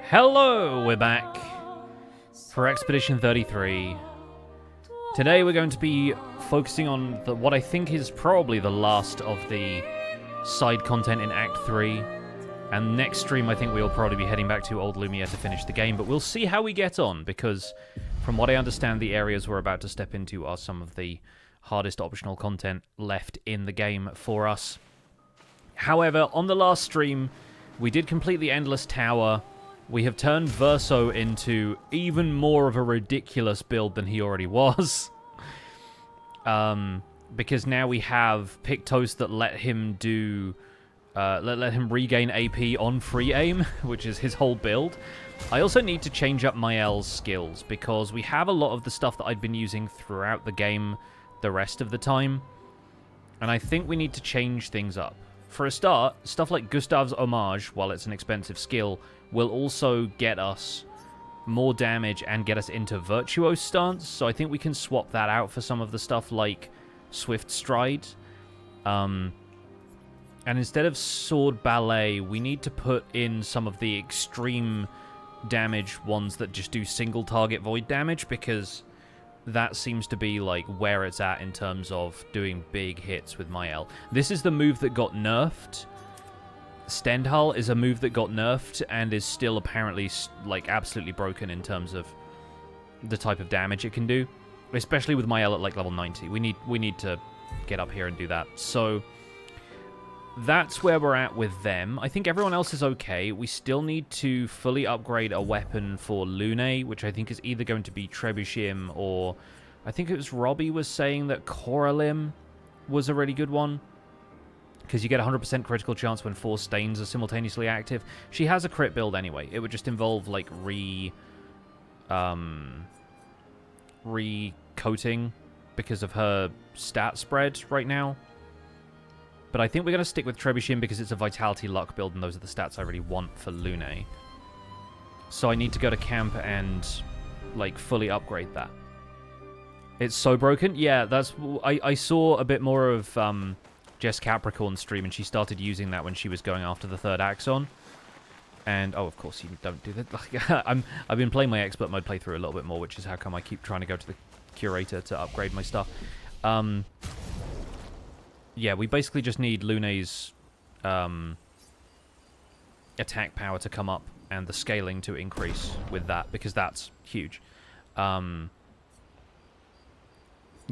Hello, we're back for Expedition 33. Today we're going to be focusing on what I think is probably the last of the side content in Act 3. And next stream I think we'll probably be heading back to Old Lumiere to finish the game, but we'll see how we get on, because from what I understand, the areas we're about to step into are some of the hardest optional content left in the game for us. However, on the last stream, we did complete the Endless Tower. We have turned Verso into even more of a ridiculous build than he already was. Because now we have Pictos that let him do... let him regain AP on free aim, which is his whole build. I also need to change up Mael's skills, because we have a lot of the stuff that I'd been using throughout the game the rest of the time. And I think we need to change things up. For a start, stuff like Gustav's Homage, while it's an expensive skill, will also get us more damage and get us into Virtuose stance, so I think we can swap that out for some of the stuff like Swift Stride. And instead of Sword Ballet, we need to put in some of the extreme damage ones that just do single target void damage, because that seems to be like where it's at in terms of doing big hits with Mael. This is the move that got nerfed. Stendhal is a move that got nerfed and is still apparently like absolutely broken in terms of the type of damage it can do, especially with Mael at like level 90. We need to get up here and do that. So that's where we're at with them. I think everyone else is okay. We still need to fully upgrade a weapon for Lune, which I think is either going to be Trebuchet, or I think it was Robbie was saying that Coralim was a really good one, because you get 100% critical chance when 4 stains are simultaneously active. She has a crit build anyway. It would just involve like re-coating because of her stat spread right now. But I think we're going to stick with Trebuchet because it's a Vitality Luck build, and those are the stats I really want for Lune. So I need to go to camp and like fully upgrade that. It's so broken. Yeah, that's... I saw a bit more of Jess Capricorn's stream, and she started using that when she was going after the 3rd Axon. And, oh, of course, you don't do that. Like, I've been playing my expert mode playthrough a little bit more, which is how come I keep trying to go to the curator to upgrade my stuff. Yeah, we basically just need Lune's attack power to come up and the scaling to increase with that, because that's huge. There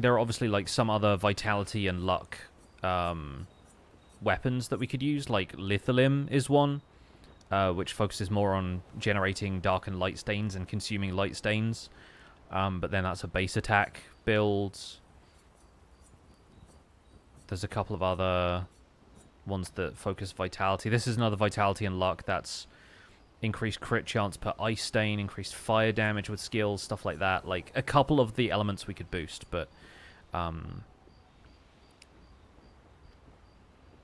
are obviously like some other vitality and luck weapons that we could use, like Lithalim is one, which focuses more on generating dark and light stains and consuming light stains. But then that's a base attack build. There's a couple of other ones that focus vitality. This is another vitality and luck. That's increased crit chance per ice stain, increased fire damage with skills, stuff like that. Like a couple of the elements we could boost, but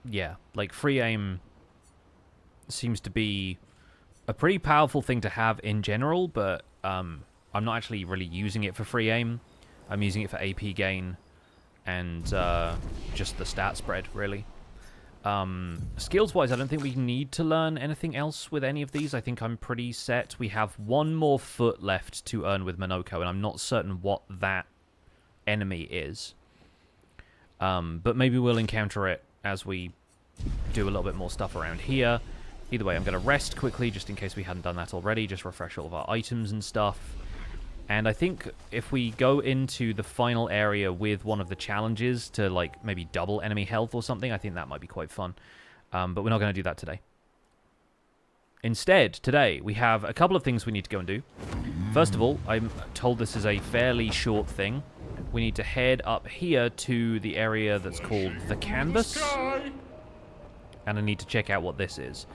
yeah, like free aim seems to be a pretty powerful thing to have in general, but I'm not actually really using it for free aim. I'm using it for AP gain and just the stat spread, really. Skills-wise, I don't think we need to learn anything else with any of these. I think I'm pretty set. We have one more foot left to earn with Monoko, and I'm not certain what that enemy is. But maybe we'll encounter it as we do a little bit more stuff around here. Either way, I'm going to rest quickly, just in case we hadn't done that already. Just refresh all of our items and stuff. And I think if we go into the final area with one of the challenges to, like, maybe double enemy health or something, I think that might be quite fun. But we're not going to do that today. Instead, today, we have a couple of things we need to go and do. First of all, I'm told this is a fairly short thing. We need to head up here to the area that's called the Canvas. And I need to check out what this is.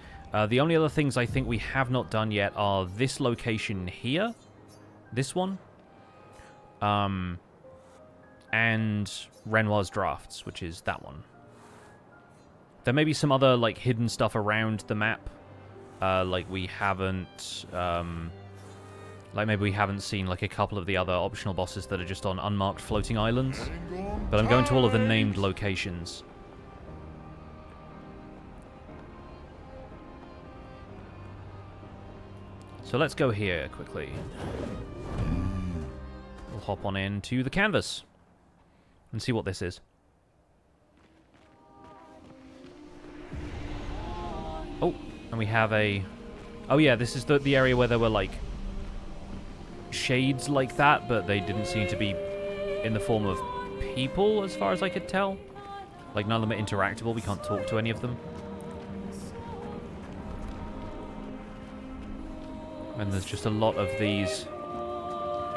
The only other things I think we have not done yet are this location here. This one. And Renoir's Drafts, which is that one. There may be some other, like, hidden stuff around the map. Like we haven't... like maybe we haven't seen, like, a couple of the other optional bosses that are just on unmarked floating islands. But I'm going to all of the named locations. So let's go here quickly. We'll hop on into the canvas and see what this is. Oh, and we have a... Oh yeah, this is the area where there were, like, shades like that, but they didn't seem to be in the form of people, as far as I could tell. Like, none of them are interactable. We can't talk to any of them. And there's just a lot of these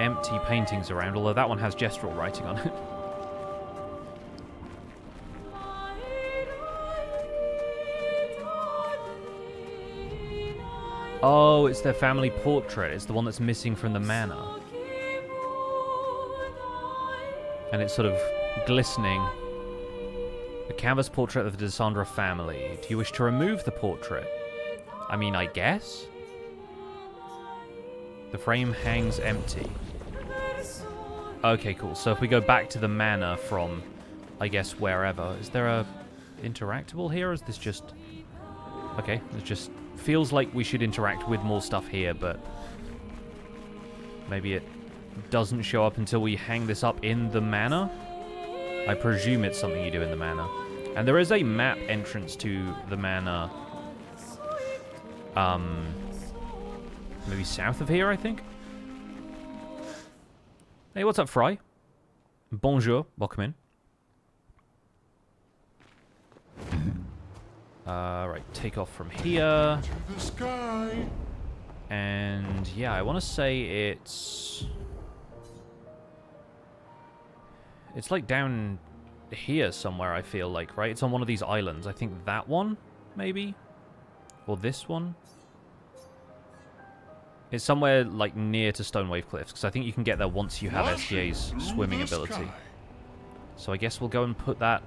empty paintings around, although that one has gestural writing on it. Oh, it's their family portrait. It's the one that's missing from the manor. And it's sort of glistening. A canvas portrait of the Desandra family. Do you wish to remove the portrait? I mean, I guess? The frame hangs empty. Okay, cool. So if we go back to the manor from, I guess, wherever. Is there a interactable here, or is this just... Okay, it just feels like we should interact with more stuff here, but maybe it doesn't show up until we hang this up in the manor. I presume it's something you do in the manor. And there is a map entrance to the manor. Maybe south of here, I think? Hey, what's up, Fry? Bonjour, welcome in. Right, take off from here. The sky. And yeah, I want to say it's like down here somewhere, I feel like, right? It's on one of these islands. I think that one, maybe? Or this one? It's somewhere like near to Stonewave Cliffs, because I think you can get there once you have SDA's swimming ability. So I guess we'll go and put that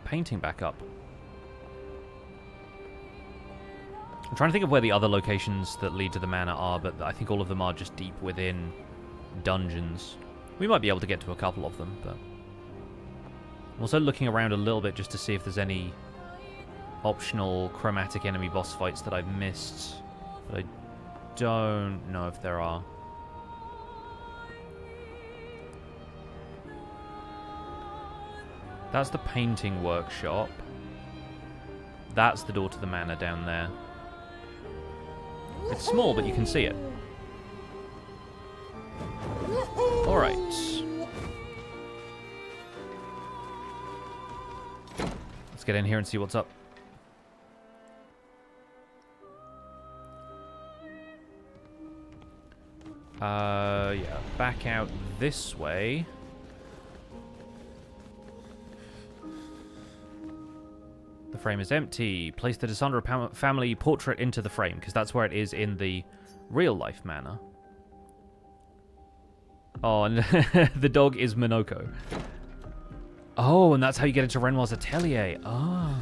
painting back up. I'm trying to think of where the other locations that lead to the manor are, but I think all of them are just deep within dungeons. We might be able to get to a couple of them, but I'm also looking around a little bit just to see if there's any optional chromatic enemy boss fights that I've missed, but I don't know if there are. That's the painting workshop. That's the door to the manor down there. It's small, but you can see it. Alright. Let's get in here and see what's up. Yeah, back out this way. The frame is empty. Place the Desandra family portrait into the frame, because that's where it is in the real-life manor. Oh, and the dog is Minoko. Oh, and that's how you get into Renoir's atelier. Ah.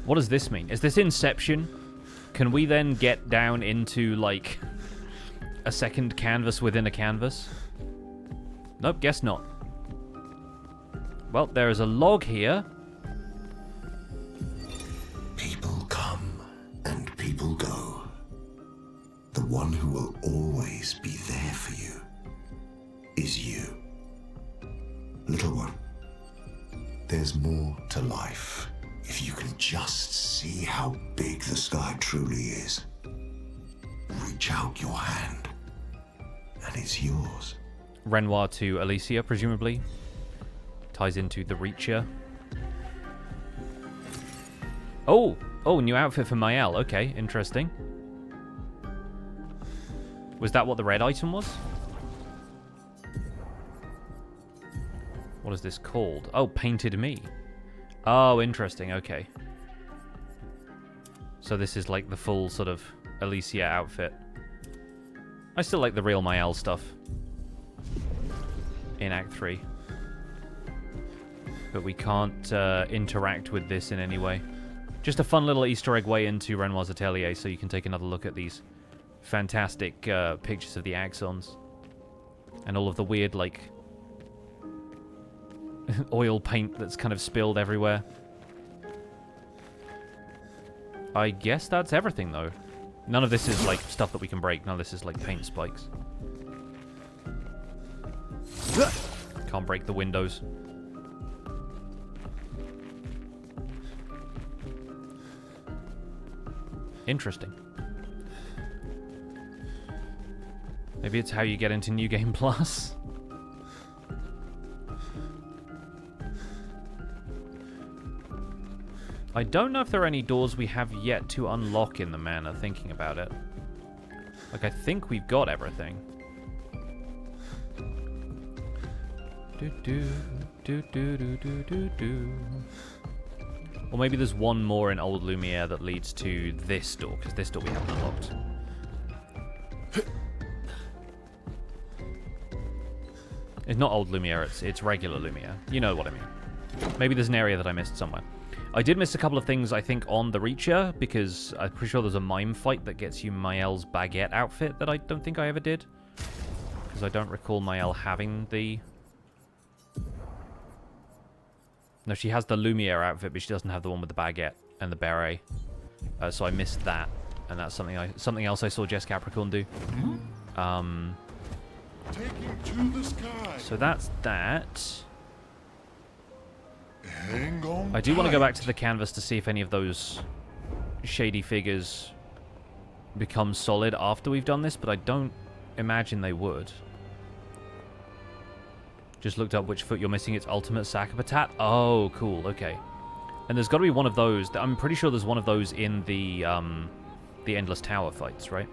What does this mean? Is this Inception? Can we then get down into, like, a second canvas within a canvas? Nope, guess not. Well, there is a log here. People come and people go. The one who will always be there for you is you. Little one, there's more to life if you can just see how big the sky truly is. Reach out your hand, and it's yours. Renoir to Alicia, presumably. Ties into the Reacher. Oh! Oh, new outfit for Mael. Okay, interesting. Was that what the red item was? What is this called? Oh, Painted Me. Oh, interesting. Okay. So this is like the full sort of Alicia outfit. I still like the real Mael stuff in Act 3. But we can't interact with this in any way. Just a fun little Easter egg way into Renoir's atelier, so you can take another look at these fantastic pictures of the axons. And all of the weird, like, oil paint that's kind of spilled everywhere. I guess that's everything, though. None of this is, like, stuff that we can break. None of this is, like, paint spikes. Can't break the windows. Interesting. Maybe it's how you get into New Game Plus. I don't know if there are any doors we have yet to unlock in the manor, thinking about it. Like, I think we've got everything. Or maybe there's one more in Old Lumiere that leads to this door, because this door we haven't unlocked. It's not Old Lumiere, it's regular Lumiere. You know what I mean. Maybe there's an area that I missed somewhere. I did miss a couple of things, I think, on the Reacher, because I'm pretty sure there's a mime fight that gets you Mael's baguette outfit that I don't think I ever did. Because I don't recall Mael having the... No, she has the Lumiere outfit, but she doesn't have the one with the baguette and the beret. So I missed that, and that's something else I saw Jess Capricorn do. Taking to the sky. So that's that. Hang on I do want to go tight. back to the canvas to see if any of those shady figures become solid after we've done this, but I don't imagine they would. Just looked up which foot you're missing. It's Ultimate Sakapatat. Oh, cool. Okay. And there's got to be one of those. I'm pretty sure there's one of those in the Endless Tower fights, right?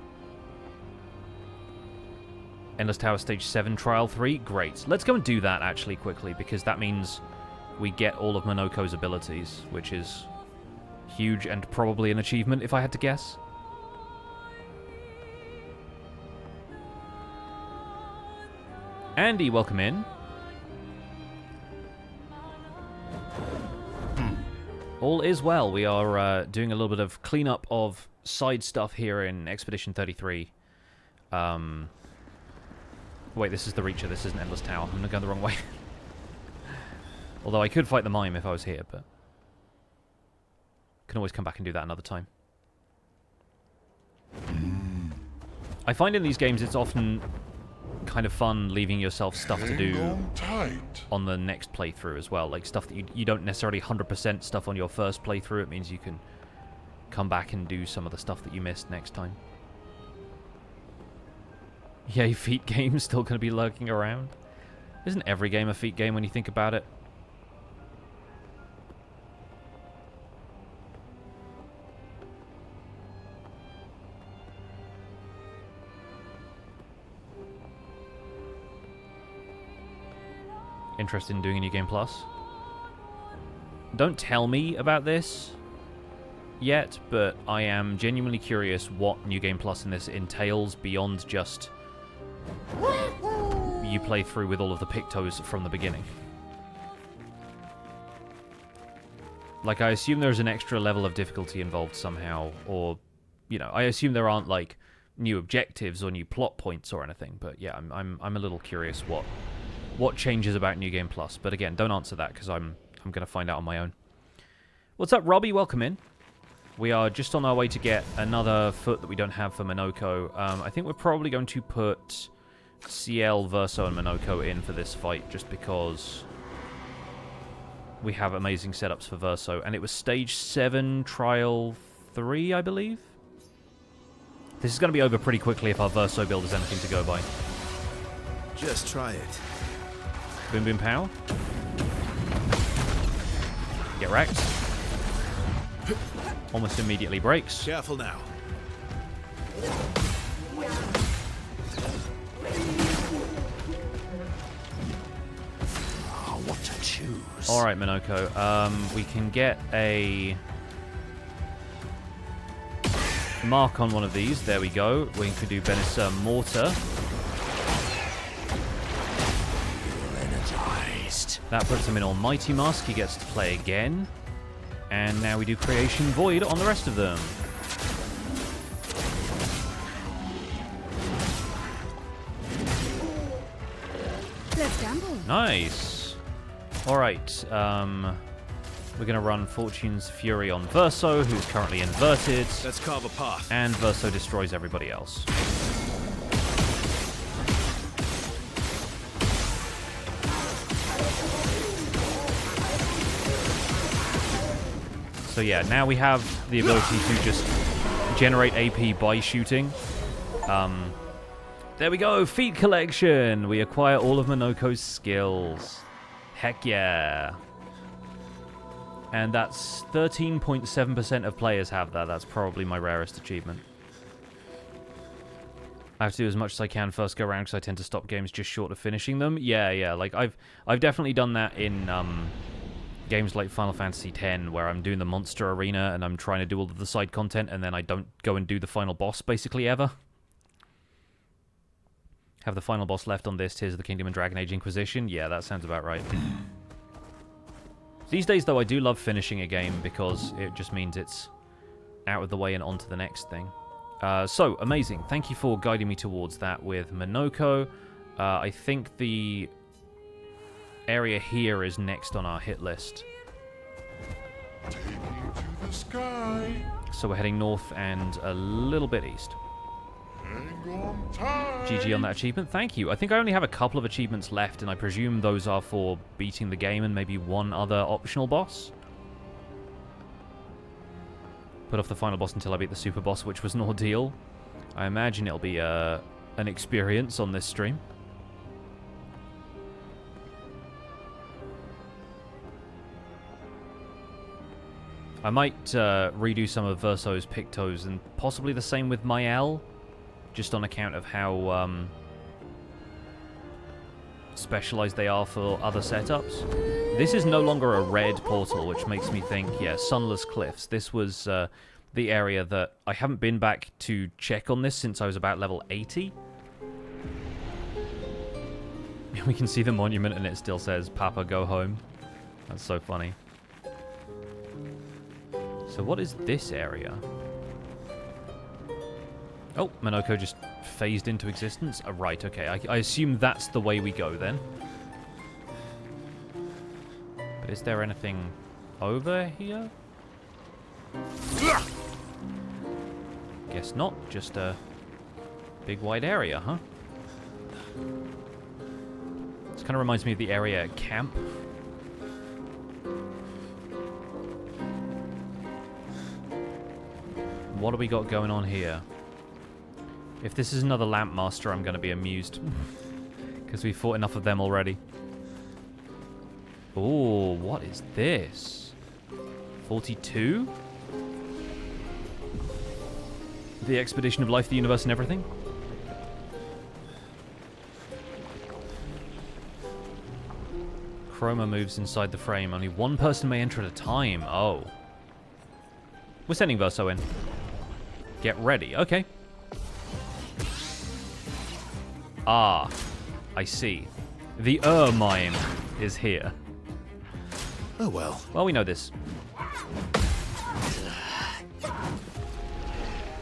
Endless Tower Stage 7 Trial 3. Great. Let's go and do that, actually, quickly, because that means we get all of Monoko's abilities, which is huge and probably an achievement, if I had to guess. Andy, welcome in. All is well. We are doing a little bit of cleanup of side stuff here in Expedition 33. Wait, this is the Reacher. This isn't Endless Tower. I'm going the wrong way. Although I could fight the mime if I was here, but... can always come back and do that another time. I find in these games it's often kind of fun leaving yourself stuff to do on tight. on the next playthrough as well. Like stuff that you don't necessarily 100% stuff on your first playthrough. It means you can come back and do some of the stuff that you missed next time. Yay, feet game still going to be lurking around. Isn't every game a feet game when you think about it? Interested in doing a New Game Plus? Don't tell me about this yet, but I am genuinely curious what New Game Plus in this entails beyond just you play through with all of the Pictos from the beginning. Like, I assume there's an extra level of difficulty involved somehow, or, you know, I assume there aren't, like, new objectives or new plot points or anything, but yeah, I'm a little curious what changes about New Game Plus. But again, don't answer that, because I'm going to find out on my own. What's up, Robbie? Welcome in. We are just on our way to get another foot that we don't have for Monoko. I think we're probably going to put CL, Verso, and Monoko in for this fight, just because we have amazing setups for Verso. And it was Stage 7, Trial 3, I believe? This is going to be over pretty quickly if our Verso build is anything to go by. Just try it. Boom, boom, pow. Get wrecked. Almost immediately breaks. Careful now. Oh, what to choose? Alright, Monoko. We can get a mark on one of these. There we go. We can do Benissa Mortar. That puts him in Almighty Mask. He gets to play again. And now we do Creation Void on the rest of them. Let's gamble. Nice. Alright. We're going to run Fortune's Fury on Verso, who's currently inverted. Let's carve a path. And Verso destroys everybody else. So yeah, now we have the ability to just generate AP by shooting. There we go, feat collection! We acquire all of Minoko's skills. Heck yeah. And that's 13.7% of players have that. That's probably my rarest achievement. I have to do as much as I can first go around because I tend to stop games just short of finishing them. Yeah, like I've definitely done that in games like Final Fantasy X, where I'm doing the monster arena and I'm trying to do all of the side content, and then I don't go and do the final boss basically ever. Have the final boss left on this, Tears of the Kingdom and Dragon Age Inquisition? Yeah, that sounds about right. These days, though, I do love finishing a game because it just means it's out of the way and on to the next thing. So, amazing. Thank you for guiding me towards that with Minoko. I think the area here is next on our hit list. Taking to the sky. So we're heading north and a little bit east. Hang on tight. GG on that achievement. Thank you. I think I only have a couple of achievements left, and I presume those are for beating the game and maybe one other optional boss. Put off the final boss until I beat the super boss, which was an ordeal. I imagine it'll be an experience on this stream. I might redo some of Verso's Pictos, and possibly the same with Mael, just on account of how specialized they are for other setups. This is no longer a red portal, which makes me think, yeah, Sunless Cliffs. This was the area that I haven't been back to check on this since I was about level 80. We can see the monument and it still says, Papa, go home. That's so funny. So what is this area? Oh, Minoko just phased into existence. Oh, right, okay. I assume that's the way we go then. But is there anything over here? Guess not. Just a big wide area, huh? This kind of reminds me of the area at camp. What do we got going on here? If this is another Lamp Master, I'm going to be amused. Because we fought enough of them already. Oh, what is this? 42? The Expedition of Life, the Universe, and Everything? Chroma moves inside the frame. Only one person may enter at a time. Oh. We're sending Verso in. Get ready. Okay. Ah, I see. The mime is here. Oh well. Well, we know this.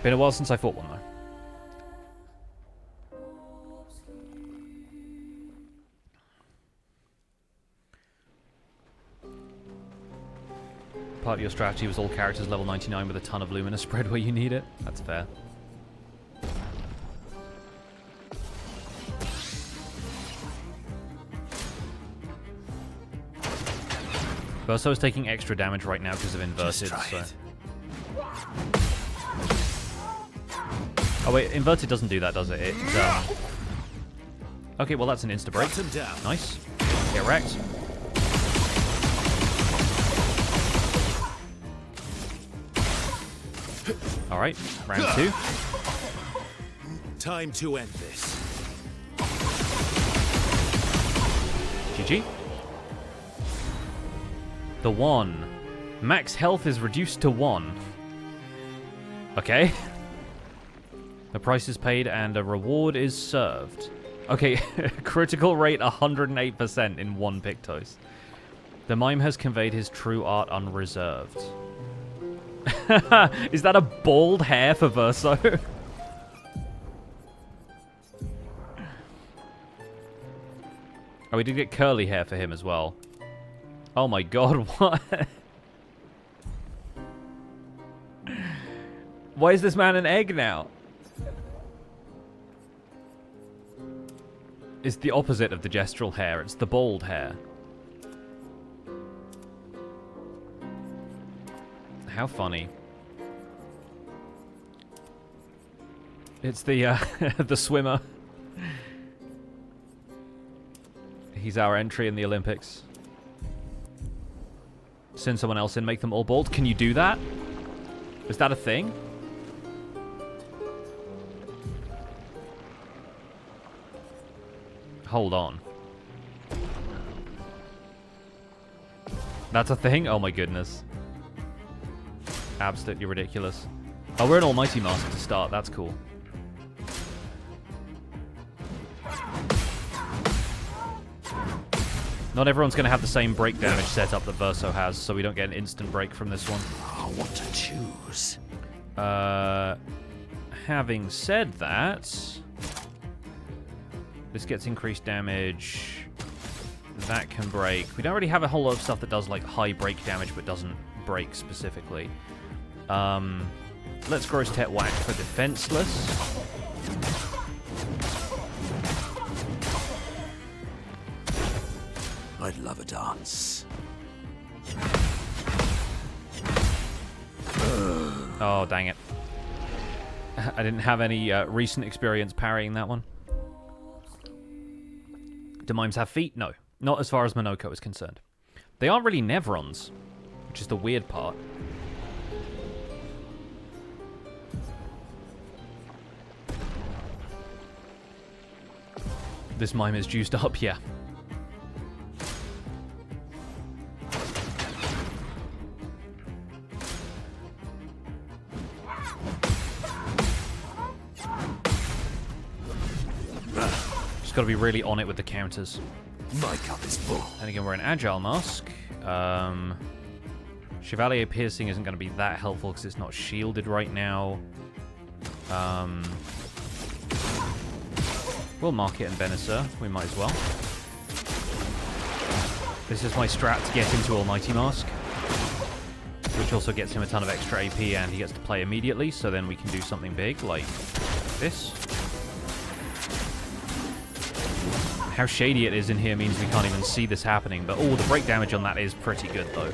Been a while since I fought one, though. Part of your strategy was all characters level 99 with a ton of Lumina spread where you need it. That's fair. Verso is taking extra damage right now because of inverted. So. Oh wait, inverted doesn't do that, does it? Okay, well that's an insta break. Nice. Get wrecked. All right, round 2. Time to end this. GG. The 1. Max health is reduced to 1. Okay. The price is paid and a reward is served. Okay, critical rate 108% in 1 Pictos. The mime has conveyed his true art unreserved. Is that a bald hair for Verso? Oh, we did get curly hair for him as well. Oh my god, what? Why is this man an egg now? It's the opposite of the gestural hair. It's the bald hair. How funny. It's the the swimmer. He's our entry in the Olympics. Send someone else in, make them all bald. Can you do that? Is that a thing? Hold on. That's a thing? Oh my goodness. Absolutely ridiculous. Oh, we're an almighty mask to start. That's cool. Not everyone's going to have the same break damage setup that Verso has, so we don't get an instant break from this one. Oh, what to choose? Having said that, this gets increased damage. That can break. We don't really have a whole lot of stuff that does like high break damage but doesn't break specifically. Let's Gross Tet Whack for defenseless. I'd love a dance. Oh, dang it. I didn't have any recent experience parrying that one. Do mimes have feet? No. Not as far as Monoko is concerned. They aren't really Nevrons, which is the weird part. This mime is juiced up, yeah. Just got to be really on it with the counters. My cup is full. And again, we're an agile mask. Chevalier Piercing isn't going to be that helpful because it's not shielded right now. We'll mark it in Venusaur. We might as well. This is my strat to get into Almighty Mask, which also gets him a ton of extra AP and he gets to play immediately, so then we can do something big like this. How shady it is in here means we can't even see this happening, but oh, the break damage on that is pretty good though.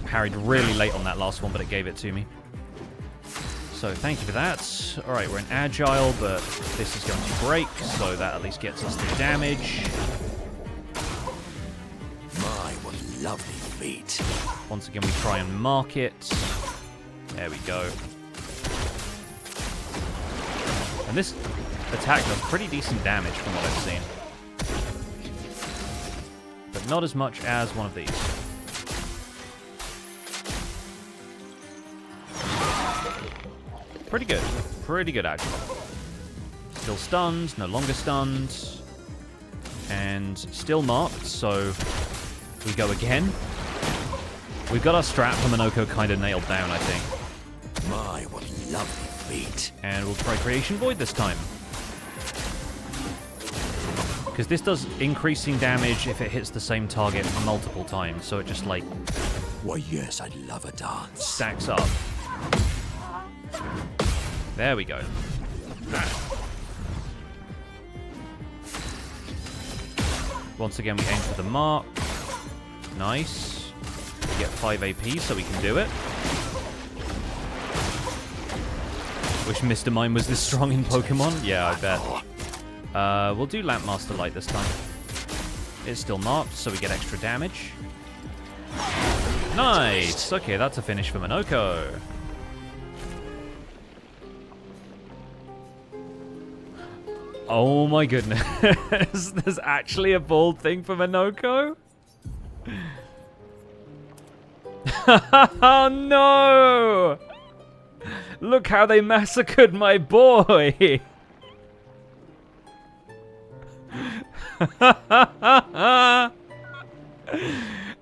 Parried really late on that last one, but it gave it to me. So thank you for that. Alright, we're in Agile, but this is going to break, so that at least gets us the damage. My, what lovely feet. Once again, we try and mark it. There we go. And this attack does pretty decent damage from what I've seen. But not as much as one of these. Pretty good. Pretty good, actually. Still stunned, no longer stunned. And still marked, so we go again. We've got our strat for Monoko kind of nailed down, I think. My, what lovely feet. And we'll try Creation Void this time. Because this does increasing damage if it hits the same target multiple times, so it just, like... Why, yes, I'd love a dance. Stacks up. There we go. Once again, we aim for the mark. Nice. We get 5 AP, so we can do it. Wish Mr. Mime was this strong in Pokemon. Yeah, I bet. We'll do Lampmaster Light this time. It's still marked, so we get extra damage. Nice! Okay, that's a finish for Monoko. Oh my goodness. There's actually a bald thing for Monoko? Oh no! Look how they massacred my boy!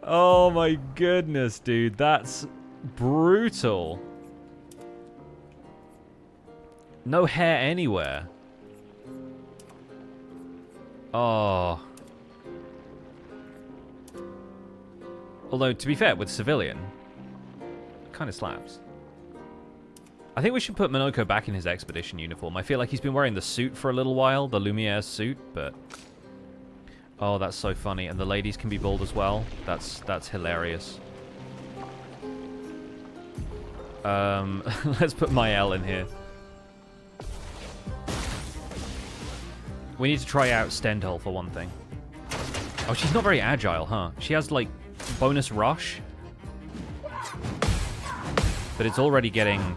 Oh my goodness, dude. That's brutal. No hair anywhere. Although, to be fair, with Civilian, kind of slaps. I think we should put Minoko back in his expedition uniform. I feel like he's been wearing the suit for a little while, the Lumiere suit, but... Oh, that's so funny. And the ladies can be bald as well. That's hilarious. Let's put Mael in here. We need to try out Stendhal for one thing. Oh, she's not very agile, huh? She has, like, bonus rush. But it's already getting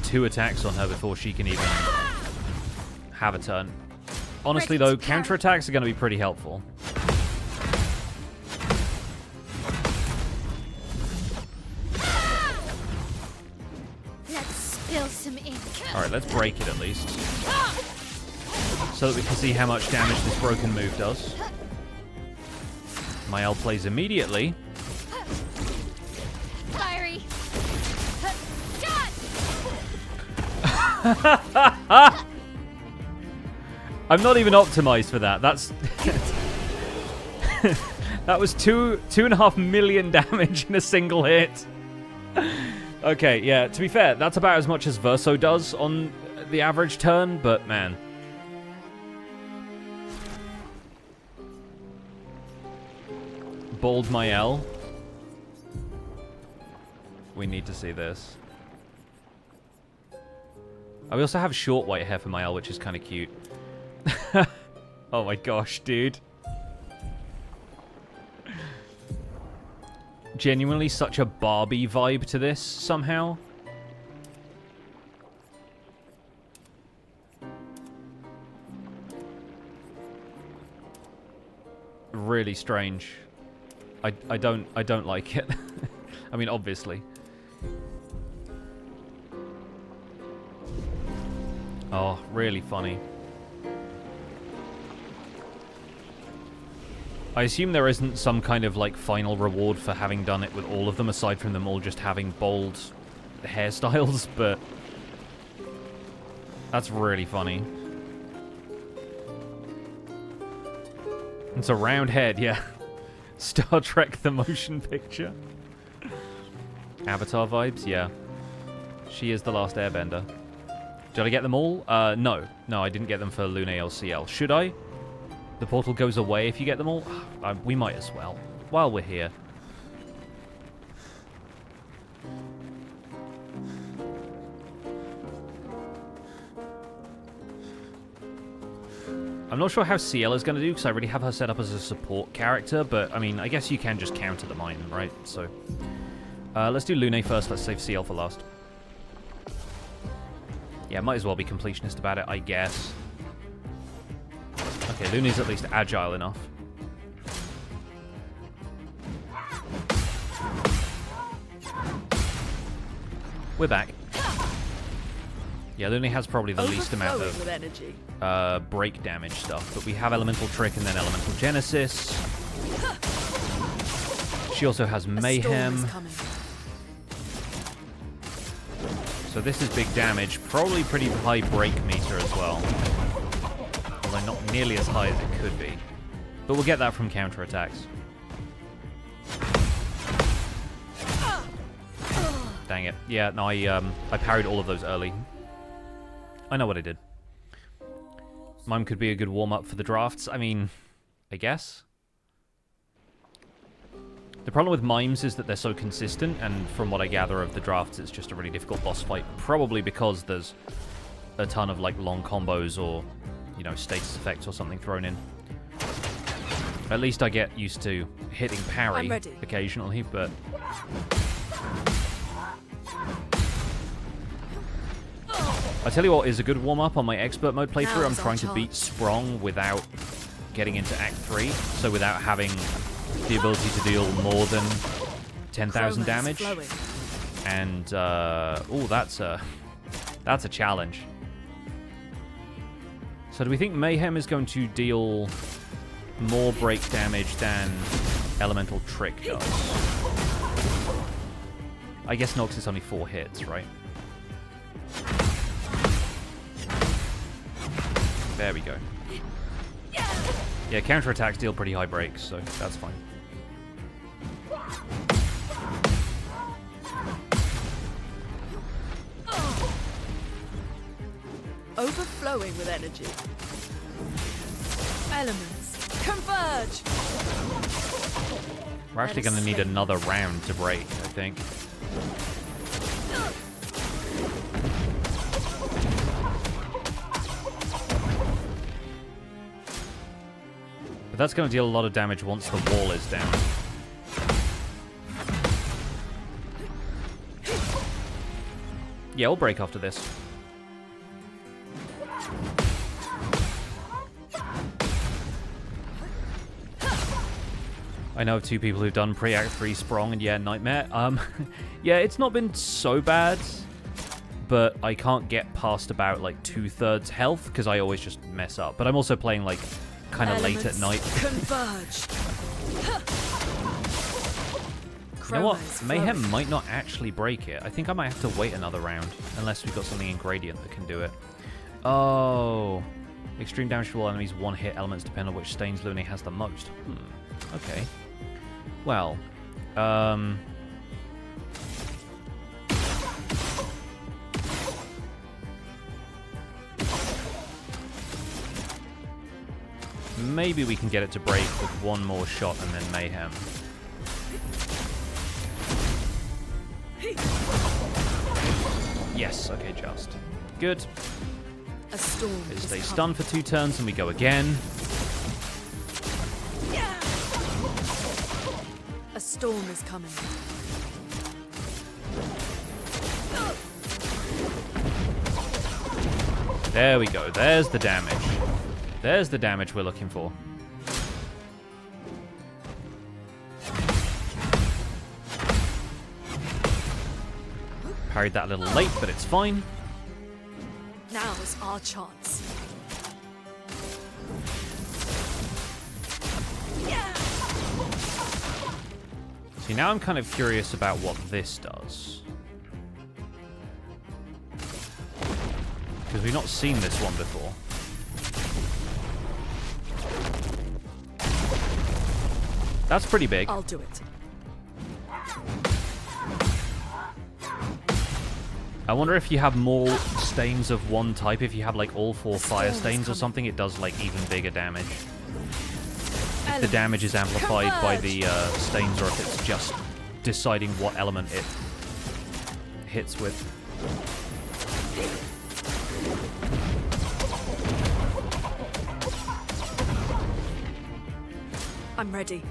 2 attacks on her before she can even have a turn. Honestly, though, counterattacks are going to be pretty helpful. Let's spill some ink. Alright, let's break it at least. So that we can see how much damage this broken move does. Mael plays immediately. Fiery. I'm not even optimized for that. That's... that was 2.5 million damage in a single hit. Okay, yeah, to be fair, that's about as much as Verso does on the average turn, but man. Bald Mael. We need to see this. Oh, we also have short white hair for Mael, which is kind of cute. Oh my gosh, dude. Genuinely such a Barbie vibe to this, somehow. Really strange. I don't like it. I mean, obviously. Oh, really funny. I assume there isn't some kind of, like, final reward for having done it with all of them, aside from them all just having bold hairstyles, but... That's really funny. It's a round head, yeah. Star Trek the motion picture. Avatar vibes, yeah. She is the last airbender. Did I get them all? No. No, I didn't get them for Lune LCL. Should I? The portal goes away if you get them all? We might as well, while we're here. I'm not sure how CL is going to do, because I already have her set up as a support character, but, I mean, I guess you can just counter the mine, right? So, let's do Lune first, let's save CL for last. Yeah, might as well be completionist about it, I guess. Okay, Lune's at least agile enough. We're back. Yeah, Lune has probably the least amount of break damage stuff, but we have Elemental Trick and then Elemental Genesis. She also has Mayhem. So this is big damage, probably pretty high break meter as well. Although not nearly as high as it could be. But we'll get that from counterattacks. Dang it. Yeah, no, I parried all of those early. I know what I did. Mime could be a good warm-up for the drafts. I mean, I guess. The problem with Mimes is that they're so consistent, and from what I gather of the drafts, it's just a really difficult boss fight. Probably because there's a ton of, like, long combos or, you know, status effects or something thrown in. At least I get used to hitting parry occasionally, but... I tell you what is a good warm-up on my expert mode playthrough. I'm trying to beat Sprong without getting into Act 3, so without having the ability to deal more than 10,000 damage. And, oh, that's a challenge. So do we think Mayhem is going to deal more break damage than Elemental Trick does? I guess Nox is only 4 hits, right? There we go. Yeah, counterattacks deal pretty high breaks, so that's fine. overflowing with energy. Elements, converge! We're actually going to need another round to break, I think. But that's going to deal a lot of damage once the wall is down. Yeah, we'll break after this. I know of 2 people who've done pre-Act 3 Sprong, and yeah, Nightmare. Yeah, it's not been so bad, but I can't get past about, like, 2/3 health, because I always just mess up. But I'm also playing, like, kind of late at night. Converge. You know what? Mayhem might not actually break it. I think I might have to wait another round, unless we've got something in Gradient that can do it. Oh. Extreme damage to all enemies, one-hit elements depend on which stains Lune has the most. Okay. Well, maybe we can get it to break with one more shot and then Mayhem. Yes, okay, just. Good. A storm It is stays coming. stunned for 2 turns and we go again. A storm is coming. There we go. There's the damage. There's the damage we're looking for. Parried that a little late, but it's fine. Now's our chance. See, now I'm kind of curious about what this does. Because we've not seen this one before. That's pretty big. I'll do it. I wonder if you have more stains of one type, if you have like all 4 fire stains or something, it does like even bigger damage. If the damage is amplified by the stains or if it's just deciding what element it hits with. I'm ready.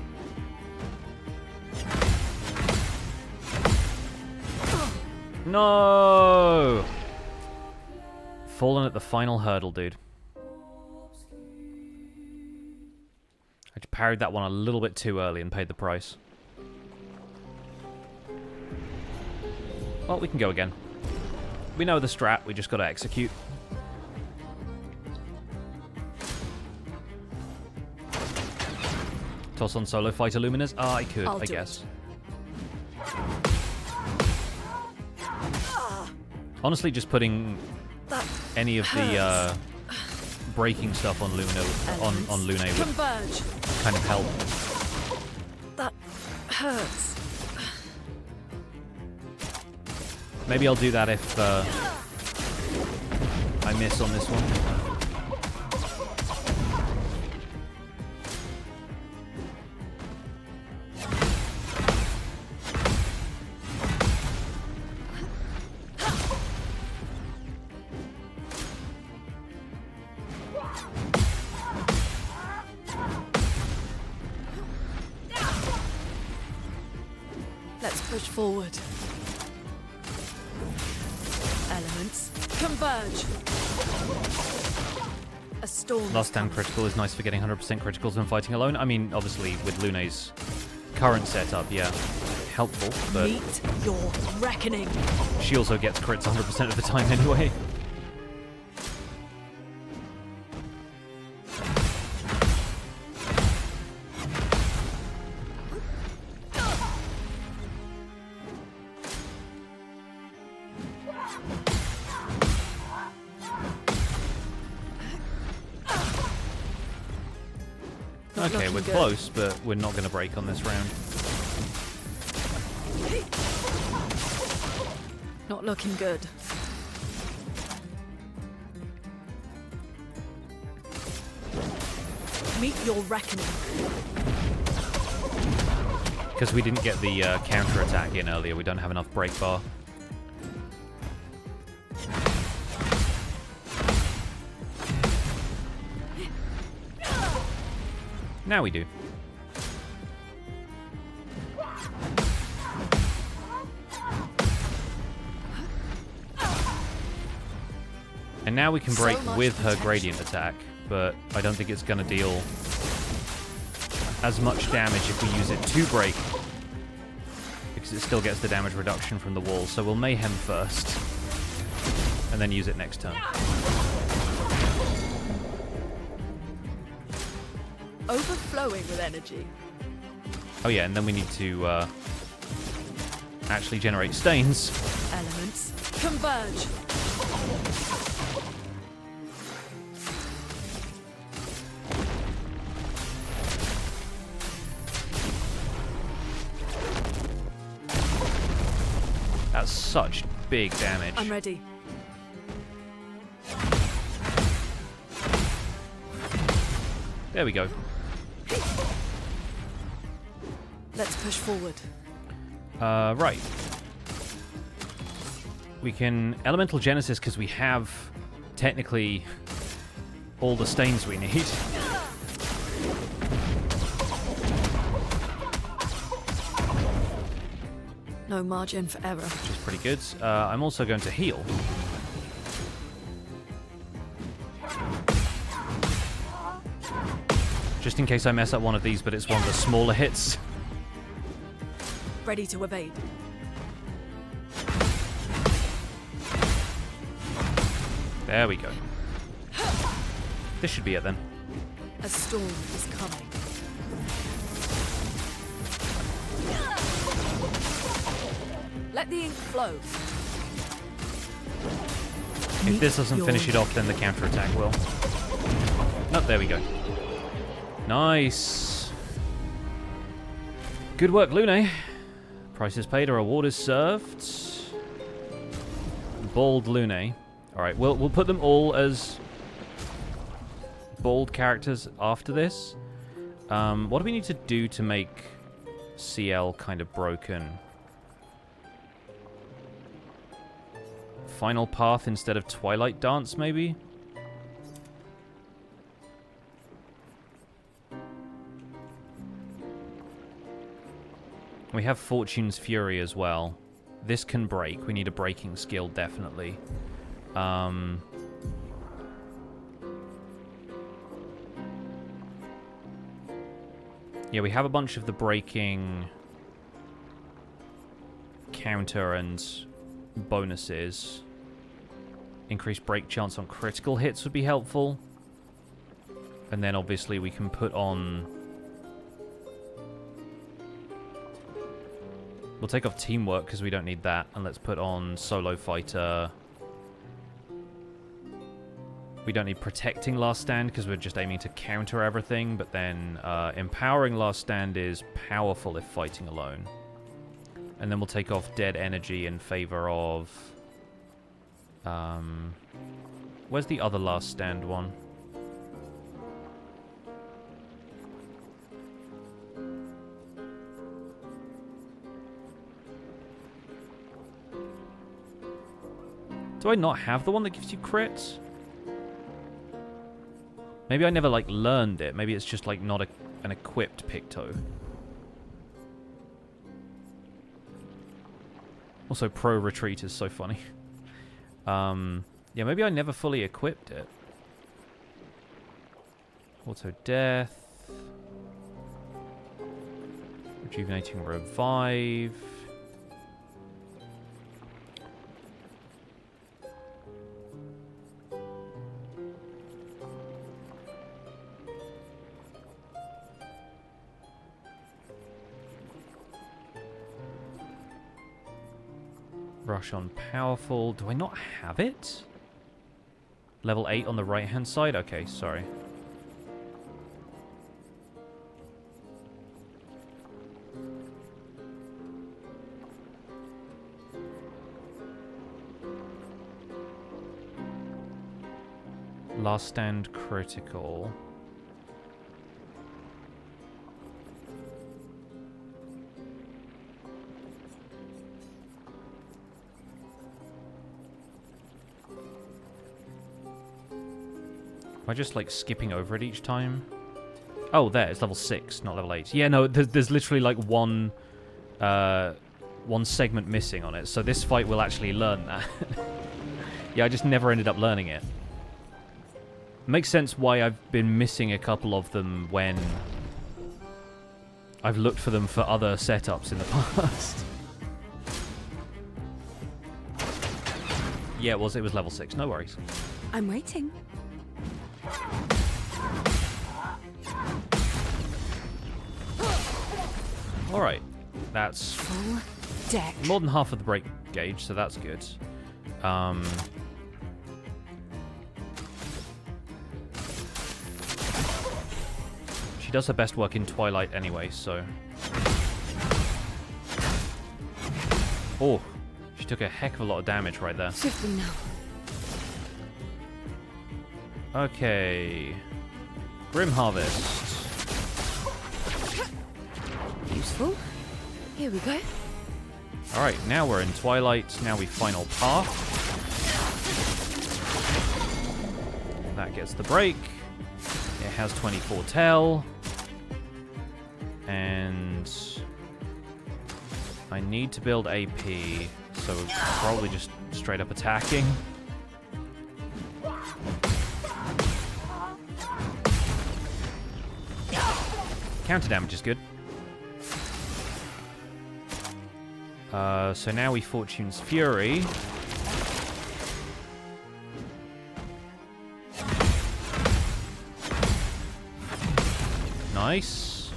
No! Fallen at the final hurdle, dude. I parried that one a little bit too early and paid the price. Well, we can go again. We know the strat, we just gotta execute. Toss on solo fighter luminous? Ah, I could, I guess. Honestly, just putting any of the breaking stuff on Lune would kind of help. That hurts. Maybe I'll do that if I miss on this one. Push forward. Elements converge. A storm. Last time critical is nice for getting 100% criticals when fighting alone. I mean, obviously, with Lune's current setup, yeah, helpful, but meet your reckoning. She also gets crits 100% of the time anyway. Okay, we're close, but we're not going to break on this round. Not looking good. Meet your reckoning. Because we didn't get the counter-attack in earlier, we don't have enough break bar. Now we do. And now we can break with her gradient attack, but I don't think it's going to deal as much damage if we use it to break, because it still gets the damage reduction from the wall. So we'll mayhem first, and then use it next turn. Overflowing with energy. Oh yeah, and then we need to actually generate stains. Elements converge. That's such big damage. I'm ready. There we go. Let's push forward. Right. We can Elemental Genesis because we have technically all the stains we need. No margin for error. Which is pretty good. I'm also going to heal. Just in case I mess up one of these, but it's one of the smaller hits. Ready to evade. There we go. This should be it then. A storm is coming. Let the ink flow. If this doesn't finish it off, then the counterattack will. Oh, there we go. Nice. Good work, Lune. Price is paid, a reward is served. Bald Lune. Alright, we'll put them all as bald characters after this. What do we need to do to make CL kind of broken? Final Path instead of Twilight Dance, maybe? We have Fortune's Fury as well. This can break. We need a breaking skill, definitely. Yeah, we have a bunch of the breaking counter and bonuses. Increased break chance on critical hits would be helpful. And then obviously we can put on... We'll take off teamwork because we don't need that. And let's put on solo fighter. We don't need protecting last stand because we're just aiming to counter everything. But then empowering last stand is powerful if fighting alone. And then we'll take off dead energy in favor of... where's the other last stand one? Do I not have the one that gives you crits? Maybe I never, like, learned it. Maybe it's just, like, not an equipped Picto. Also, Pro Retreat is so funny. Yeah, maybe I never fully equipped it. Auto Death. Rejuvenating Revive. Rush on Powerful. Do I not have it? Level 8 on the right-hand side? Okay, sorry. Last Stand Critical. Am I just, like, skipping over it each time? Oh, there. It's level 6, not level 8. Yeah, no, there's literally, like, one segment missing on it. So this fight will actually learn that. Yeah, I just never ended up learning it. Makes sense why I've been missing a couple of them when I've looked for them for other setups in the past. Yeah, it was level 6. No worries. I'm waiting. Alright. That's Full deck. more than half of the break gauge, so that's good. She does her best work in Twilight anyway, so... Oh, she took a heck of a lot of damage right there. Swiftly now. Okay. Grim Harvest. Useful. Here we go. Alright, now we're in Twilight. Now we final path. That gets the break. It has 24 tel. And I need to build AP, so probably just straight up attacking. Counter damage is good. So now we Fortune's Fury. Nice.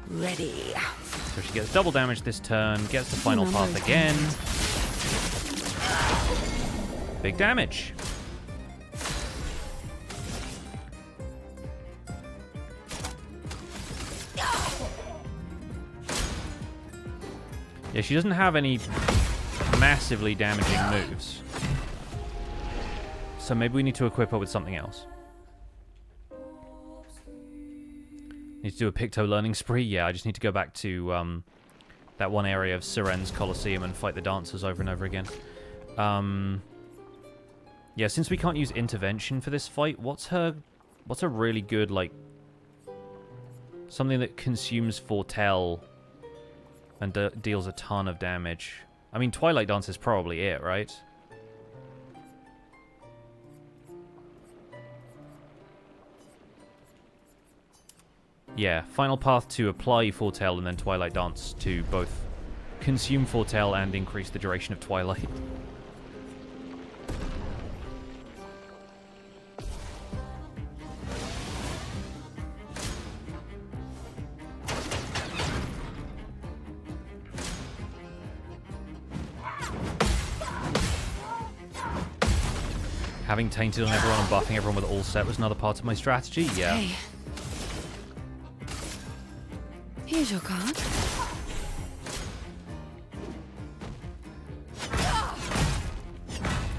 Ready. So she gets double damage this turn, gets the final path again. Big damage. Yeah, she doesn't have any massively damaging moves. So maybe we need to equip her with something else. Need to do a Picto learning spree? Yeah, I just need to go back to that one area of Siren's Colosseum and fight the dancers over and over again. Yeah, since we can't use intervention for this fight, what's a really good, like, something that consumes Fortel and deals a ton of damage? I mean, Twilight Dance is probably it, right? Yeah, Final Path to apply Fortel and then Twilight Dance to both consume Fortel and increase the duration of Twilight. Having tainted on everyone and buffing everyone with all set was another part of my strategy, yeah. Hey. Here's your card.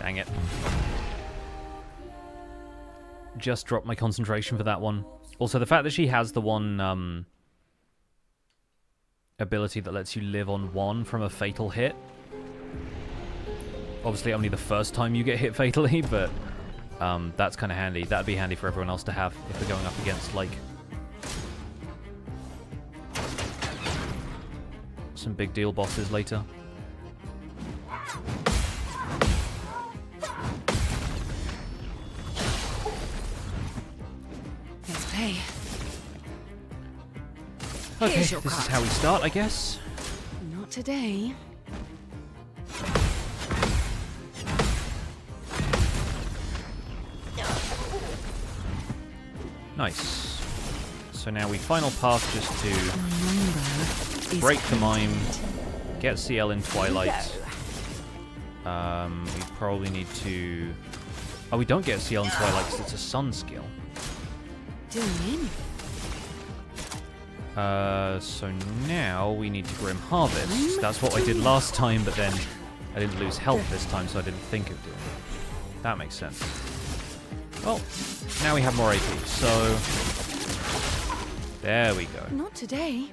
Dang it. Just dropped my concentration for that one. Also, the fact that she has the one ability that lets you live on 1 from a fatal hit. Obviously, only the first time you get hit fatally, but that's kind of handy. That'd be handy for everyone else to have if they're going up against, like, some big deal bosses later. Let's play. Okay, Here's this your is card. how we start, I guess. Not today. Nice. So now we final path just to break the mime, get CL in Twilight. We probably need to... Oh, we don't get CL in Twilight because it's a sun skill. Doing in. So now we need to Grim Harvest. That's what I did last time, but then I didn't lose health this time, so I didn't think of doing it. That makes sense. Well, now we have more AP, so... There we go. Not today.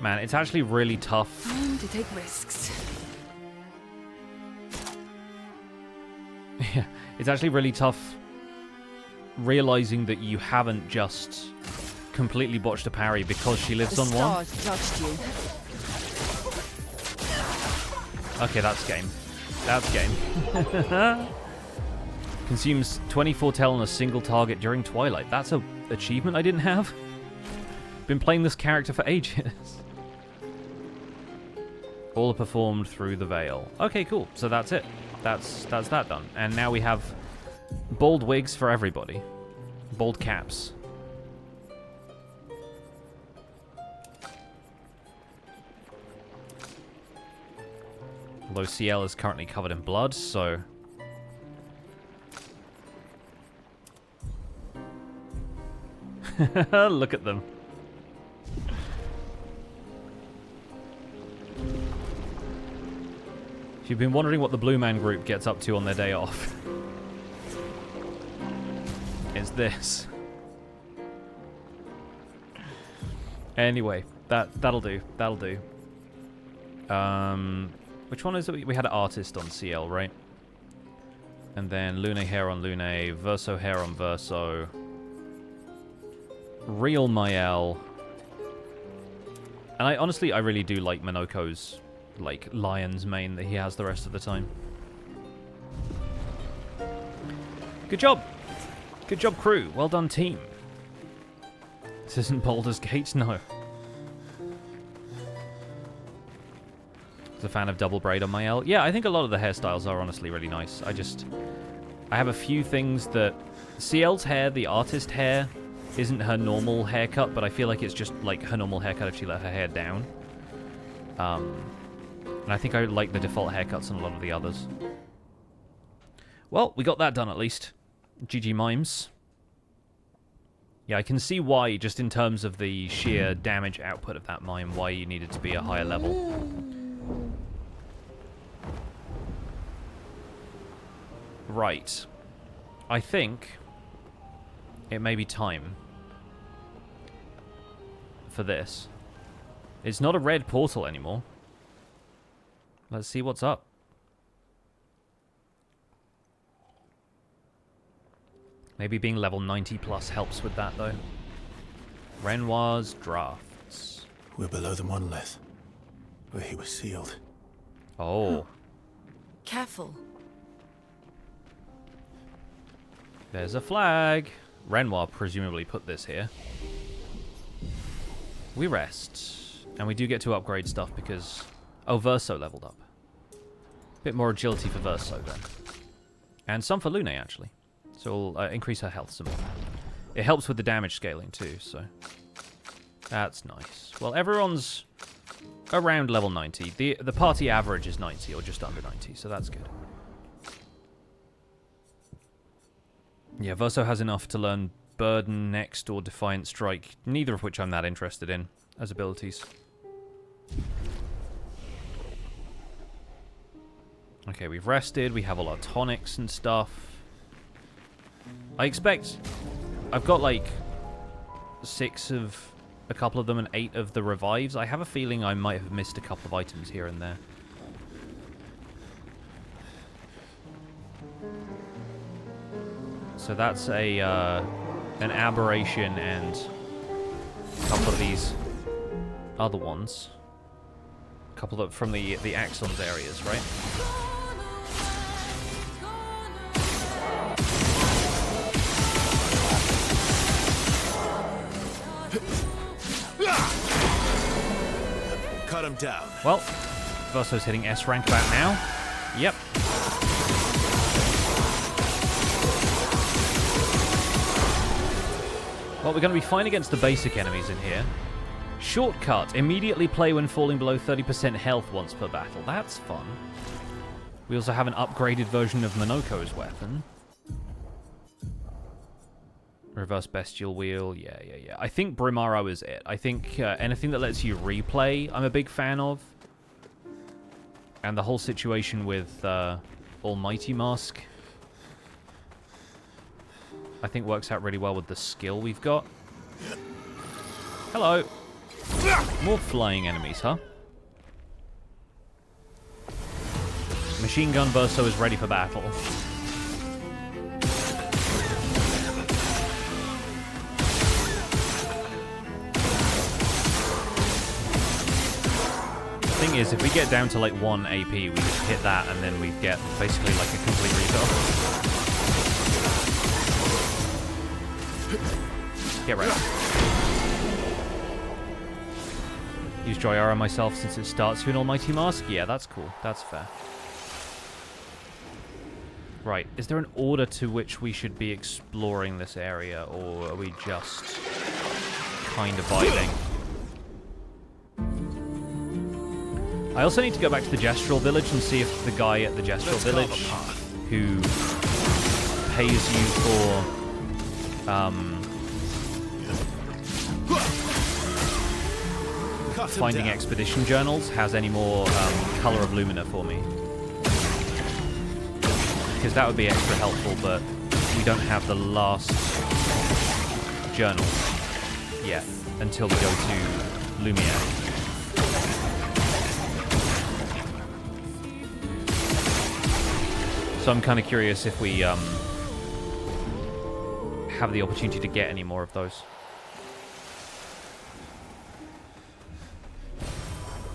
Man, it's actually really tough. Time to take risks. Yeah, it's actually really tough realizing that you haven't just completely botched a parry because she lives on one. Touched you. Okay, that's game. That's game. Consumes 24 tel on a single target during Twilight. That's a achievement I didn't have. Been playing this character for ages. All are performed through the veil. Okay, cool. So that's it. That's that done. And now we have bald wigs for everybody. Bald caps. Although CL is currently covered in blood, so... Look at them. If you've been wondering what the Blue Man Group gets up to on their day off, it's this. Anyway, that'll do. That'll do. Which one is it? We had an artist on CL, right? And then Lune hair on Lune, Verso hair on Verso, Real Mael. And I really do like Minoko's like lion's mane that he has the rest of the time. Good job. Good job, crew. Well done, team. This isn't Baldur's Gate, no. A fan of double braid on my L. Yeah, I think a lot of the hairstyles are honestly really nice. I have a few things that CL's hair, the artist hair, isn't her normal haircut, but I feel like it's just like her normal haircut if she let her hair down. And I think I like the default haircuts on a lot of the others. Well, we got that done at least. GG Mimes. Yeah, I can see why, just in terms of the sheer damage output of that mime, why you needed to be a higher level. Right. I think it may be time for this. It's not a red portal anymore. Let's see what's up. Maybe being level 90 plus helps with that, though. Renoir's drafts. We're below the monolith, where he was sealed. Oh. Careful. There's a flag. Renoir presumably put this here. We rest. And we do get to upgrade stuff because... Oh, Verso leveled up. Bit more agility for Verso then. And some for Lune, actually. So we'll increase her health some more. It helps with the damage scaling too, so... That's nice. Well, everyone's around level 90. The party average is 90, or just under 90, so that's good. Yeah, Verso has enough to learn Burden next or Defiant Strike, neither of which I'm that interested in as abilities. Okay, we've rested, we have all our tonics and stuff. I expect... I've got like 6 of a couple of them and 8 of the revives. I have a feeling I might have missed a couple of items here and there. So that's a an aberration and a couple of these other ones. A couple of from the Axons areas, right? Cut him down. Well, Verso's hitting S rank about now. Yep. Well, we're going to be fine against the basic enemies in here. Shortcut. Immediately play when falling below 30% health once per battle. That's fun. We also have an upgraded version of Minoko's weapon. Reverse Bestial Wheel, yeah. I think Brimaro is it. I think anything that lets you replay, I'm a big fan of. And the whole situation with Almighty Mask, I think works out really well with the skill we've got. Hello. More flying enemies, huh? Machine Gun Verso is ready for battle. Thing is, if we get down to like 1 AP, we just hit that and then we get basically like a complete refill. Get ready. Use Dry Arrow myself since it starts you an Almighty Mask? Yeah, that's cool. That's fair. Right, is there an order to which we should be exploring this area, or are we just kind of vibing? I also need to go back to the Gestural Village and see if the guy at the Gestural Village who pays you for finding expedition journals has any more Color of Lumina for me. Because that would be extra helpful, but we don't have the last journal yet until we go to Lumiere. So I'm kind of curious if we have the opportunity to get any more of those.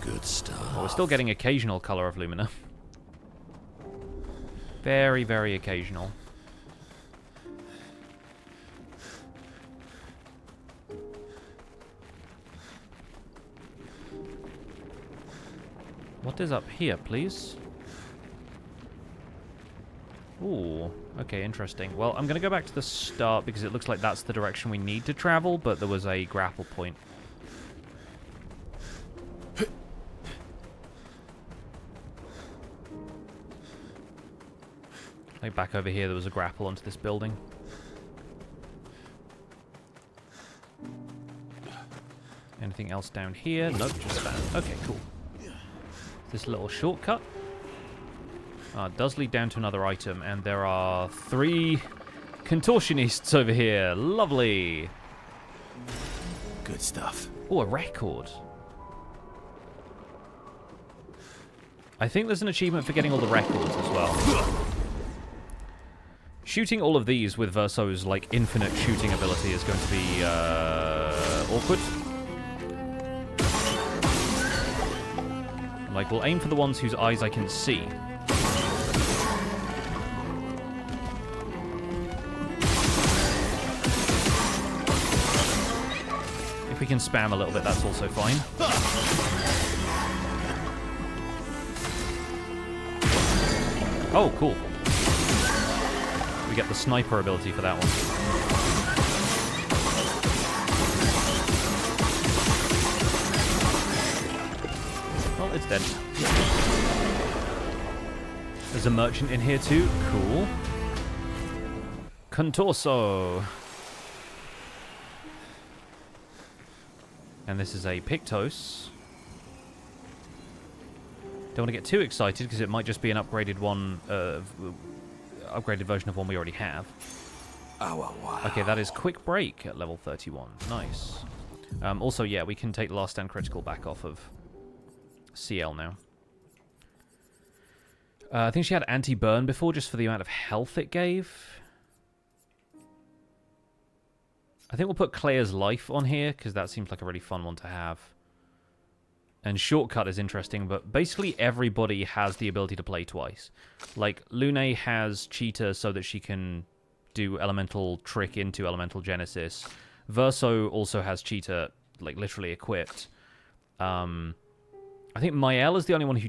Good stuff. Well, we're still getting occasional Color of Lumina. Very, very occasional. What is up here, please? Ooh, okay, interesting. Well, I'm going to go back to the start because it looks like that's the direction we need to travel, but there was a grapple point. Like back over here, there was a grapple onto this building. Anything else down here? Nope, just that. Okay, cool. This little shortcut. It does lead down to another item, and there are 3 contortionists over here. Lovely. Good stuff. Oh, a record. I think there's an achievement for getting all the records as well. Shooting all of these with Verso's, like, infinite shooting ability is going to be, awkward. Like, we'll aim for the ones whose eyes I can see. If we can spam a little bit, that's also fine. Oh, cool. We get the sniper ability for that one. Well, it's dead. There's a merchant in here too. Cool. Contorso. And this is a Pictos. Don't want to get too excited because it might just be an upgraded one, upgraded version of one we already have. Oh, wow. Okay, that is Quick Break at level 31. Nice. Also, yeah, we can take the Last Stand Critical back off of CL now. I think she had anti-burn before just for the amount of health it gave. I think we'll put Claire's Life on here, because that seems like a really fun one to have. And Shortcut is interesting, but basically everybody has the ability to play twice. Like, Lune has Cheetah so that she can do Elemental Trick into Elemental Genesis. Verso also has Cheetah, like, literally equipped. I think Mael is the only one who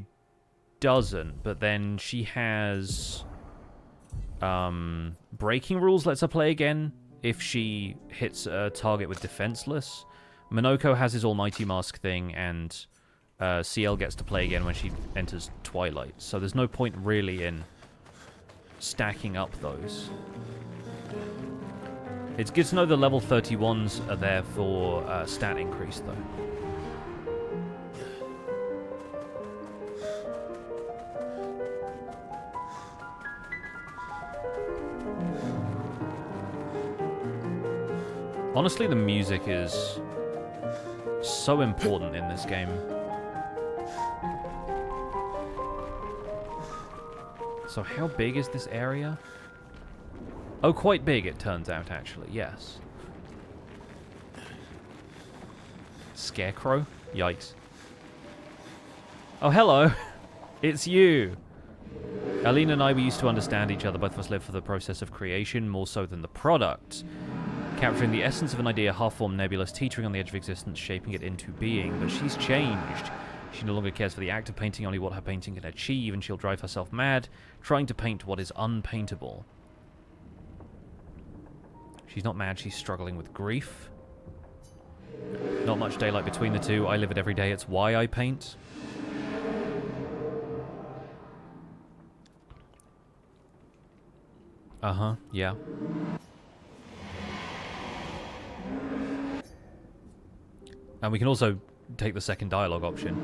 doesn't, but then she has... Breaking Rules lets her play again if she hits a target with Defenseless. Minoko has his Almighty Mask thing, and CL gets to play again when she enters Twilight. So there's no point really in stacking up those. It's good to know the level 31s are there for stat increase, though. Honestly, the music is so important in this game. So how big is this area? Oh, quite big, it turns out, actually. Yes. Scarecrow? Yikes. Oh, hello. It's you. Aline and I, we used to understand each other. Both of us live for the process of creation more so than the product. Capturing the essence of an idea, half-formed, nebulous, teetering on the edge of existence, shaping it into being. But she's changed. She no longer cares for the act of painting, only what her painting can achieve, and she'll drive herself mad, trying to paint what is unpaintable. She's not mad, she's struggling with grief. Not much daylight between the two. I live it every day, it's why I paint. Uh-huh, yeah. And we can also take the second dialogue option.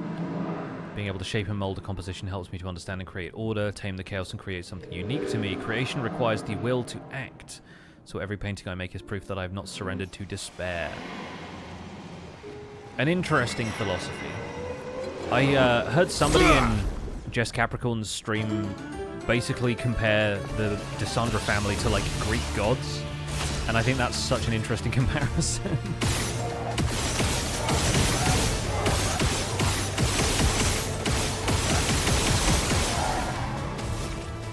Being able to shape and mold a composition helps me to understand and create order, tame the chaos and create something unique to me. Creation requires the will to act. So every painting I make is proof that I have not surrendered to despair. An interesting philosophy. I heard somebody in Jess Capricorn's stream basically compare the Dissandra family to, like, Greek gods. And I think that's such an interesting comparison.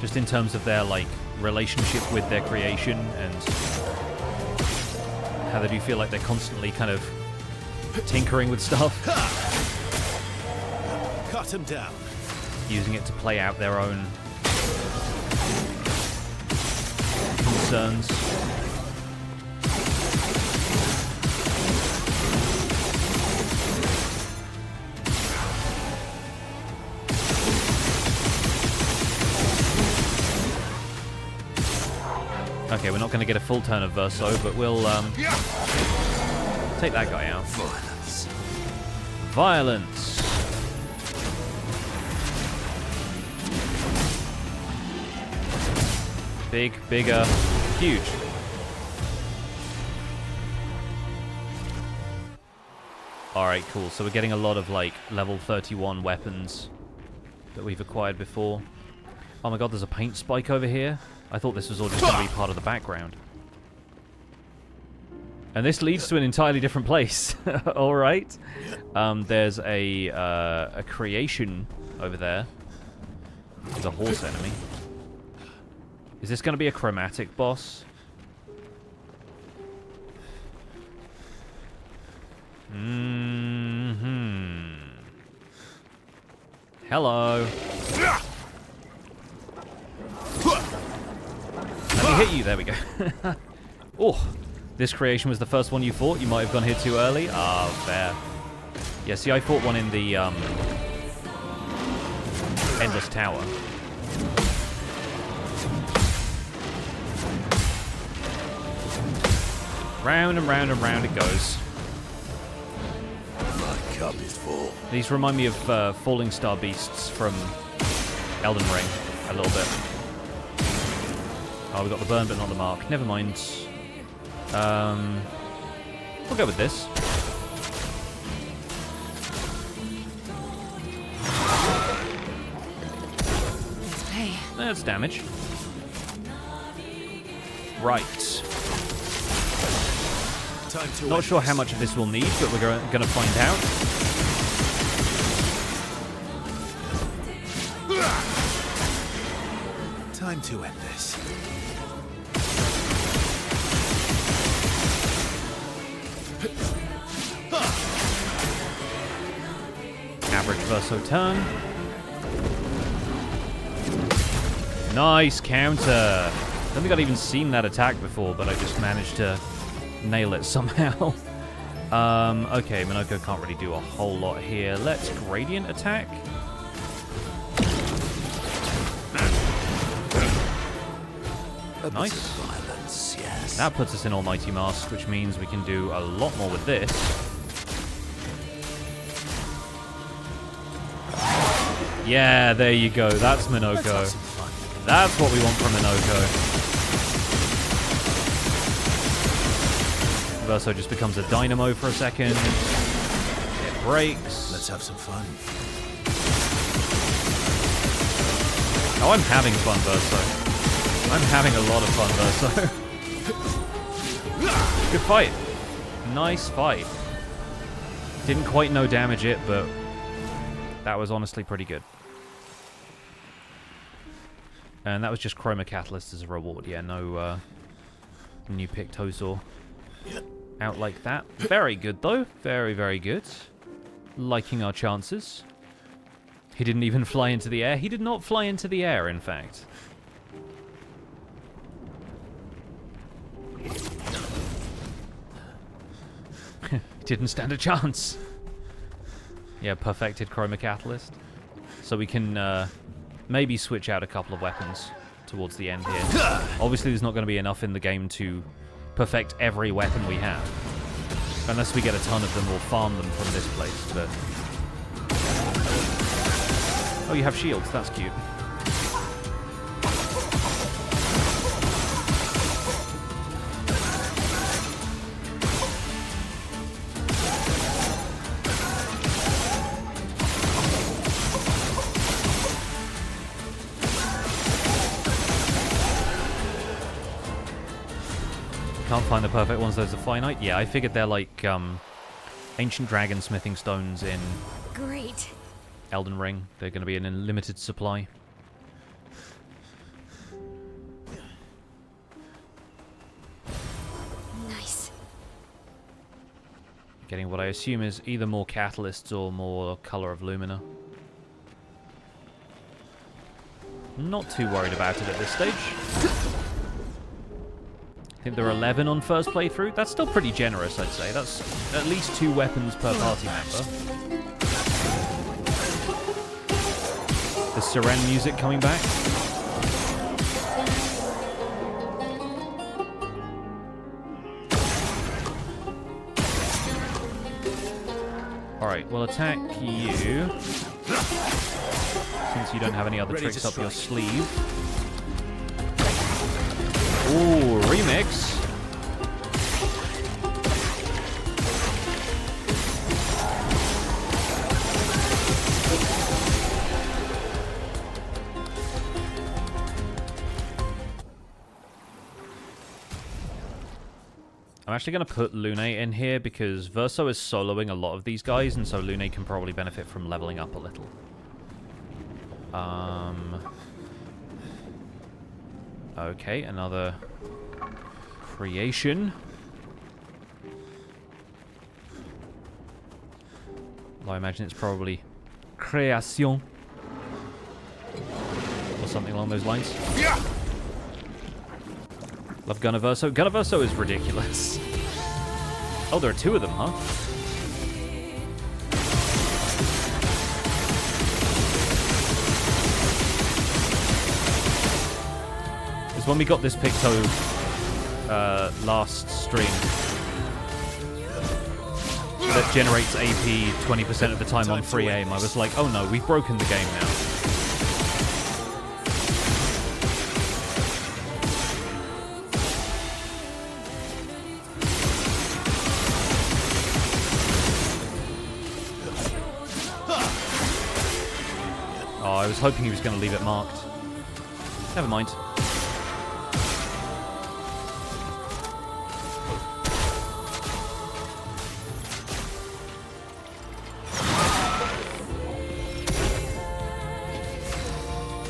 Just in terms of their, like, relationship with their creation and how they do feel like they're constantly kind of tinkering with stuff. Cut him down. Using it to play out their own concerns. Okay, we're not going to get a full turn of Verso, but we'll take that guy out. Violence. Violence. Big, bigger, huge. Alright, cool. So we're getting a lot of, like, level 31 weapons that we've acquired before. Oh my god, there's a paint spike over here. I thought this was all just going to be part of the background. And this leads to an entirely different place. Alright. There's a creation over there. There's a horse enemy. Is this going to be a chromatic boss? Mm-hmm. Hello. Let me hit you. There we go. Oh, this creation was the first one you fought. You might have gone here too early. Ah, fair. Yeah, see, I fought one in the Endless Tower. Round and round and round it goes. My cup is full. These remind me of falling star beasts from Elden Ring a little bit. Oh, we got the burn, but not the mark. Never mind. We'll go with this. Hey. That's damage. Right. Time to Not sure how much of this we'll need, but we're going to find out. Time to end this. Average verso turn. Nice counter. I don't think I'd even seen that attack before, but I just managed to nail it somehow. Okay, Minoko can't really do a whole lot here. Let's gradient attack. Nice. Violence, yes. That puts us in Almighty Mask, which means we can do a lot more with this. Yeah, there you go. That's Minoko. That's what we want from Minoko. Verso just becomes a dynamo for a second. It breaks. Let's have some fun. Oh, I'm having fun, Verso. I'm having a lot of fun, Verso. Good fight. Nice fight. Didn't quite no damage it, but that was honestly pretty good. And that was just Chroma Catalyst as a reward. Yeah, no new Pictosaur out like that. Very good, though. Very, very good. Liking our chances. He didn't even fly into the air. He did not fly into the air, in fact. Didn't stand a chance. Yeah, perfected Chroma Catalyst. So we can maybe switch out a couple of weapons towards the end here. Obviously, there's not going to be enough in the game to perfect every weapon we have. Unless we get a ton of them or farm them from this place, but... Oh, you have shields. That's cute. Can't find the perfect ones. Those are finite. Yeah, I figured they're like ancient dragon smithing stones in Great. Elden Ring. They're going to be in a limited supply. Nice. Getting what I assume is either more catalysts or more color of Lumina. Not too worried about it at this stage. I think there are 11 on first playthrough. That's still pretty generous, I'd say. That's at least 2 weapons per party member. The Siren music coming back. Alright, we'll attack you. Since you don't have any other tricks up your sleeve. Ooh, remix. I'm actually going to put Lune in here because Verso is soloing a lot of these guys, and so Lune can probably benefit from leveling up a little. Okay, another creation. Well, I imagine it's probably création. Or something along those lines. Yeah. Love Gunniverso. Gunniverso is ridiculous. Oh, there are 2 of them, huh? Because when we got this Picto last stream that generates AP 20% of the time on free aim, I was like, oh no, we've broken the game now. Oh, I was hoping he was going to leave it marked. Never mind.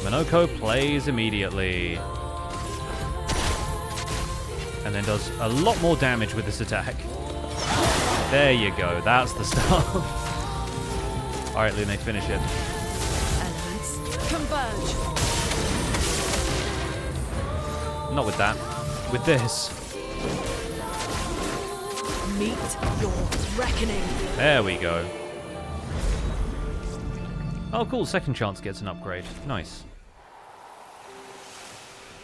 Minoko plays immediately. And then does a lot more damage with this attack. There you go, that's the stuff. Alright, Lune, finish it. Elements converge. Not with that. With this. Meet your reckoning. There we go. Oh, cool. Second chance gets an upgrade. Nice.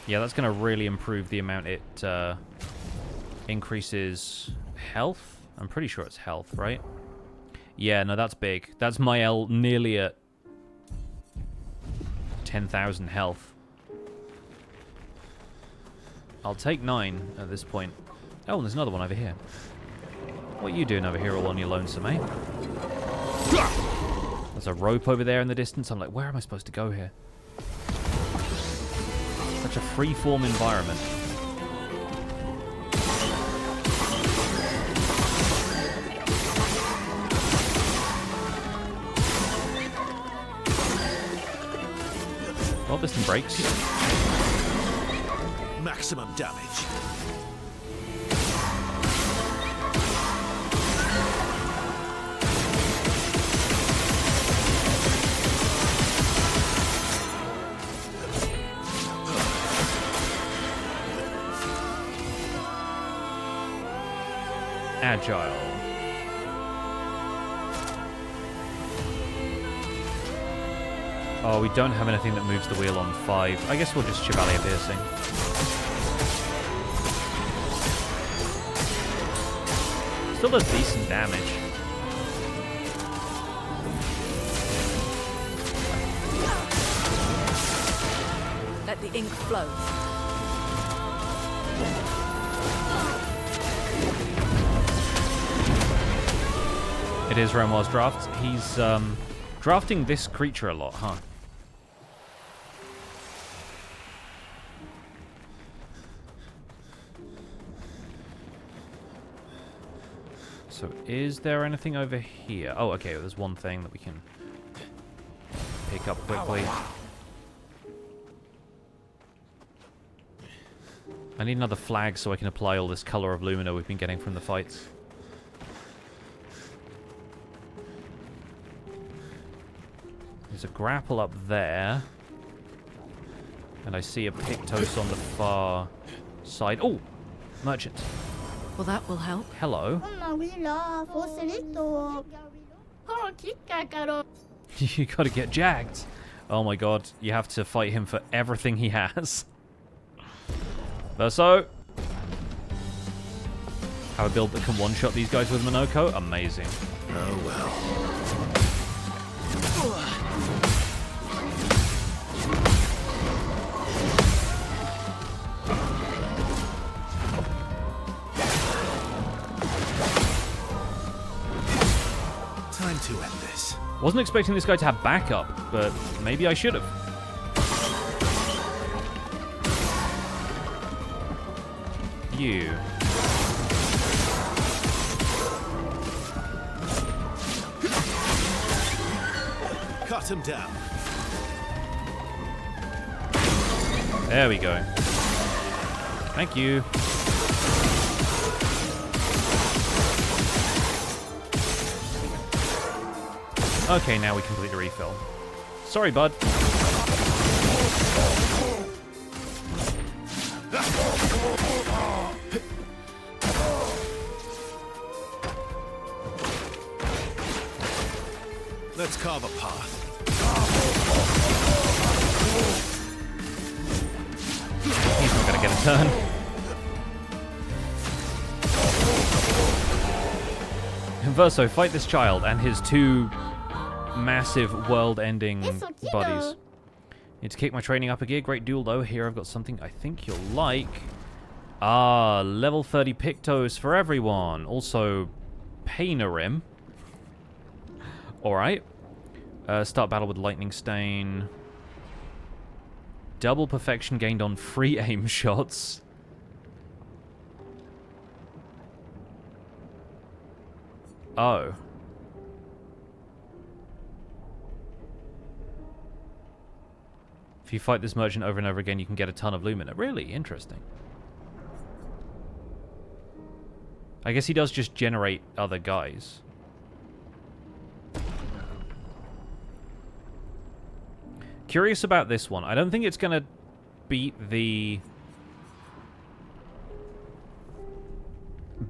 Yeah, that's going to really improve the amount it increases health. I'm pretty sure it's health, right? Yeah, no, that's big. That's my L nearly at 10,000 health. I'll take 9 at this point. Oh, and there's another one over here. What are you doing over here all on your lonesome, eh? There's a rope over there in the distance. I'm like, where am I supposed to go here? Such a free-form environment. Well, this thing breaks. Maximum damage. Agile. Oh, we don't have anything that moves the wheel on 5. I guess we'll just Chevalier Piercing. Still does decent damage. Let the ink flow. It is Renoir's draft. He's drafting this creature a lot, huh? So is there anything over here? Oh, okay, there's one thing that we can pick up quickly. I need another flag so I can apply all this color of Lumina we've been getting from the fights. There's a grapple up there. And I see a Pictos on the far side. Oh! Merchant. Well, that will help. Hello. You gotta get jacked. Oh my god, you have to fight him for everything he has. Verso. Have a build that can one-shot these guys with Monoko? Amazing. Oh well. Time to end this. Wasn't expecting this guy to have backup, but maybe I should have. You. Cut him down. There we go. Thank you. Okay, now we complete the refill. Sorry, bud. Let's carve a path. He's not gonna get a turn. Verso, fight this child and his 2 massive world-ending buddies. Need to kick my training up a gear. Great duel, though. Here I've got something I think you'll like. Ah, level 30 Pictos for everyone. Also, Painerim. Alright. Start battle with Lightning Stain. Double perfection gained on free aim shots. Oh. If you fight this merchant over and over again, you can get a ton of Lumina. Really? Interesting. I guess he does just generate other guys. Curious about this one. I don't think it's going to beat the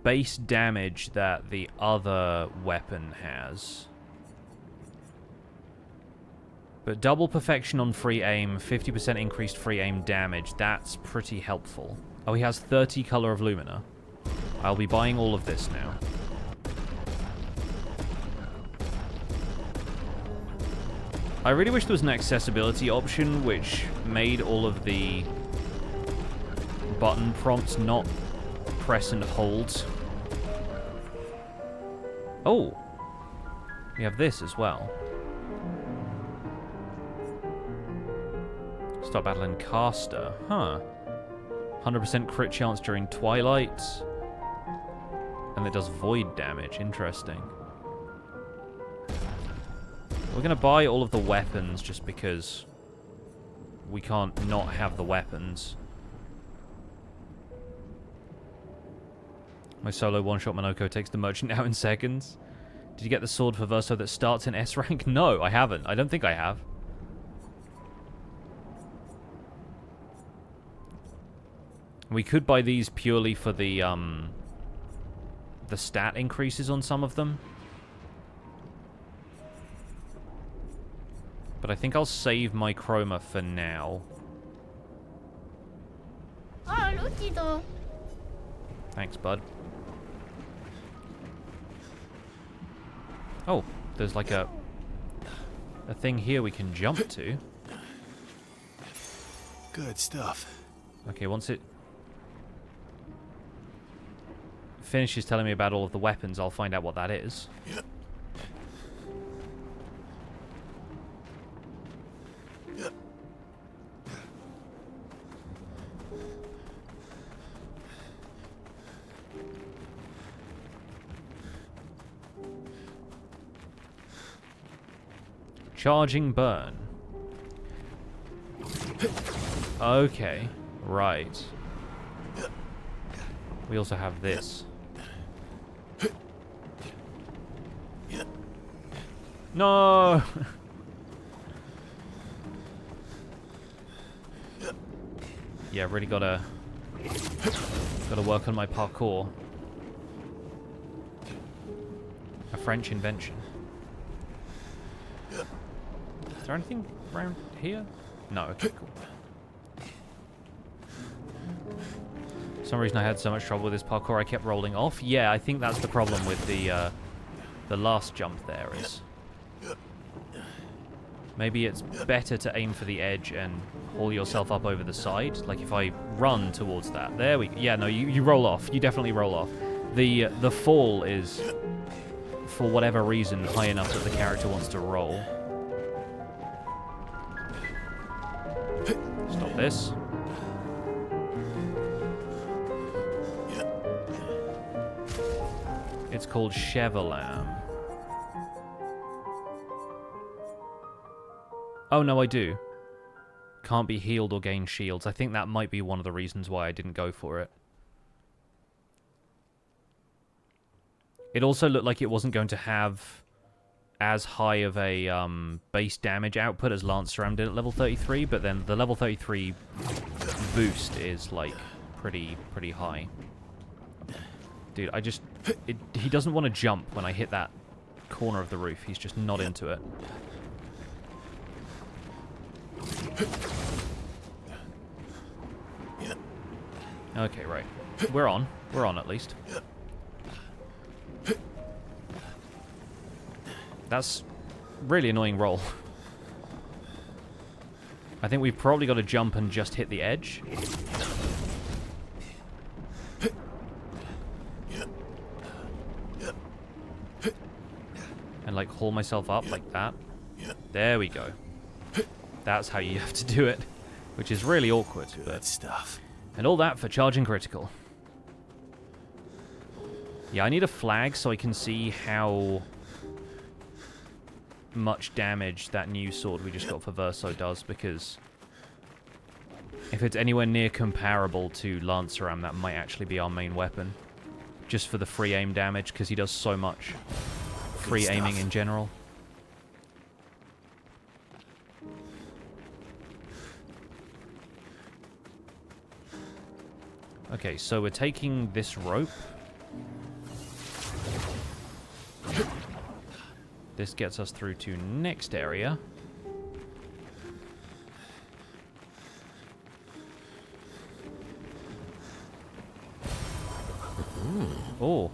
base damage that the other weapon has. But double perfection on free aim, 50% increased free aim damage. That's pretty helpful. Oh, he has 30 Color of Lumina. I'll be buying all of this now. I really wish there was an accessibility option which made all of the button prompts not press and hold. Oh! We have this as well. Start battling caster. Huh. 100% crit chance during Twilight. And it does void damage. Interesting. We're going to buy all of the weapons just because we can't not have the weapons. My solo one-shot Monoko takes the merchant out in seconds. Did you get the sword for Verso that starts in S rank? No, I haven't. I don't think I have. We could buy these purely for the stat increases on some of them. But I think I'll save my chroma for now. Thanks, bud. Oh, there's like a thing here we can jump to. Good stuff. Okay, once it finishes telling me about all of the weapons, I'll find out what that is. Yeah. Charging burn. Okay, right. We also have this. No! Yeah, really gotta work on my parkour. A French invention. Is there anything around here? No, okay, cool. For some reason I had so much trouble with this parkour I kept rolling off. Yeah, I think that's the problem with the last jump there is. Maybe it's better to aim for the edge and haul yourself up over the side. Like if I run towards that. There we go. Yeah, no, you roll off. You definitely roll off. The fall is, for whatever reason, high enough that the character wants to roll. Stop this. It's called Chevalam. Oh, no, I do. Can't be healed or gain shields. I think that might be one of the reasons why I didn't go for it. It also looked like it wasn't going to have as high of a base damage output as Lanceram did at level 33, but then the level 33 boost is, like, pretty high. Dude, he doesn't want to jump when I hit that corner of the roof. He's just not into it. Okay, right. We're on. We're on, at least. That's really annoying roll. I think we've probably got to jump and just hit the edge. And, like, haul myself up like that. There we go. That's how you have to do it. Which is really awkward. Good stuff. And all that for charging critical. Yeah, I need a flag so I can see how much damage that new sword we just got for Verso does, because if it's anywhere near comparable to Lanceram, that might actually be our main weapon. Just for the free aim damage, because he does so much free aiming in general. Okay, so we're taking this rope. This gets us through to next area. Oh.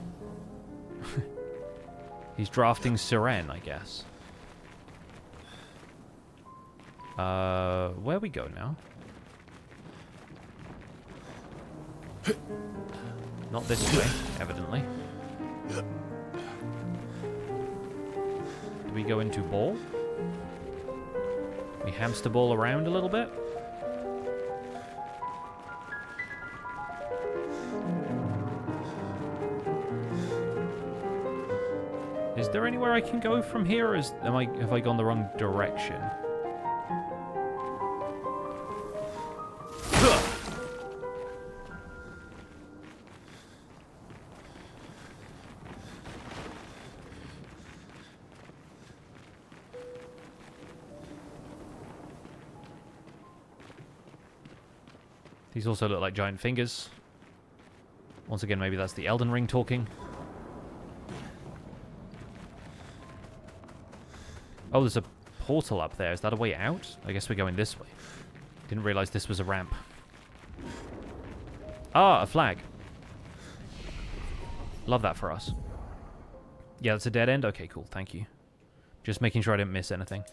He's drafting Siren, I guess. Where we go now? Not this way, evidently. Do we go into ball? We hamster ball around a little bit? Is there anywhere I can go from here, or have I gone the wrong direction? These also look like giant fingers. Once again, maybe that's the Elden Ring talking. Oh, there's a portal up there. Is that a way out? I guess we're going this way. Didn't realize this was a ramp. Ah, a flag. Love that for us. Yeah, that's a dead end? Okay, cool. Thank you. Just making sure I didn't miss anything.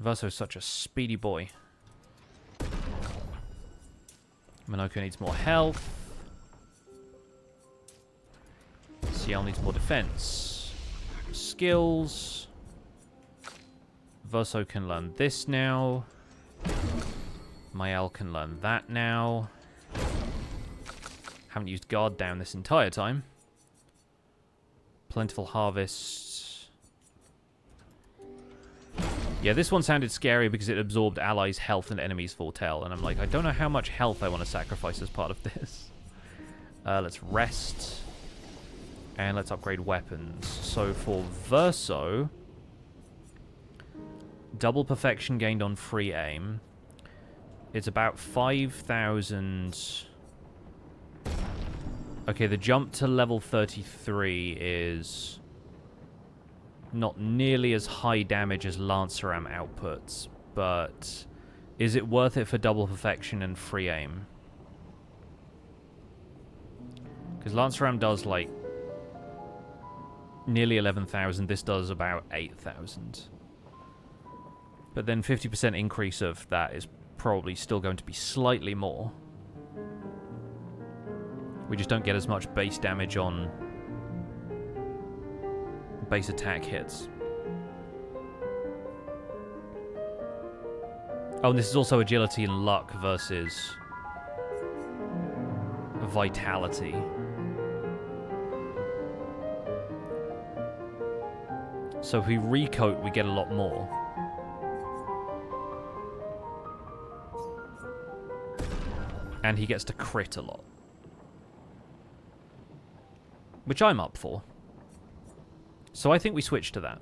Verso's such a speedy boy. Minoko needs more health. Ciel needs more defense. Skills. Verso can learn this now. Mael can learn that now. Haven't used guard down this entire time. Plentiful harvest. Yeah, this one sounded scary because it absorbed allies' health and enemies' foretell. And I'm like, I don't know how much health I want to sacrifice as part of this. Let's rest. And let's upgrade weapons. So for Verso, double perfection gained on free aim. It's about 5,000. Okay, the jump to level 33 is not nearly as high damage as Lanceram outputs, but is it worth it for double perfection and free aim? Because Lanceram does like nearly 11,000, this does about 8,000. But then 50% increase of that is probably still going to be slightly more. We just don't get as much base damage on base attack hits. Oh, and this is also agility and luck versus vitality. So if we recoat, we get a lot more. And he gets to crit a lot. Which I'm up for. So I think we switch to that.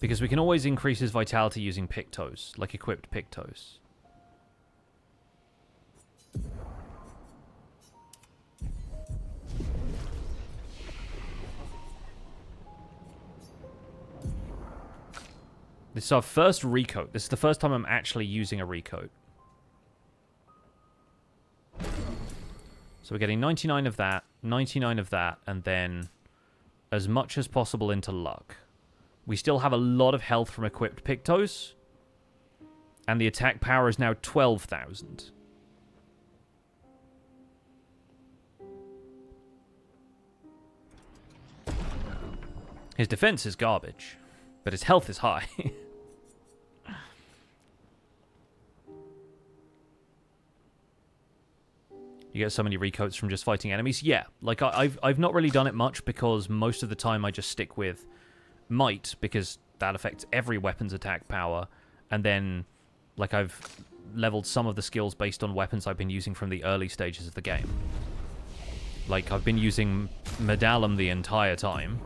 Because we can always increase his vitality using Pictos, like equipped Pictos. This is our first recoat. This is the first time I'm actually using a recoat. So we're getting 99 of that, 99 of that, and then as much as possible into luck. We still have a lot of health from equipped Pictos. And the attack power is now 12,000. His defense is garbage, but his health is high. You get so many recoats from just fighting enemies. Yeah, like I've not really done it much because most of the time I just stick with might because that affects every weapon's attack power, and then like I've leveled some of the skills based on weapons I've been using from the early stages of the game. Like I've been using Medallum the entire time.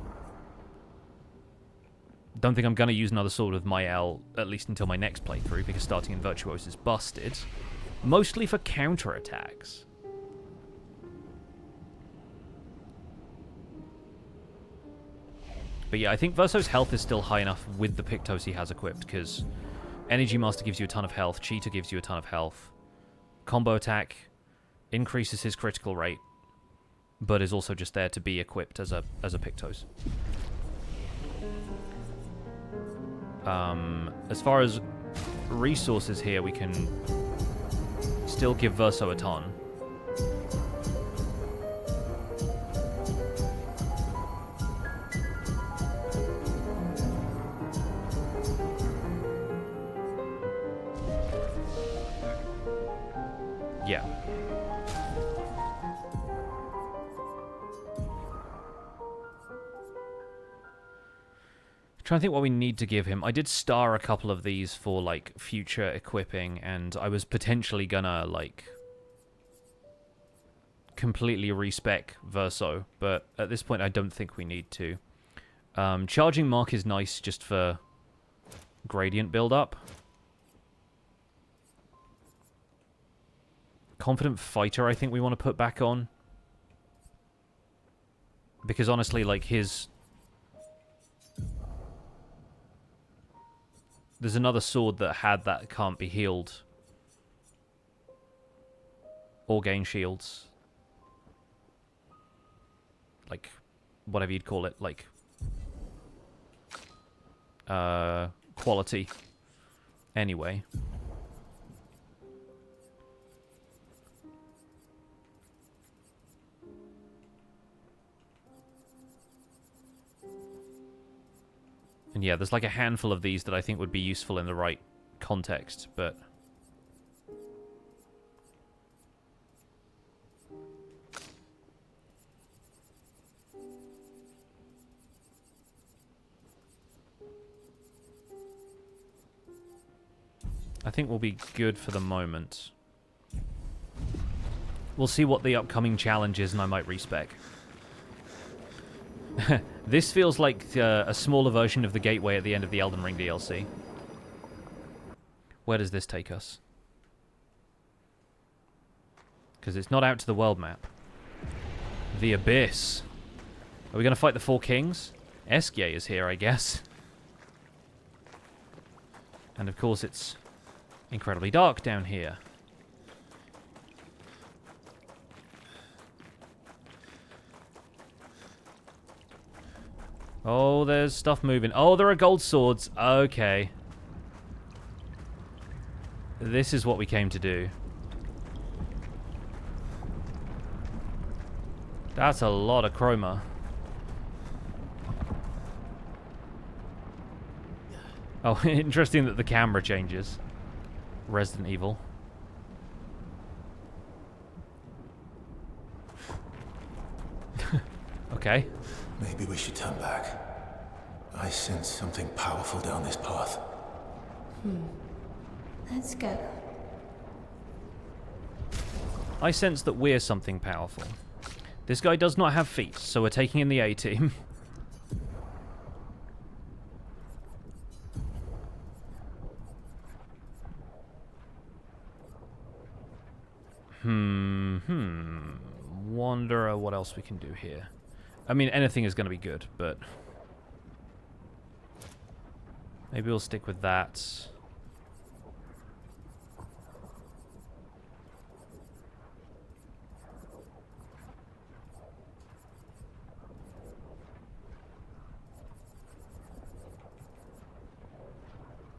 Don't think I'm going to use another sword with Mael, at least until my next playthrough, because starting in Virtuose is busted. Mostly for counterattacks. But yeah, I think Verso's health is still high enough with the Pictos he has equipped, because Energy Master gives you a ton of health, Cheetah gives you a ton of health, Combo Attack increases his critical rate, but is also just there to be equipped as a Pictos. As far as resources here, we can still give Verso a ton. Yeah. Trying to think what we need to give him. I did star a couple of these for like future equipping, and I was potentially gonna like completely respec Verso, but at this point I don't think we need to. Charging Mark is nice just for gradient build-up. Confident Fighter I think we want to put back on. Because honestly, like his... There's another sword that had that can't be healed. Or gain shields. Like, whatever you'd call it. Like, quality. Anyway. And yeah, there's like a handful of these that I think would be useful in the right context, but... I think we'll be good for the moment. We'll see what the upcoming challenge is, and I might respec. This feels like a smaller version of the gateway at the end of the Elden Ring DLC. Where does this take us? Because it's not out to the world map. The Abyss. Are we going to fight the Four Kings? Eskie is here, I guess. And of course it's incredibly dark down here. Oh, there's stuff moving. Oh, there are gold swords. Okay. This is what we came to do. That's a lot of chroma. Oh, interesting that the camera changes. Resident Evil. Okay. Maybe we should turn back. I sense something powerful down this path. Let's go. I sense that we're something powerful. This guy does not have feet, so we're taking in the A-team. Wonder what else we can do here. I mean, anything is going to be good, but... maybe we'll stick with that.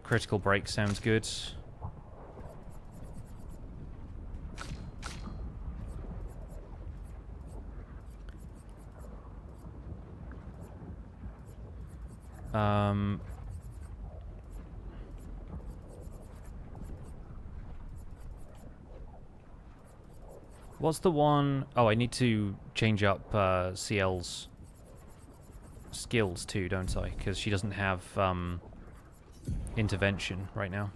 Critical break sounds good. What's the one... oh, I need to change up CL's skills too, don't I? Because she doesn't have intervention right now.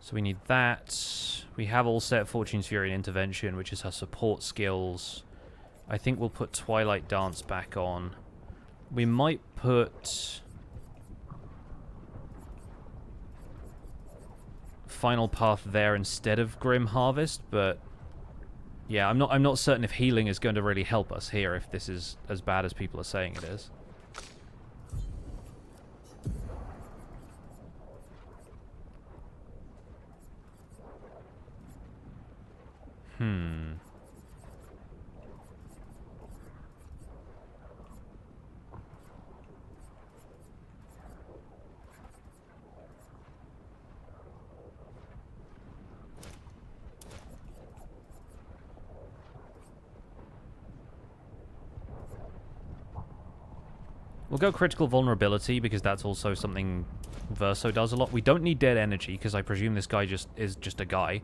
So we need that. We have all set Fortune's Fury and Intervention, which is her support skills. I think we'll put Twilight Dance back on. We might put... Final Path there instead of Grim Harvest, but... Yeah, I'm not certain if healing is going to really help us here, if this is as bad as people are saying it is. We'll go critical vulnerability, because that's also something Verso does a lot. We don't need dead energy, because I presume this guy is just a guy.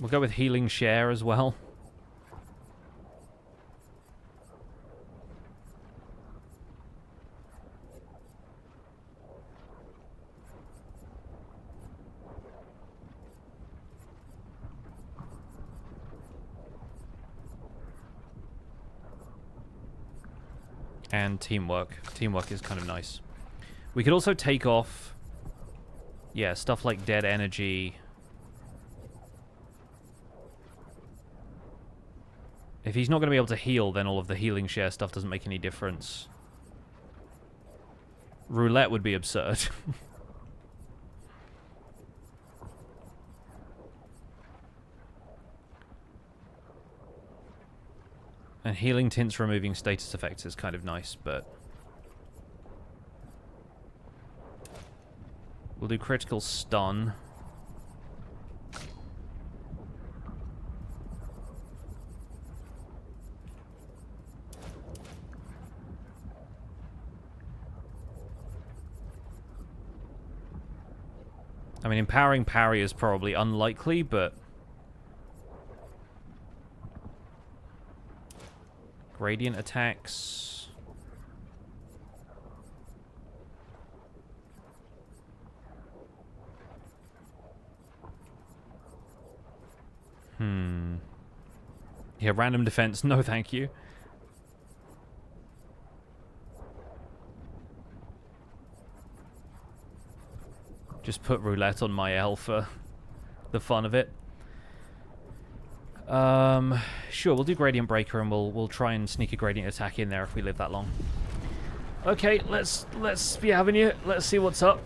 We'll go with healing share as well. And teamwork. Teamwork is kind of nice. We could also take off, yeah, stuff like dead energy. If he's not going to be able to heal, then all of the healing share stuff doesn't make any difference. Roulette would be absurd. And healing tints removing status effects is kind of nice, but... We'll do critical stun. I mean, empowering parry is probably unlikely, but... Gradient attacks... Yeah, random defense, no thank you. Just put roulette on my L for the fun of it. Sure, we'll do Gradient Breaker, and we'll try and sneak a Gradient attack in there if we live that long. Okay, let's be having you. Let's see what's up.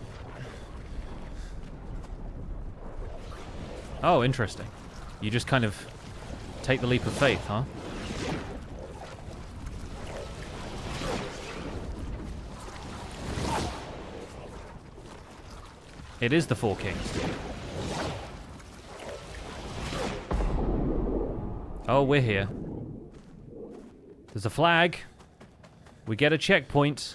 Oh, interesting. You just kind of take the leap of faith, huh? It is the Four Kings. Oh, we're here. There's a flag. We get a checkpoint.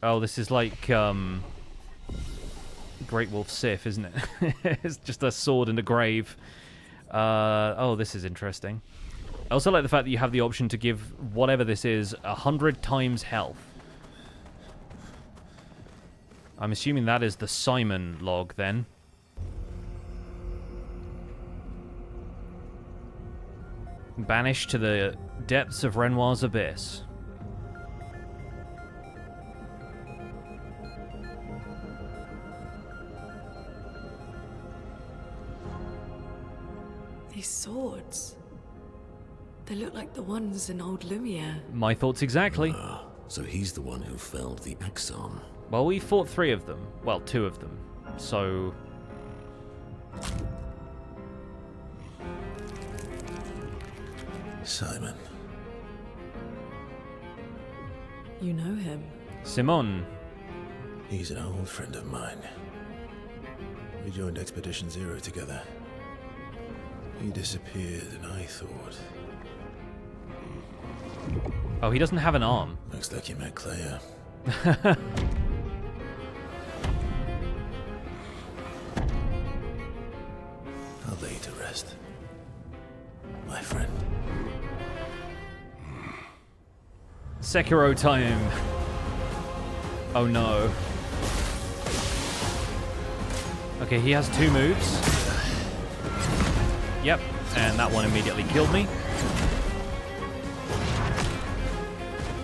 Oh, this is like, Great Wolf Sif, isn't it? It's just a sword and a grave. Oh, this is interesting. I also like the fact that you have the option to give whatever this is 100 times health. I'm assuming that is the Simon log, then. Banished to the depths of Renoir's abyss. These swords. They look like the ones in old Lumiere. My thoughts exactly. So he's the one who felled the Exxon. Well, we fought 3 of them. Well, 2 of them. So... Simon. You know him. Simon. He's an old friend of mine. We joined Expedition Zero together. He disappeared, and I thought... Oh, he doesn't have an arm. Looks like you met Clair. I'll lay you to rest, my friend. Sekiro time. Oh no. Okay, he has 2 moves. Yep, and that one immediately killed me.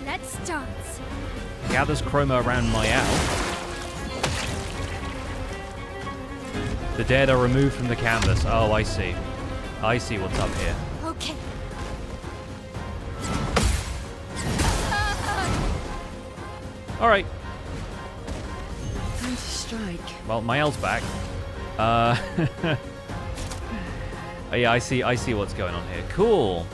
Let's dance. Gathers chroma around Mayal. The dead are removed from the canvas. Oh, I see. I see what's up here. Okay. Alright. Time to strike. Well, Mayal's back. Yeah, I see what's going on here. Cool.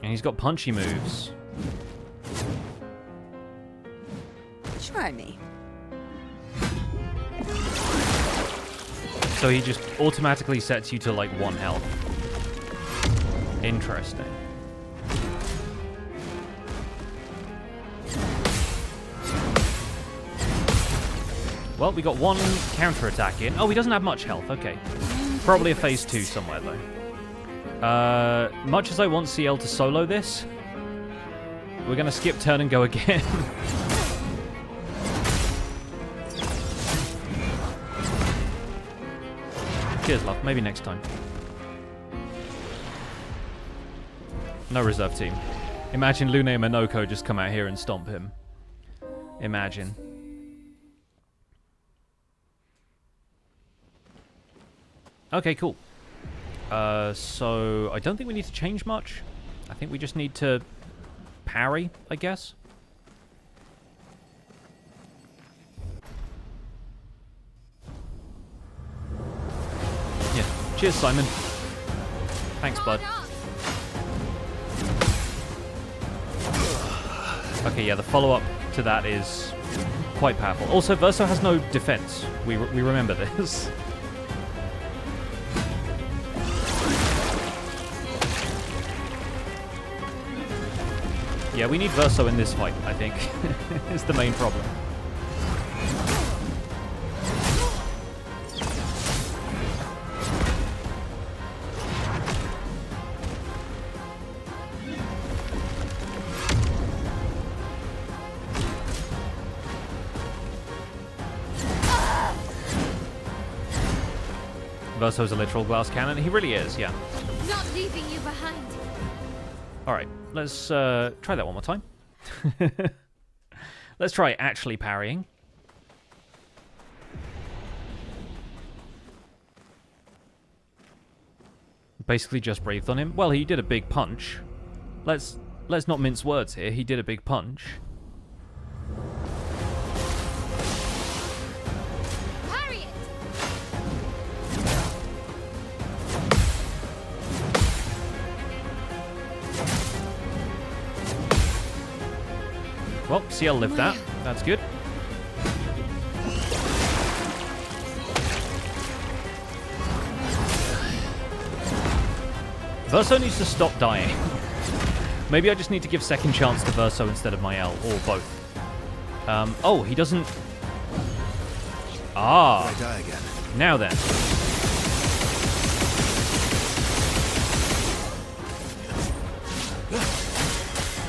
And he's got punchy moves. Try me. So he just automatically sets you to like 1 health. Interesting. Well, we got 1 counterattack in. Oh, he doesn't have much health. Okay. Probably a phase 2 somewhere, though. Much as I want CL to solo this, we're going to skip turn and go again. Cheers, love. Maybe next time. No reserve team. Imagine Lune and Minoko just come out here and stomp him. Imagine. Okay, cool. So I don't think we need to change much. I think we just need to parry, I guess. Yeah. Cheers, Simon. Thanks, bud. Okay, yeah, the follow-up to that is quite powerful. Also, Verso has no defense. We remember this. Yeah, we need Verso in this fight, I think. Is the main problem. Verso's a literal glass cannon. He really is, yeah. Not leaving you behind. Alright, let's try that one more time. Let's try actually parrying. Basically just breathed on him. Well, he did a big punch. Let's not mince words here. He did a big punch. Parry it. Well, CL lived that. That's good. Verso needs to stop dying. Maybe I just need to give second chance to Verso instead of Mayal, or both. Oh, he doesn't... Ah. I die again. Now then.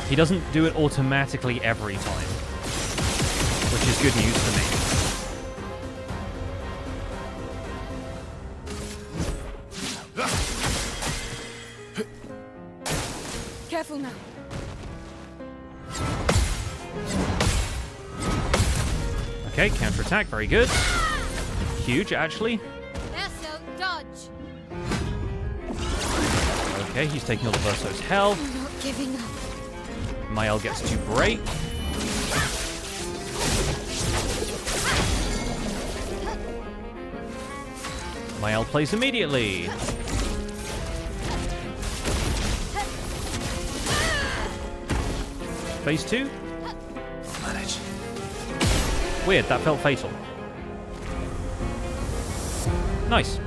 He doesn't do it automatically every time, which is good news for me. Careful now. Okay, counterattack, very good. Huge, actually. Verso, dodge. Okay, he's taking all the Verso's health. I'm not giving up. Mayal gets to break. Mayal plays immediately. Phase 2? I'll manage. Weird, that felt fatal. Nice.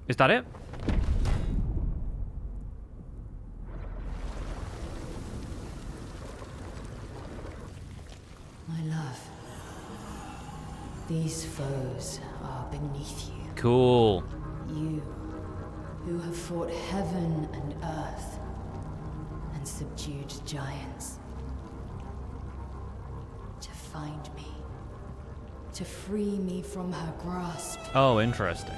Is that it? My love, these foes are beneath you. Cool. You, who have fought heaven and earth, and subdued giants. To find me. To free me from her grasp. Oh, interesting.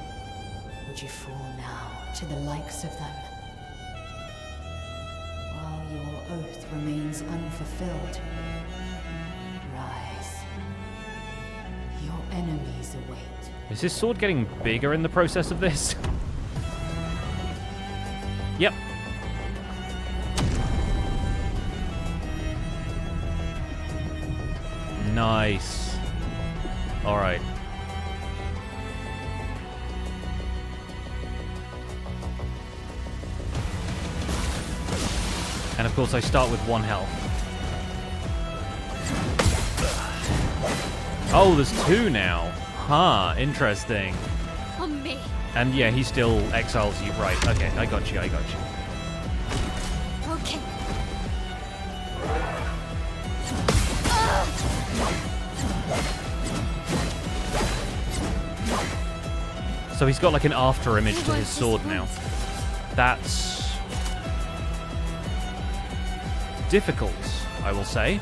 Would you fall now to the likes of them? While your oath remains unfulfilled, rise. Your enemies await. Is his sword getting bigger in the process of this? Yep. Nice. Alright. And of course I start with 1 health. Oh, there's 2 now. Huh, interesting. On me. And yeah, he still exiles you. Right, okay, I got you. Okay. So he's got like an after image to his sword now. That's difficult, I will say.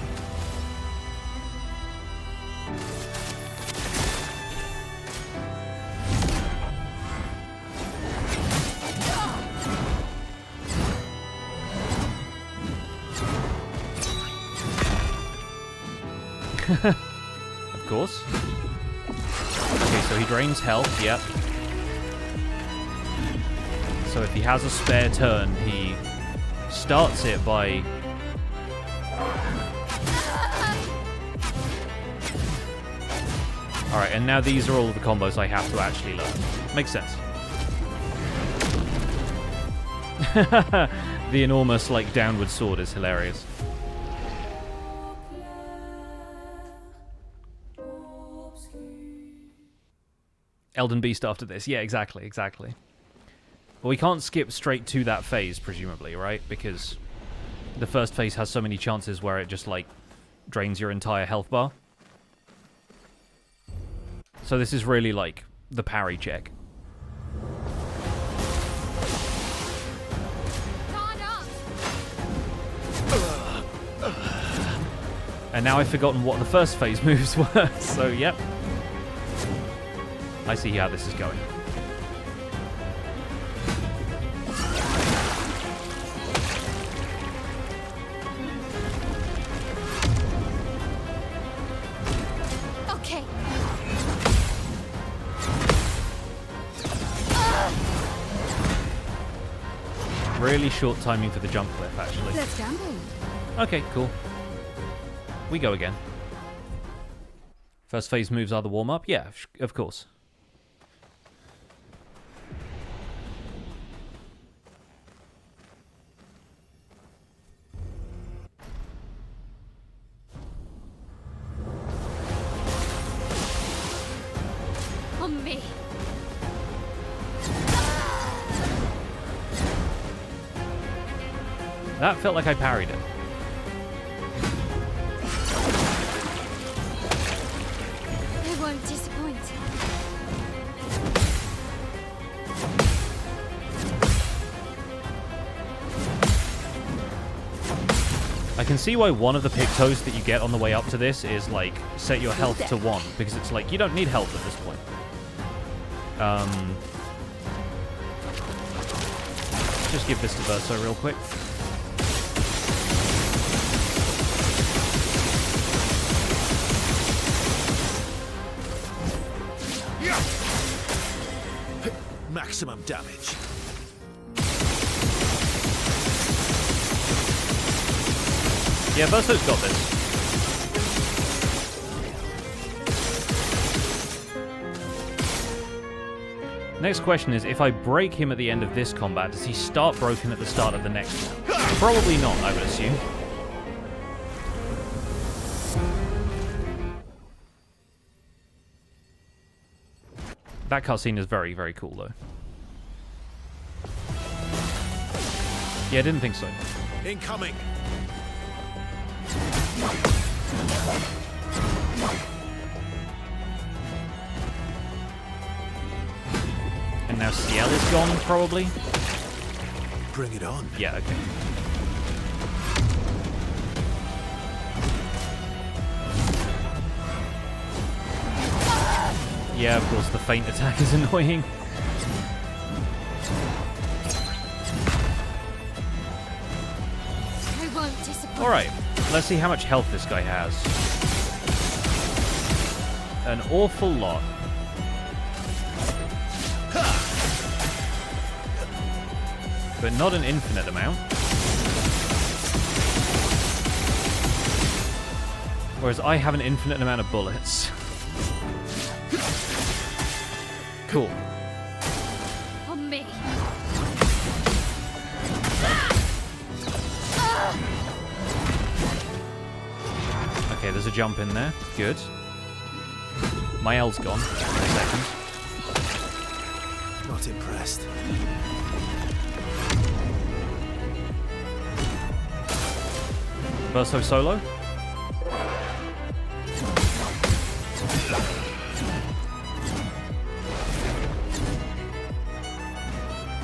Of course. Okay, so he drains health, yep. So if he has a spare turn, he starts it by... Alright, and now these are all the combos I have to actually learn. Makes sense. The enormous, like, downward sword is hilarious. Elden Beast after this. Yeah, exactly. Well, we can't skip straight to that phase, presumably, right? Because the first phase has so many chances where it just, like, drains your entire health bar. So this is really, like, the parry check. And now I've forgotten what the first phase moves were, so yep. I see how this is going. Okay. Really short timing for the jump cliff, actually. Let's gamble. Okay, cool. We go again. First phase moves are the warm-up? Yeah, of course. On me. That felt like I parried it. I won't disappoint. I can see why one of the pictos that you get on the way up to this is, like, set your health to 1, because it's like, you don't need health at this point. Just give this to Verso real quick. Maximum damage. Yeah, Verso's got this. Next question is, if I break him at the end of this combat, does he start broken at the start of the next one? Probably not, I would assume. That cutscene is very, very cool, though. Yeah, I didn't think so. Incoming. And now Ciel is gone, probably. Bring it on. Yeah, okay. Yeah, of course, the feint attack is annoying. I won't disappoint. Alright, let's see how much health this guy has. An awful lot. But not an infinite amount. Whereas I have an infinite amount of bullets. Cool. On me. Okay, there's a jump in there. Good. My L's gone. In a second. Not impressed. Verso solo.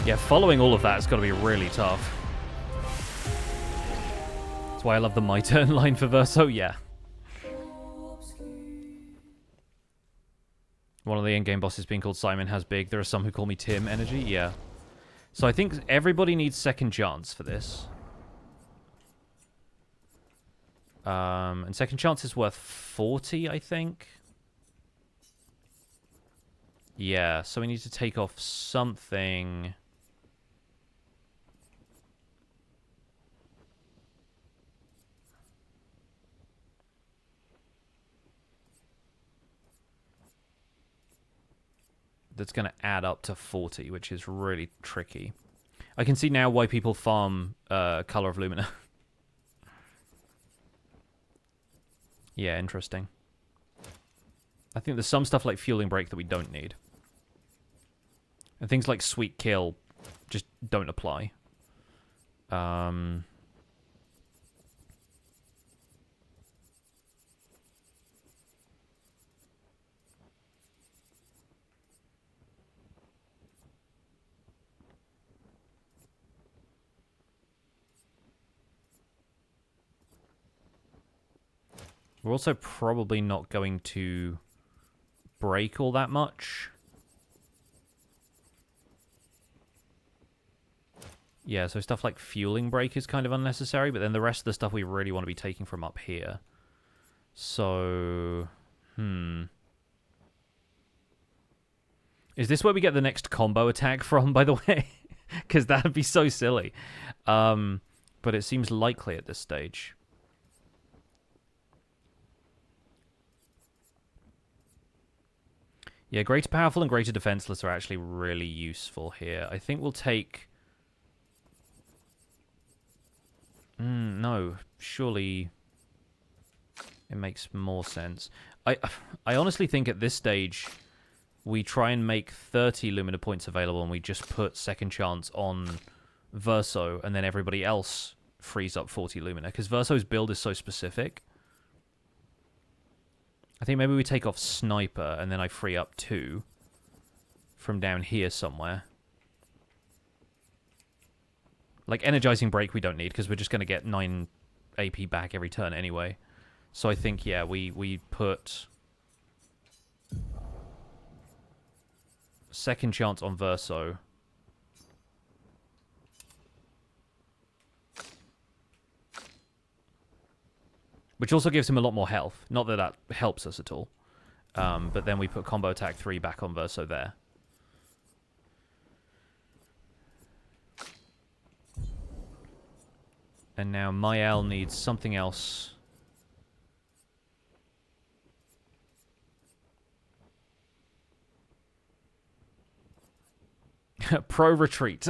Yeah, following all of that has got to be really tough. That's why I love the my turn line for Verso, yeah. One of the in-game bosses being called Simon has big. There are some who call me Tim energy, yeah. So I think everybody needs second chance for this. And second chance is worth 40, I think. Yeah, so we need to take off something. That's going to add up to 40, which is really tricky. I can see now why people farm Color of Lumina. Yeah, interesting. I think there's some stuff like Fueling Break that we don't need. And things like Sweet Kill just don't apply. We're also probably not going to break all that much. Yeah, so stuff like Fueling Break is kind of unnecessary, but then the rest of the stuff we really want to be taking from up here. So, Is this where we get the next combo attack from, by the way? Because that'd be so silly. But it seems likely at this stage. Yeah, Greater Powerful and Greater Defenseless are actually really useful here. I think we'll take... no, surely it makes more sense. I honestly think at this stage we try and make 30 Lumina points available and we just put Second Chance on Verso and then everybody else frees up 40 Lumina, because Verso's build is so specific. I think maybe we take off Sniper, and then I free up 2 from down here somewhere. Like, Energizing Break we don't need, because we're just going to get 9 AP back every turn anyway. So I think, yeah, we put... Second Chance on Verso. Which also gives him a lot more health. Not that that helps us at all. But then we put Combo Attack 3 back on Verso there. And now Mael needs something else. Pro Retreat.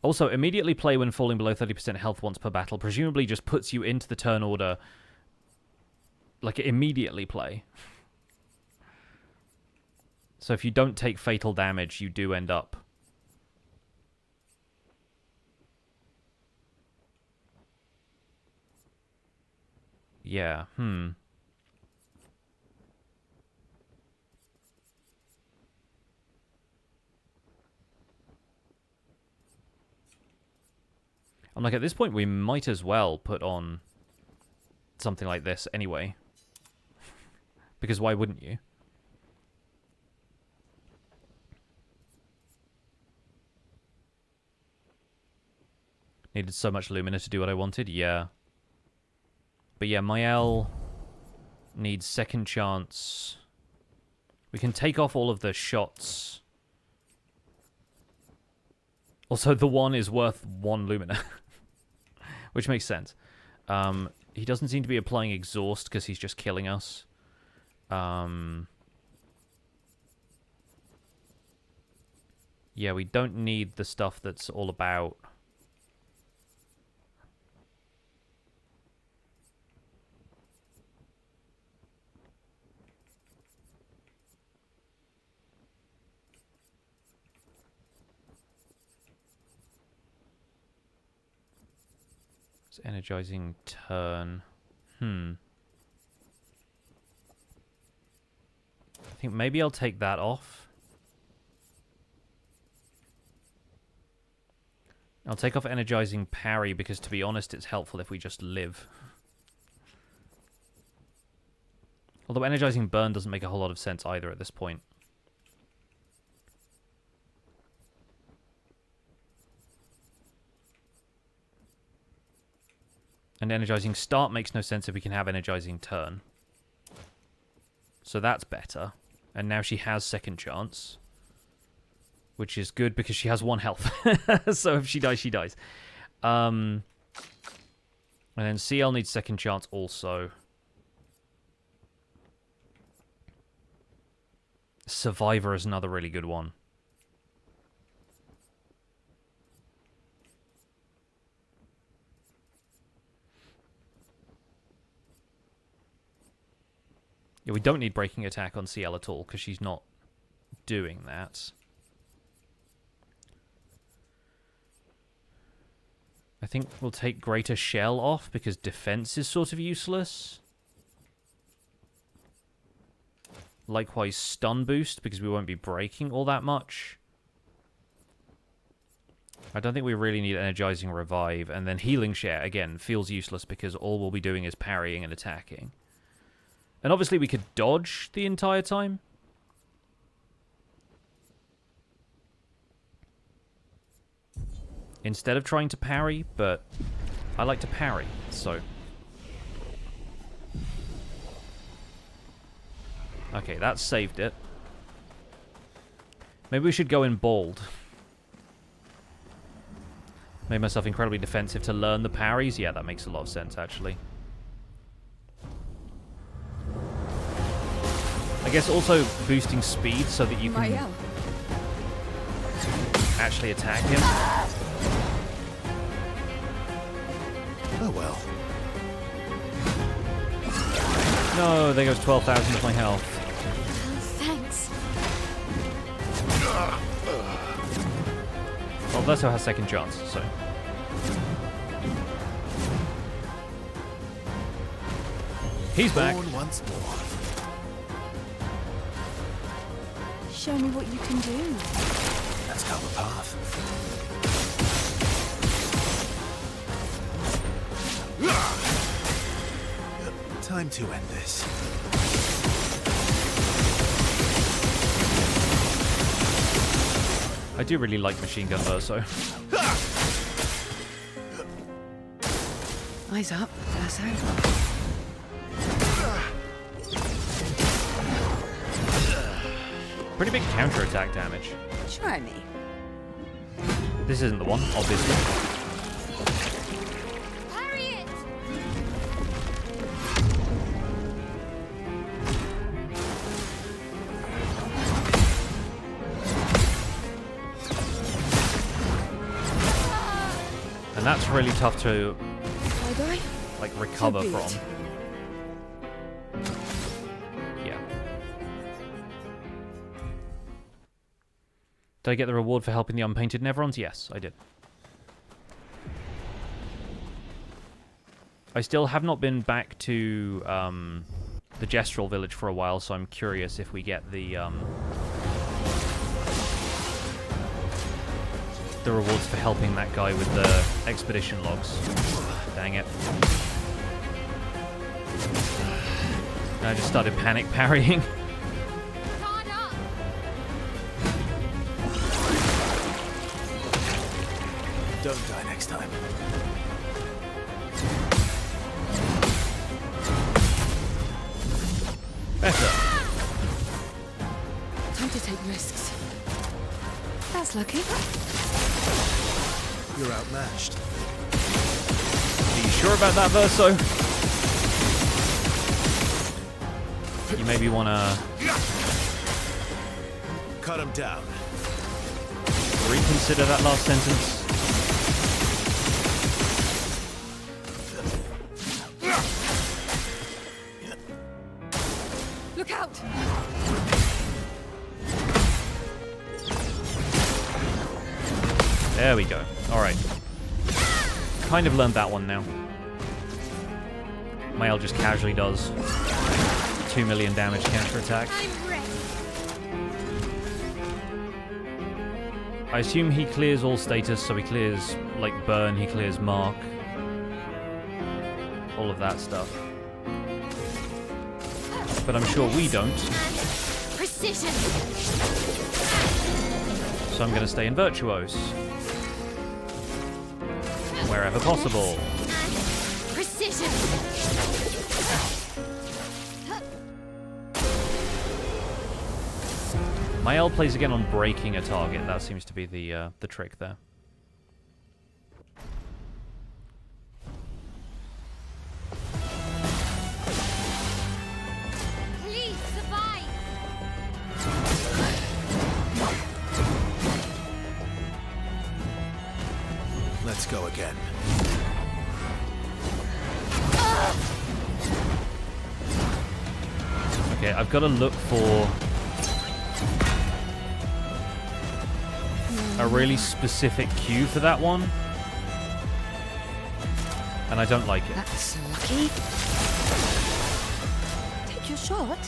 Also, immediately play when falling below 30% health once per battle. Presumably just puts you into the turn order. Like, immediately play. So if you don't take fatal damage, you do end up... yeah, I'm like, at this point, we might as well put on something like this anyway. Because why wouldn't you? Needed so much Lumina to do what I wanted, yeah. But yeah, Mael needs second chance. We can take off all of the shots. Also, the one is worth 1 Lumina. Which makes sense. He doesn't seem to be applying exhaust because he's just killing us. Yeah, we don't need the stuff that's all about... It's energizing turn. I think maybe I'll take that off. I'll take off energizing parry because, to be honest, it's helpful if we just live. Although energizing burn doesn't make a whole lot of sense either at this point. And energizing start makes no sense if we can have energizing turn. So that's better. And now she has second chance. Which is good because she has 1 health. So if she dies, she dies. And then CL needs second chance also. Survivor is another really good one. Yeah, we don't need breaking attack on CL at all, because she's not doing that. I think we'll take Greater Shell off, because defense is sort of useless. Likewise, stun boost, because we won't be breaking all that much. I don't think we really need energizing revive, and then healing share, again, feels useless, because all we'll be doing is parrying and attacking. And obviously we could dodge the entire time. Instead of trying to parry, but I like to parry, so... Okay, that saved it. Maybe we should go in bald. Made myself incredibly defensive to learn the parries. Yeah, that makes a lot of sense, actually. I guess also boosting speed so that you can actually attack him. Oh well. No, there goes 12,000 of my health. Thanks. Well, Verso has second chance, so... He's back. Born once more. Show me what you can do. That's our path. Time to end this. I do really like Machine Gun Verso. Eyes up, Verso. Pretty big counterattack damage. Try me. This isn't the one, obviously. Parry it! And that's really tough to, Bye-bye. like, recover So be from. it. Yeah. Did I get the reward for helping the unpainted Nevrons? Yes, I did. I still have not been back to the Gestural village for a while, so I'm curious if we get the rewards for helping that guy with the expedition logs. Dang it. And I just started panic parrying. Don't die next time. Better. Time to take risks. That's lucky. You're outmatched. Are you sure about that, Verso? You maybe want to Cut him down. reconsider that last sentence. Look out! There we go. Alright. Kind of learned that one now. Mael just casually does 2 million damage counterattack. I'm ready. I assume he clears all status, so he clears, like, burn, he clears mark. All of that stuff. But I'm sure we don't, Precision. so I'm going to stay in Virtuose. Wherever possible. Precision. Mael plays again on breaking a target. That seems to be the trick there. Please survive. Let's go again. Okay, I've got to look for a really specific cue for that one. And I don't like it. That's lucky. Take your shot.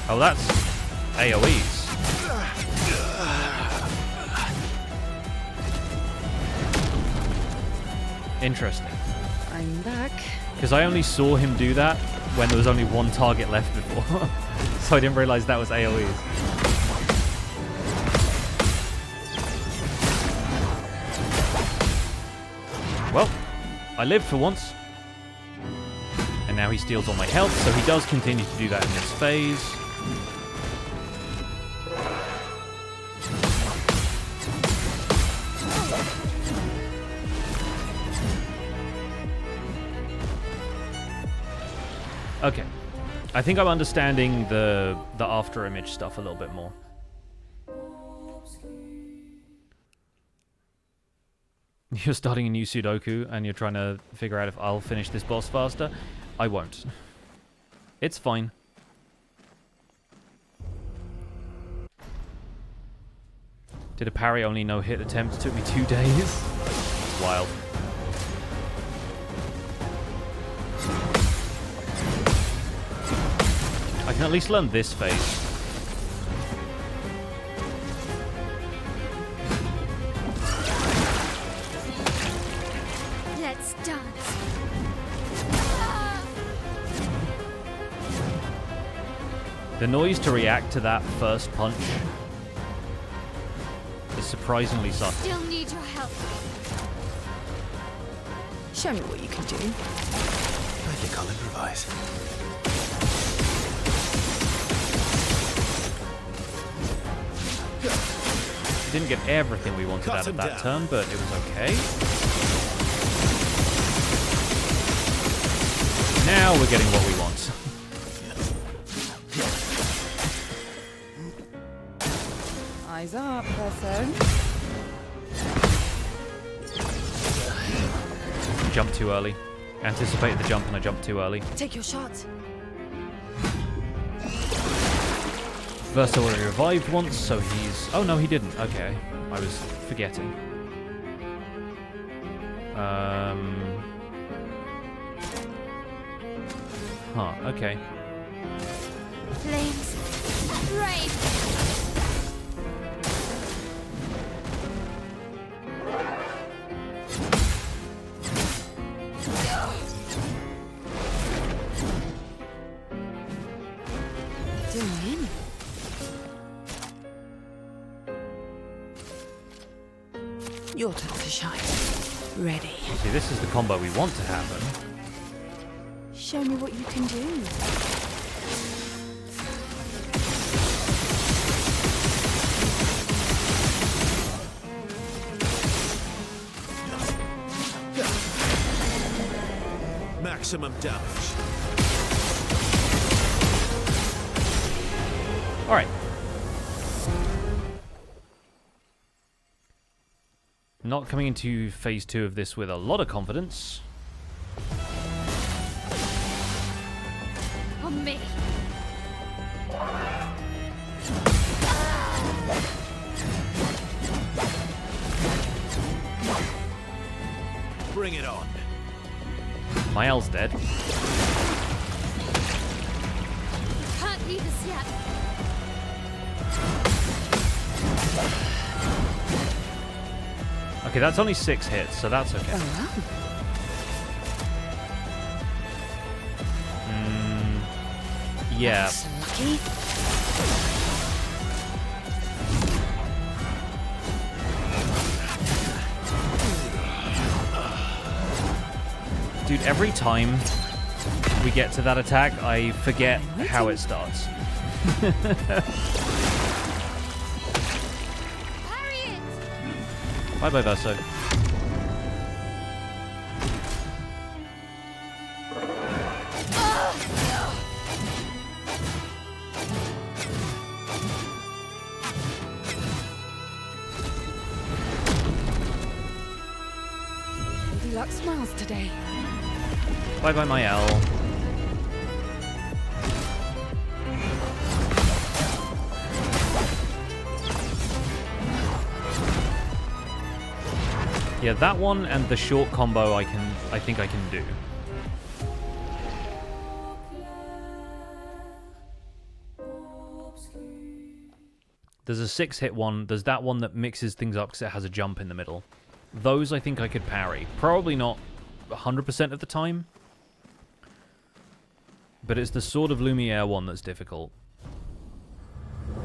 Oh, that's AoEs. Interesting. I'm back. Because I only saw him do that when there was only one target left before. So I didn't realize that was AoEs. Well, I lived for once. And now he steals all my health, so he does continue to do that in this phase. Okay. I think I'm understanding the after image stuff a little bit more. You're starting a new Sudoku and you're trying to figure out if I'll finish this boss faster. I won't. It's fine. Did a parry only no-hit attempt? It took me 2 days. It's wild. I can at least learn this phase. Let's dance. The noise to react to that first punch is surprisingly subtle. Still need your help. Show me what you can do. I think I'll improvise. Didn't get everything we wanted out of that turn, but it was okay. Now we're getting what we want. Eyes up, person. Jump too early. Anticipated the jump and I jumped too early. Take your shot. Verso already revived once, so he's... Oh, no, he didn't. Okay. I was forgetting. Huh, okay. Flames. Rain. Doing. Your turn to shine. Ready. See, this is the combo we want to happen. Show me what you can do. Maximum damage. All right. Not coming into phase 2 of this with a lot of confidence. On me. Bring it on. My L's dead. Can't leave us yet. Okay, that's only 6 hits, so that's okay. Yeah. That's lucky. Dude, every time we get to that attack, I forget how it starts. Parry it. Bye-bye, Verso. Luck smiles today. Bye-bye, my L. Yeah, that one and the short combo I think I can do. There's a 6-hit one. There's that one that mixes things up because it has a jump in the middle. Those I think I could parry. Probably not 100% of the time. But it's the Sword of Lumiere one that's difficult.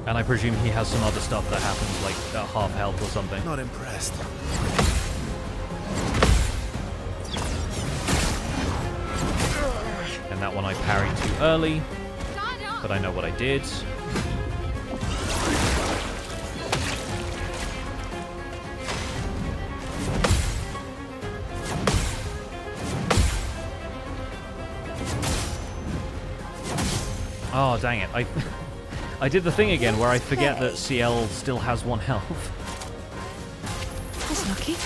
And I presume he has some other stuff that happens like at half health or something. Not impressed. And that one I parried too early. Guard up. But I know what I did. Oh, dang it. I did the thing again where I forget that CL still has 1 health. That's lucky.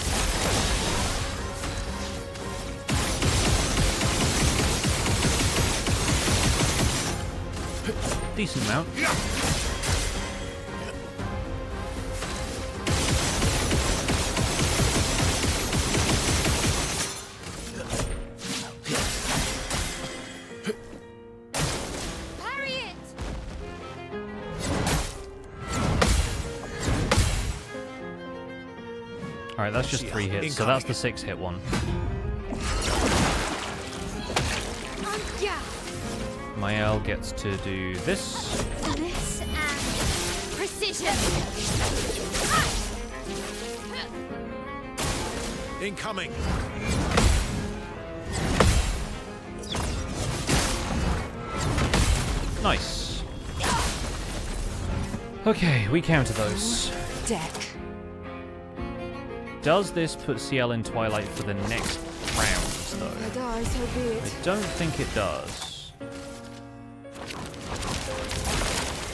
Decent amount. Parry it. Alright, that's just 3 hits, so that's the 6-hit one. Yeah. Mael gets to do this. This and precision. Incoming. Nice. Okay, we counter those. Deck. Does this put CL in Twilight for the next round, though? I die, so be I it. don't think it does.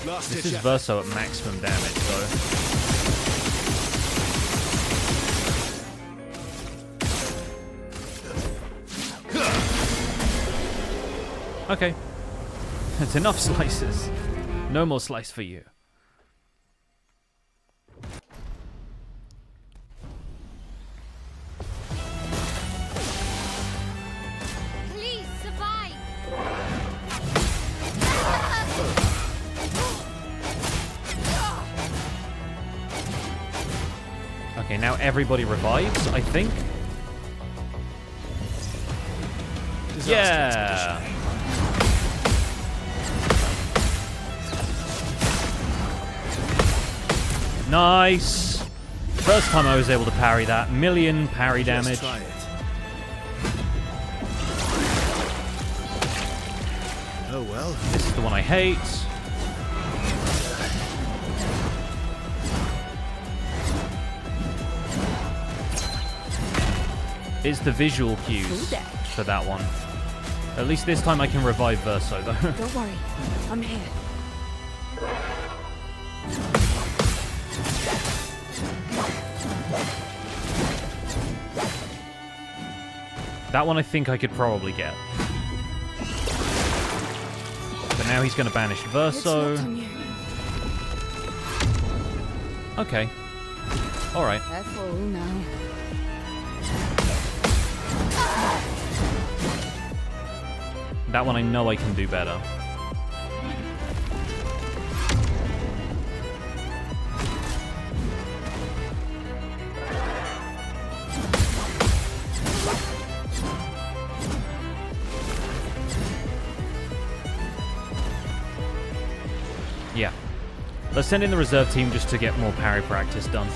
Last This ditch is effort. Verso at maximum damage, though. Okay. That's enough slices. No more slice for you. Okay, now everybody revives, I think. Yeah! Nice! First time I was able to parry that. Million parry damage. Try it. Oh well. This is the one I hate. It's the visual cues for that one. At least this time I can revive Verso, though. Don't worry, I'm here. That one I think I could probably get. But now he's going to banish Verso. It's not on you. Okay. Alright. Careful now. That one I know I can do better. Yeah. Let's send in the reserve team just to get more parry practice done.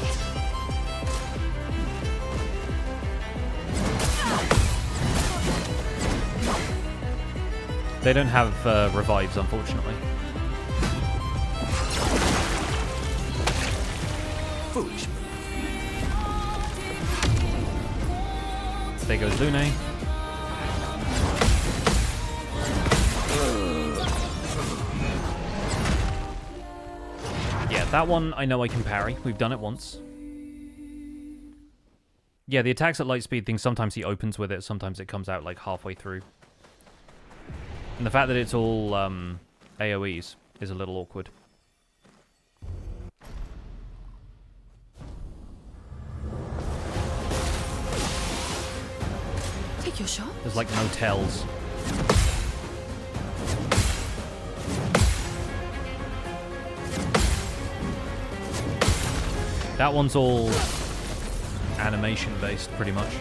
They don't have revives, unfortunately. Foolish. There goes Lune. Yeah, that one I know I can parry. We've done it once. Yeah, the attacks at light speed thing, sometimes he opens with it, sometimes it comes out like halfway through. And the fact that it's all AoEs is a little awkward. Take your shot. There's like no tells. That one's all animation based, pretty much.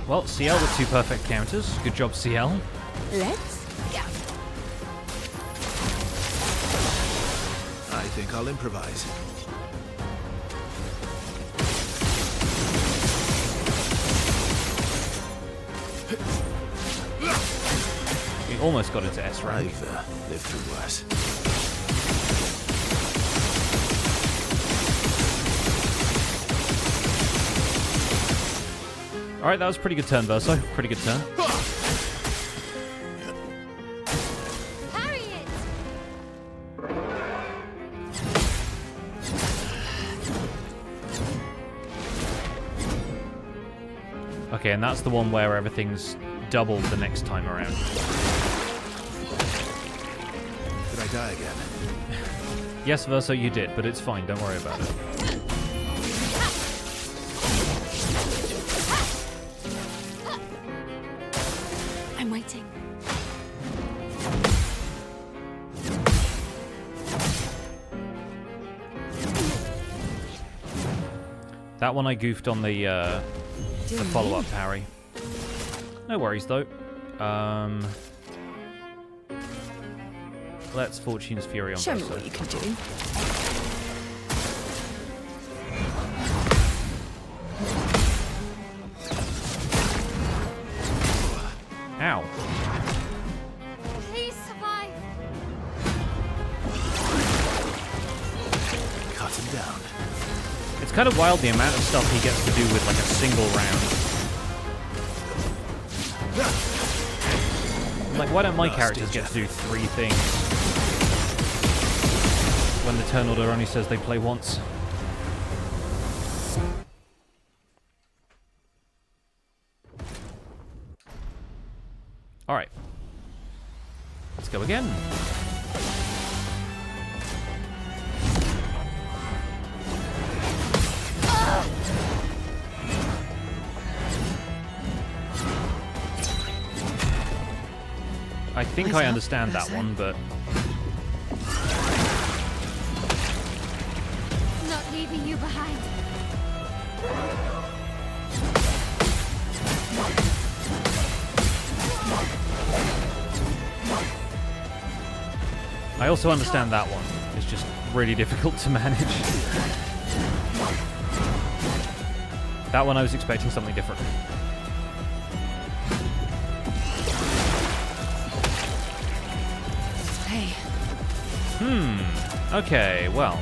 Well, CL with 2 perfect counters. Good job, CL. Let's go. I think I'll improvise. We almost got into S rank. I've lived through worse. Alright, that was a pretty good turn, Verso. Pretty good turn. Parry it! Okay, and that's the one where everything's doubled the next time around. Did I die again? Yes, Verso, you did, but it's fine. Don't worry about it. I'm waiting. That one I goofed on the follow-up parry. No worries, though. Let's Fortune's Fury on Show me Verso. what you can do. Ow. Please survive. Cut him down. It's kind of wild the amount of stuff he gets to do with like a single round. Like, why don't my characters get to do 3 things when the turn order only says they play once? Alright. Let's go again. I think I understand that one, but... Not leaving you behind. I also understand that one. It's just really difficult to manage. That one I was expecting something different. Hey. Okay, well.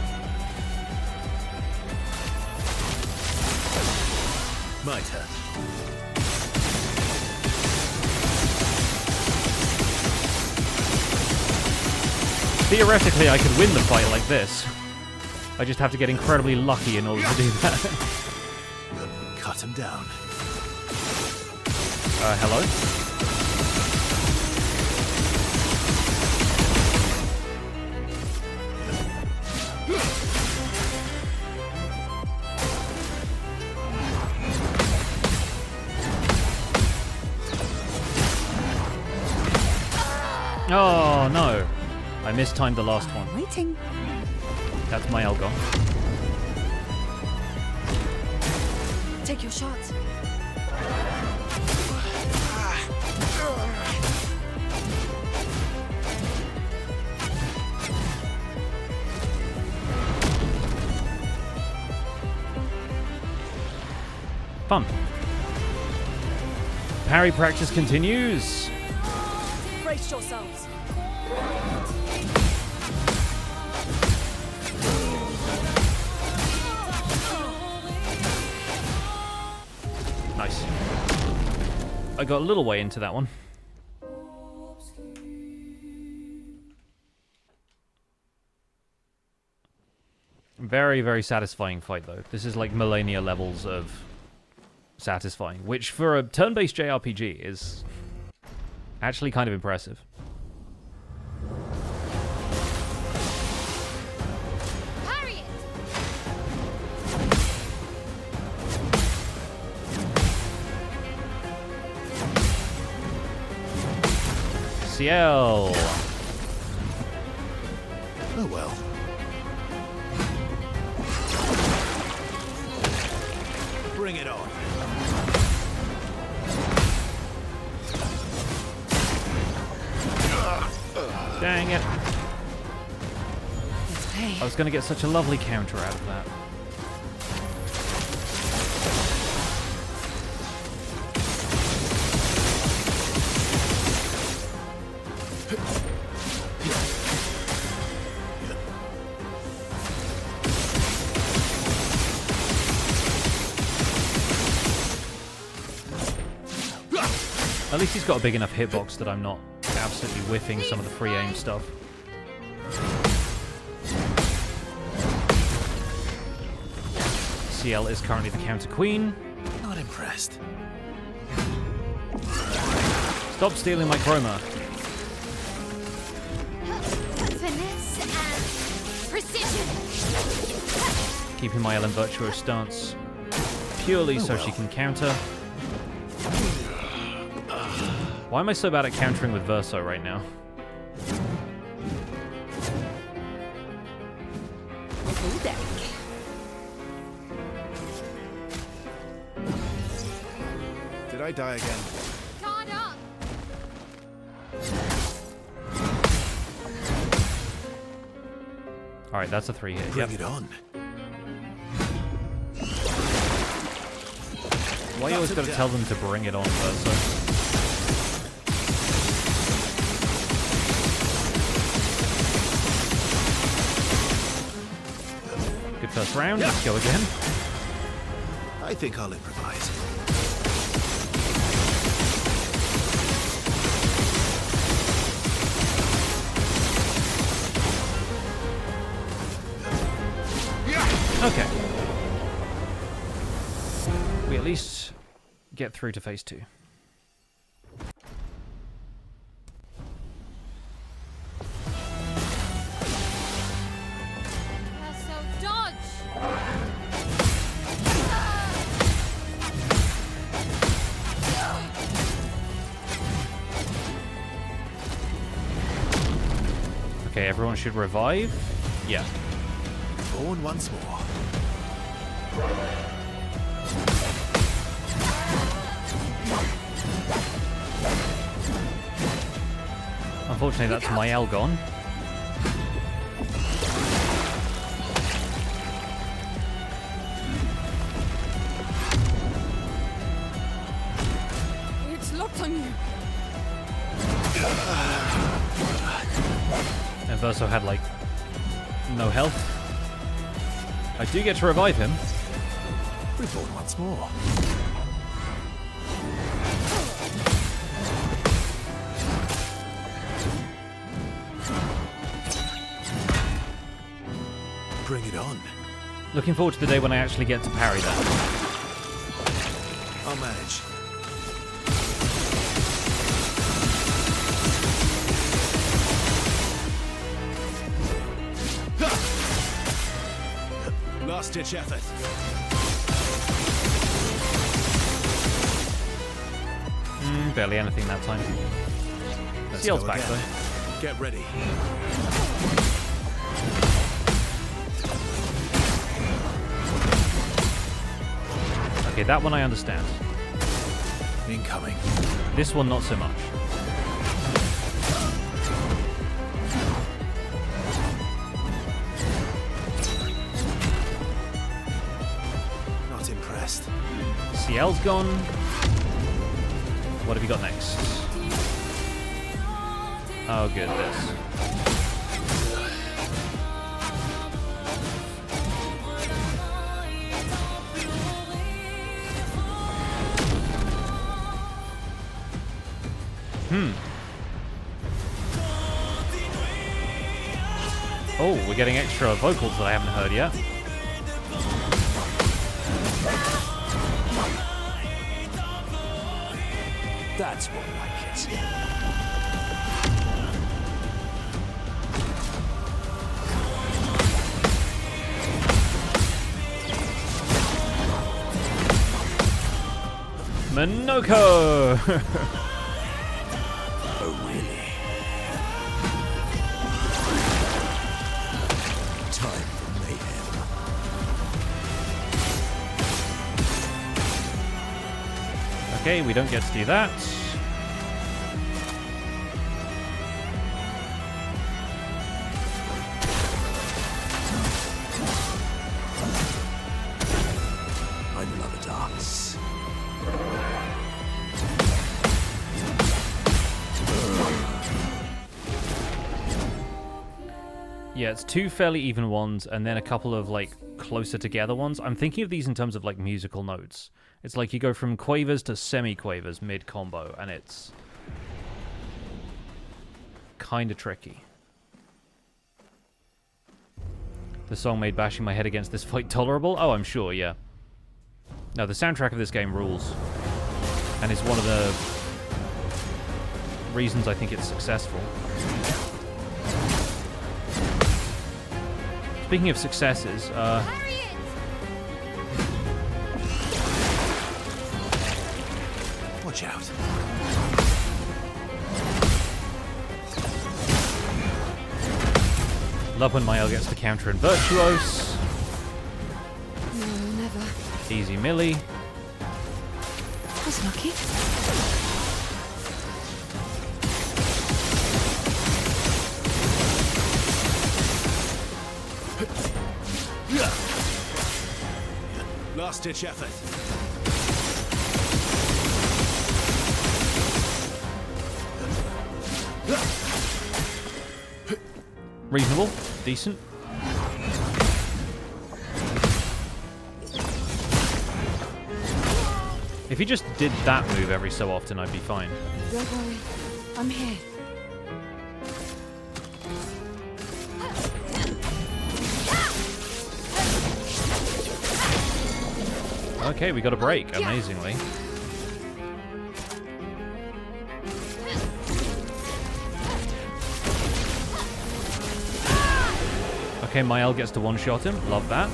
My turn. Theoretically, I could win the fight like this. I just have to get incredibly lucky in order to do that. Cut him down. Hello? Oh, no. I mistimed the last one. Waiting. That's my L gone. Take your shots. Fun. Parry practice continues. Brace yourselves. Nice. I got a little way into that one. Very, very satisfying fight, though. This is like millennia levels of satisfying, which for a turn-based JRPG is actually kind of impressive. Harriet! CL! Oh well. Bring it on. Dang it. Let's pay. I was going to get such a lovely counter out of that. At least he's got a big enough hitbox that I'm not absolutely whiffing some of the free aim stuff. CL is currently the counter queen. Not impressed. Stop stealing my chroma. Finesse and precision. Keeping my Ellen Virtuo stance purely so she can counter. Why am I so bad at countering with Verso right now? Full deck. Did I die again? Caught up. Alright, that's a 3 hit. Bring it on. Why you always gotta tell them to bring it on, Verso? Good first round, let's go again. I think I'll improvise. Okay. We at least get through to phase 2. So dodge. Okay, everyone should revive. Yeah. Born once more. Unfortunately, that's my L gone. It's locked on you. And Verso had, like, no health. I do get to revive him. Reborn once more. Bring it on. Looking forward to the day when I actually get to parry that. I'll manage. Last-ditch effort. Barely anything that time. Let's Seal's go back again. though. Get ready. Okay, that one I understand. Incoming. This one, not so much. Not impressed. CL's gone. What have you got next? Oh, good, this. Oh, we're getting extra vocals that I haven't heard yet. That's more like it. Minoko! Oh, really? Time for mayhem. Okay, we don't get to do that. I love a dance. Yeah, it's two fairly even ones, and then a couple of, like, closer together ones. I'm thinking of these in terms of, like, musical notes. It's like you go from quavers to semi-quavers mid-combo, and it's kind of tricky. The song made bashing my head against this fight tolerable? Oh, I'm sure, yeah. No, the soundtrack of this game rules. And is one of the reasons I think it's successful. Speaking of successes, Harriet! Watch out. love when Mael gets to counter and Virtuose. No, never. Easy Millie. Was lucky. Last-ditch effort. Reasonable. Decent. If he just did that move every so often, I'd be fine. Don't worry. I'm here. Okay, we got a break, amazingly. Okay, Mael gets to one-shot him. Love that.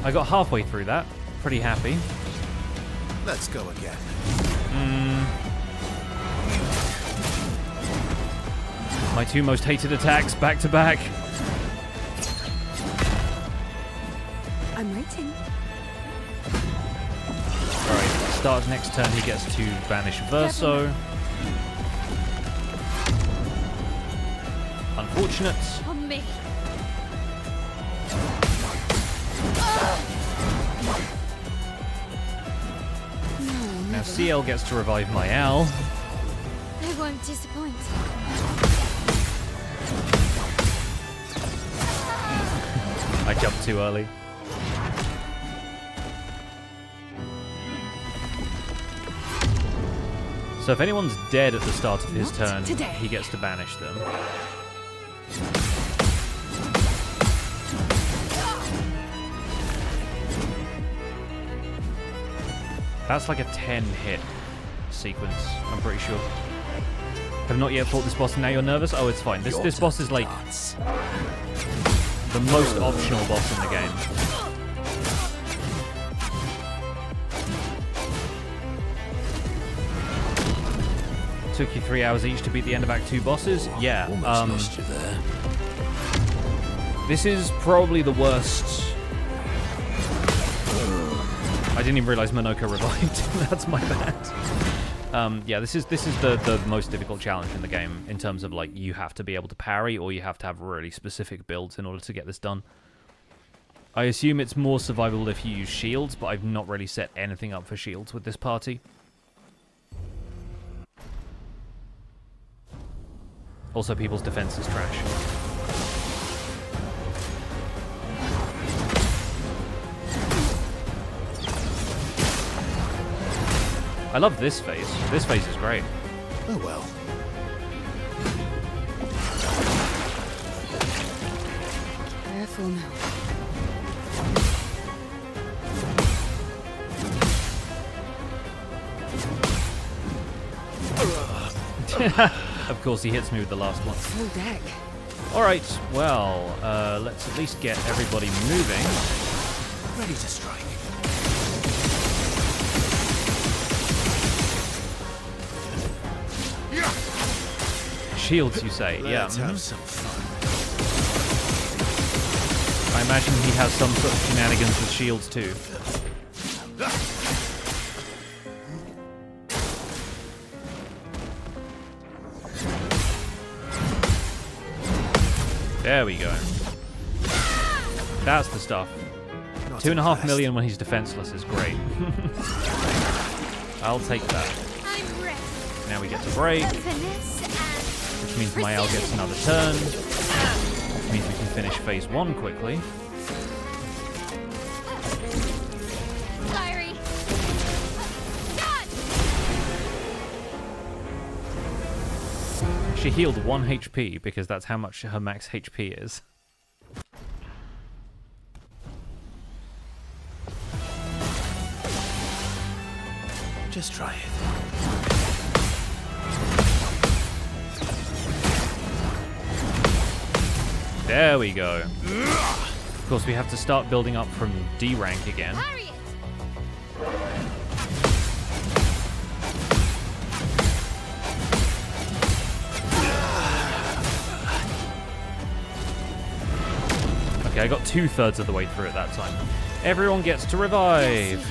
I got halfway through that. Pretty happy. Let's go again. My two most hated attacks back to back. I'm waiting. Alright, start next turn he gets to banish Verso. Unfortunate. On me. Now CL gets to revive my Al. I won't disappoint. I jumped too early. So if anyone's dead at the start of his turn, he gets to banish them. That's like a 10 hit sequence, I'm pretty sure. Have not yet fought this boss and now you're nervous? Oh, it's fine. This boss is like the most optional boss in the game. Took you 3 hours each to beat the end of Act 2 bosses? Yeah. Almost lost you there. This is probably the worst. I didn't even realize Monoka revived. That's my bad. Yeah, this is the most difficult challenge in the game in terms of like you have to be able to parry or you have to have really specific builds in order to get this done. I assume it's more survivable if you use shields, but I've not really set anything up for shields with this party. Also, people's defense is trash. I love this phase. This phase is great. Oh well. Careful now. Of course, he hits me with the last one. Full deck. Alright, well, let's at least get everybody moving. Ready to strike. Shields, you say? Let's Yeah. have some fun. I imagine he has some sort of shenanigans with shields too. There we go. That's the stuff. 2.5 million when he's defenseless is great. I'll take that. I'm ready. Now we get to break, Finesse and which means Mael gets another turn, which means we can finish phase 1 quickly. diary. Done. She healed 1 HP because that's how much her max HP is. Just try it. There we go. Of course, we have to start building up from D rank again. Parry it. Okay, I got 2/3 of the way through at that time. Everyone gets to revive.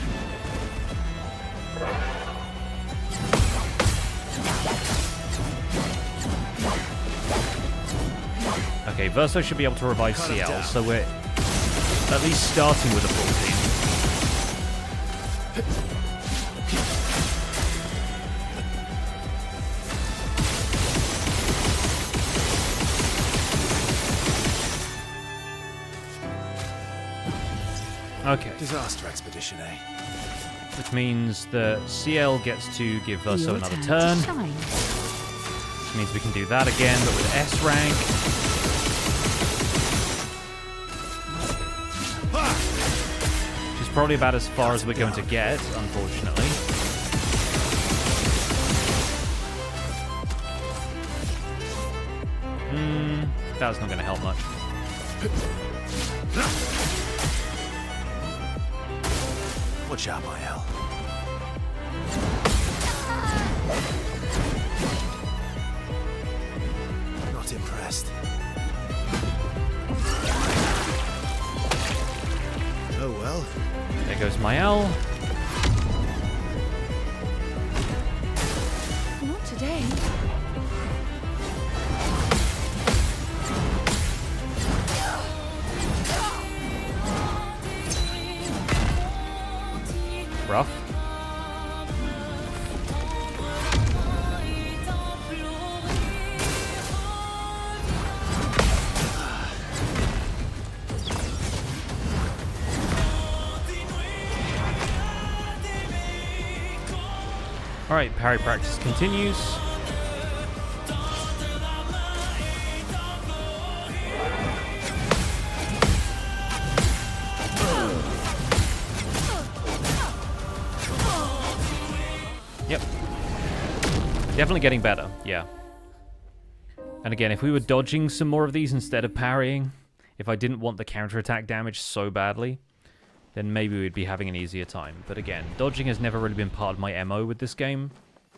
Okay, Verso should be able to revive CL, so we're at least starting with a full team. Okay, Disaster expedition, eh? which means that CL gets to give Verso another turn. Which means we can do that again, but with S rank. Which is probably about as far as we're going to get, unfortunately. That's not going to help much. Watch out, Mael. Not impressed. Oh well. There goes Mael. Not today. Rough. Alright, parry practice continues. Yep. Definitely getting better, yeah. And again, if we were dodging some more of these instead of parrying, if I didn't want the counterattack damage so badly, then maybe we'd be having an easier time. But again, dodging has never really been part of my MO with this game.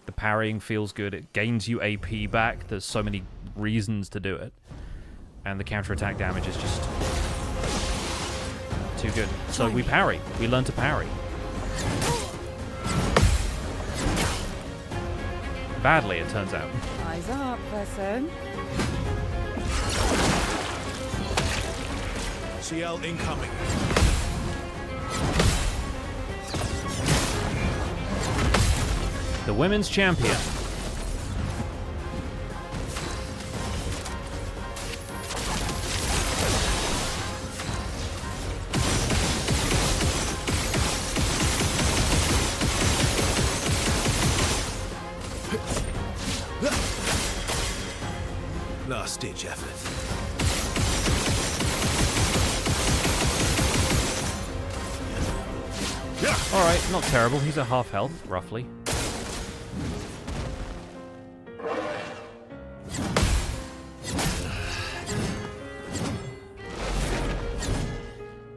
The parrying feels good. It gains you AP back. There's so many reasons to do it. And the counterattack damage is just too good. So we parry. We learn to parry. Badly, it turns out. Eyes up, person. CL incoming. The women's champion. Last-ditch effort. Alright, not terrible. He's at half health, roughly.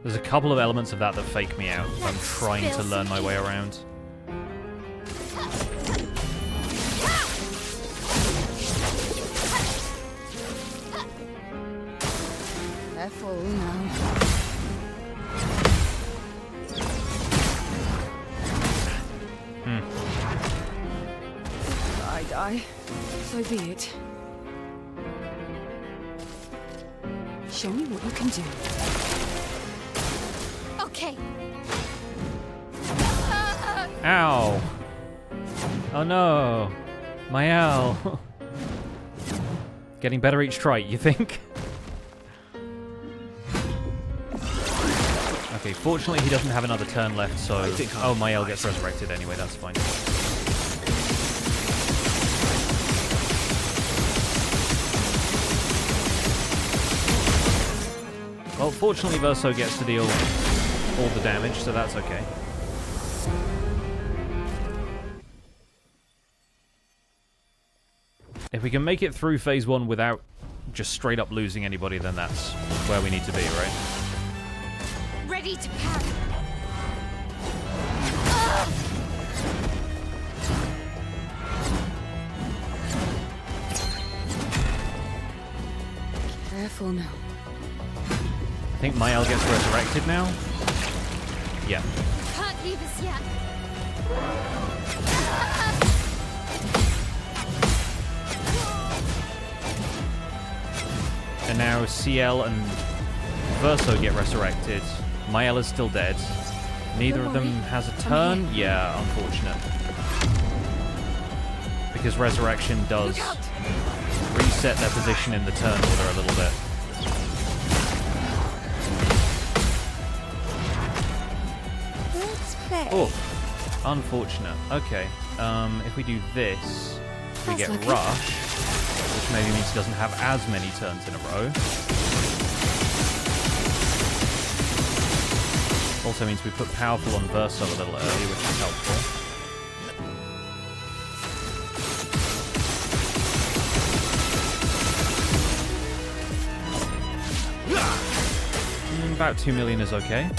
There's a couple of elements of that fake me out. I'm trying to learn my way around. Careful now. I die. So be it. Show me what you can do. Okay. Ow! Oh no! My owl! Getting better each try, you think? Okay, fortunately he doesn't have another turn left, so... Oh, Mael gets resurrected anyway, that's fine. Well, fortunately Verso gets to deal all the damage, so that's okay. If we can make it through phase 1 without just straight up losing anybody, then that's where we need to be, right? Ready to parry. Careful now. I think Mael gets resurrected now. Yeah. Can't leave us yet. And now CL and Verso get resurrected. Mael is still dead. Neither of them has a turn. Yeah, unfortunate. Because resurrection does reset their position in the turn order a little bit. Let's play. Oh, unfortunate. Okay, if we do this, we get Rush, which maybe means he doesn't have as many turns in a row. Also means we put Powerful on Verso a little early, which is helpful. About 2 million is okay.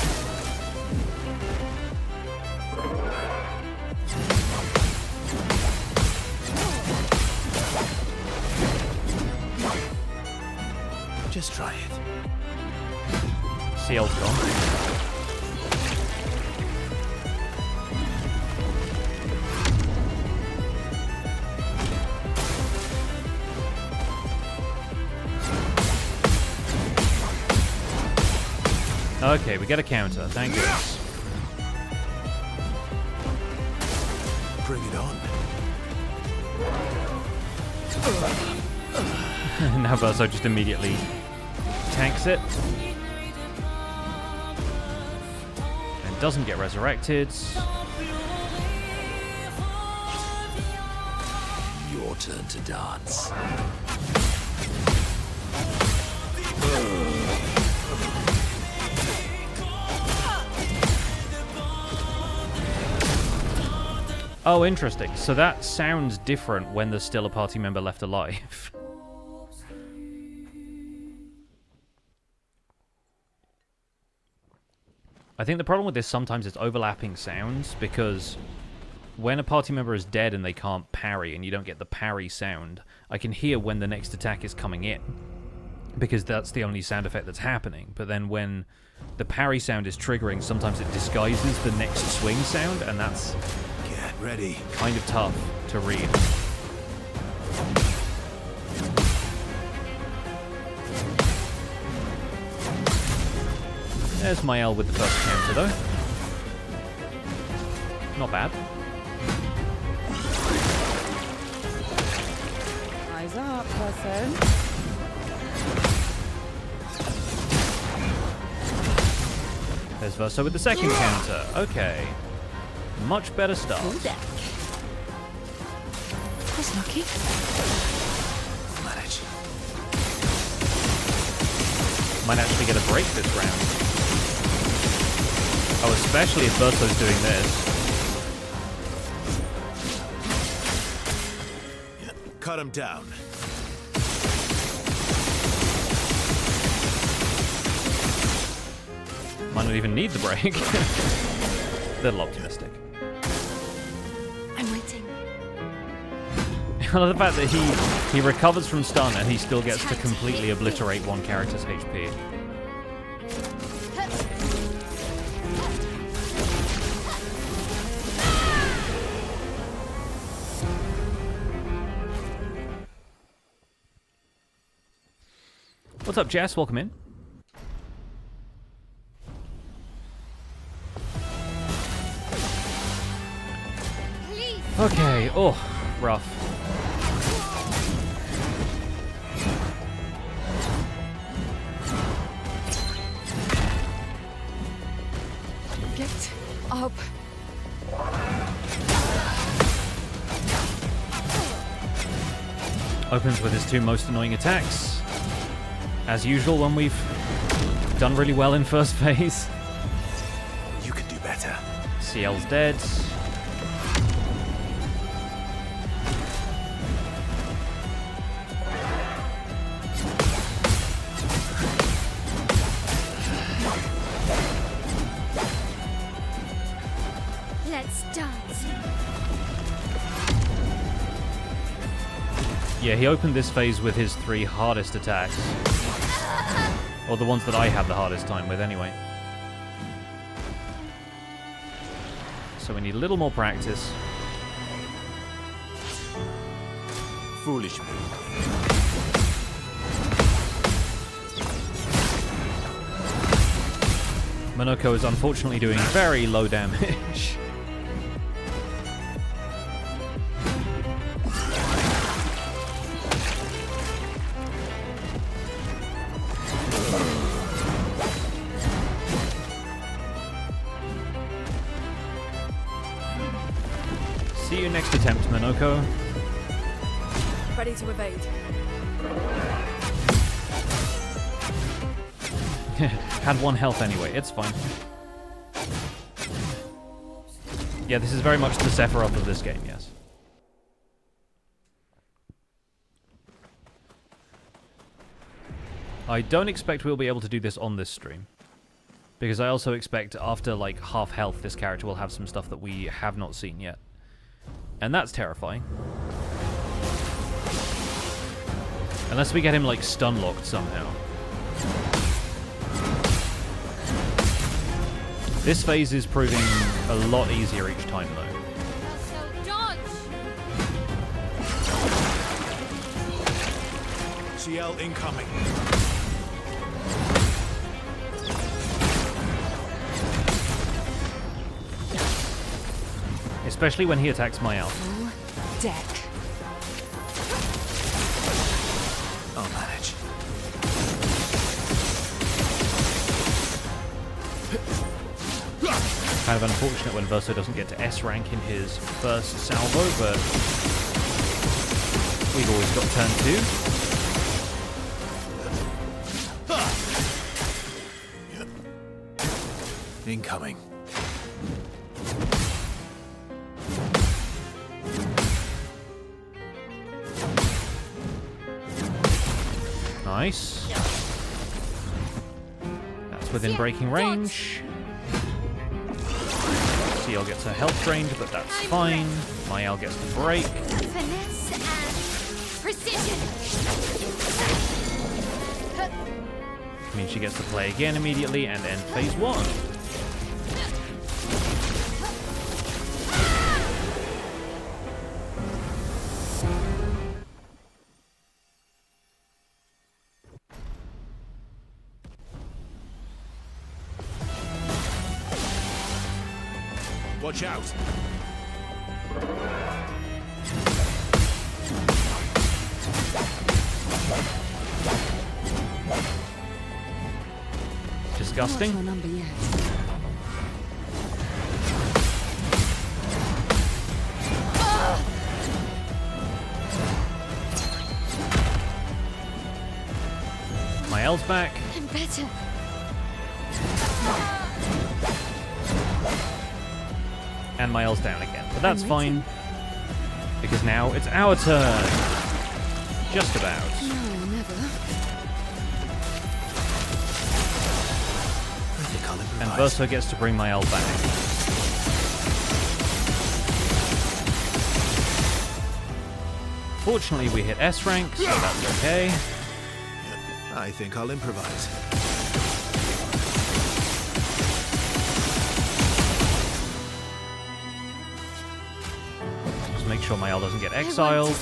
Just try it. CL's gone. Okay, we get a counter. Thank goodness. Bring it on. Now Verso just immediately tanks it. And doesn't get resurrected. Your turn to dance. Oh, interesting. So that sounds different when there's still a party member left alive. I think the problem with this sometimes is overlapping sounds, because when a party member is dead and they can't parry and you don't get the parry sound, I can hear when the next attack is coming in, because that's the only sound effect that's happening. But then when the parry sound is triggering, sometimes it disguises the next swing sound, and that's Ready. kind of tough to read. There's Mael with the first counter, though. Not bad. Eyes up, person. There's Verso with the second counter. Okay. Much better start. That's lucky. Manage. Might actually get a break this round. Oh, especially if Verso's doing this. Cut him down. Might not even need the break. Little optimistic. I'm waiting. I love the fact that he recovers from stun and he still gets to completely obliterate one character's HP. What's up, Jess? Welcome in. Okay, oh, rough. Get up. Opens with his two most annoying attacks. As usual when we've done really well in first phase. You can do better. CL's dead. Let's dance. Yeah, he opened this phase with his 3 hardest attacks. Or the ones that I have the hardest time with, anyway. So we need a little more practice. Foolish move. Monoko is unfortunately doing very low damage. See you next attempt, Monoko. Ready to evade. Had 1 health anyway, it's fine. Yeah, this is very much the Sephiroth of this game, yes. I don't expect we'll be able to do this on this stream. Because I also expect after like half health this character will have some stuff that we have not seen yet. And that's terrifying. Unless we get him like stun locked somehow. This phase is proving a lot easier each time, though. So dodge! CL incoming. Especially when he attacks my elf. Full deck. I'll manage. Kind of unfortunate when Verso doesn't get to S rank in his first salvo, but we've always got turn 2. Incoming. Nice. That's within breaking range. CL gets her health drained, but that's fine. Mael gets the break. Finesse and precision. I mean, she gets to play again immediately and end phase 1. Watch out. Disgusting. Not your number yet. Mael's back. I'm better. And Mael's down again. But that's fine. Because now it's our turn. Just about. No, never. I think I'll improvise. And Verso gets to bring Mael back. Fortunately, we hit S rank, so that's okay. I think I'll improvise. Just make sure Mael doesn't get exiled.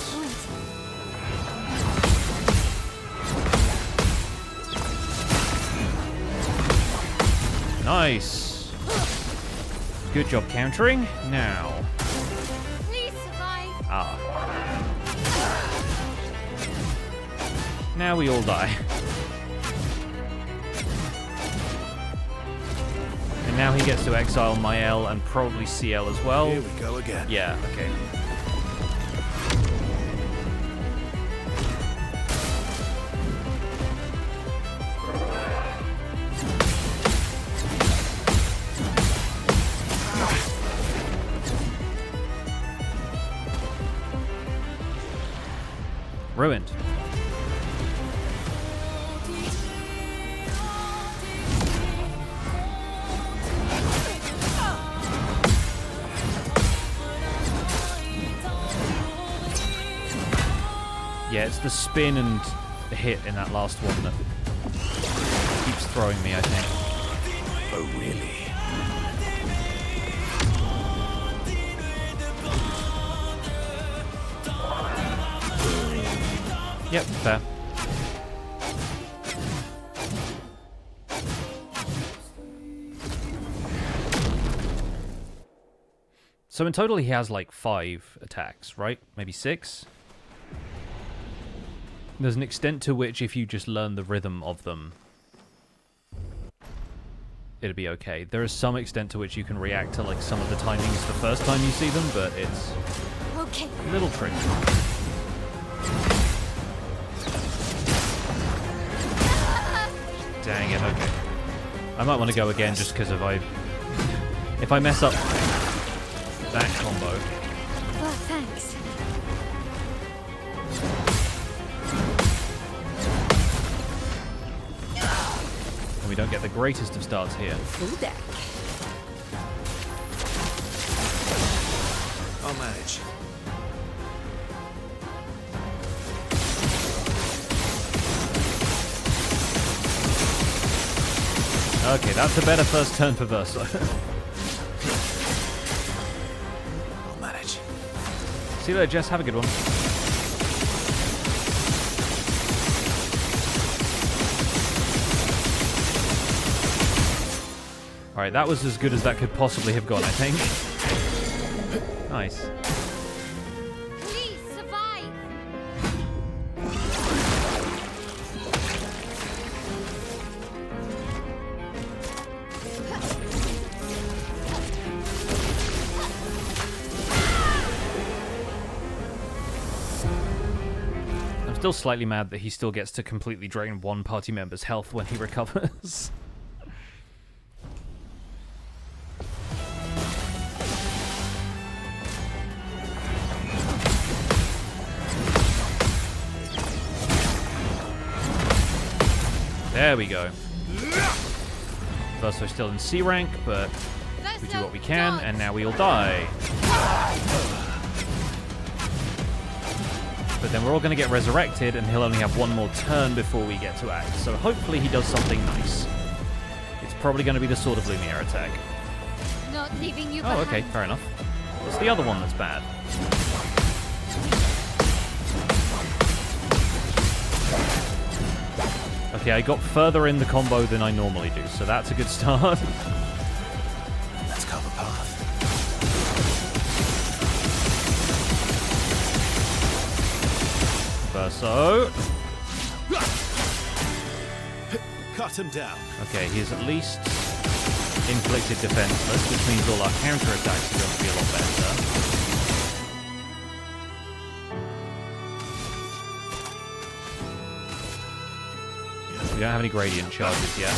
Nice. Good job countering. Now. Please survive. Ah. Now we all die. And now he gets to exile Mael and probably CL as well. Here we go again. Yeah, okay. Ruined. Yeah, it's the spin and hit in that last one that keeps throwing me, I think. Oh, really? Yep, fair. So in total he has like 5 attacks, right? Maybe 6? There's an extent to which if you just learn the rhythm of them, it'll be okay. There is some extent to which you can react to like some of the timings the first time you see them, but it's Okay. a little tricky. Dang it, okay. I might want to go again just because if I mess up that combo. Well, thanks. And we don't get the greatest of starts here. Full deck. I'll manage. Okay, that's a better first turn for Verso. I'll manage. See you later, Jess. Have a good one. Alright, that was as good as that could possibly have gone, I think. Nice. Please survive. I'm still slightly mad that he still gets to completely drain one party member's health when he recovers. There we go. Verso still in C rank, but we do what we can, and now we all die. But then we're all going to get resurrected, and he'll only have one more turn before we get to act. So hopefully he does something nice. It's probably going to be the Sword of Lumiere attack. Not leaving you Oh, behind. okay, fair enough. It's the other one that's bad. Okay, I got further in the combo than I normally do, so that's a good start. Let's cover path. Verso. Cut him down. Okay, he's at least inflicted defenseless, which means all our counterattacks are going to be a lot better. We don't have any gradient charges yet.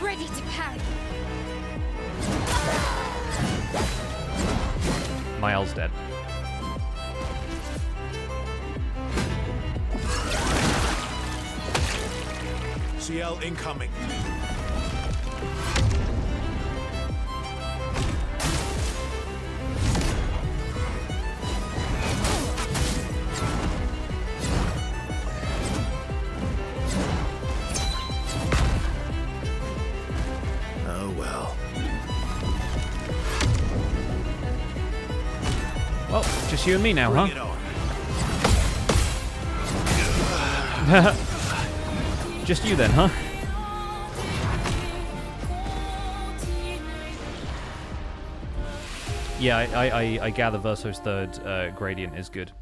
Ready to parry. Miles dead. CL incoming. Oh well. Well, just you and me now, Bring it huh? on. Just you then, huh? Yeah, I gather Verso's third gradient is good.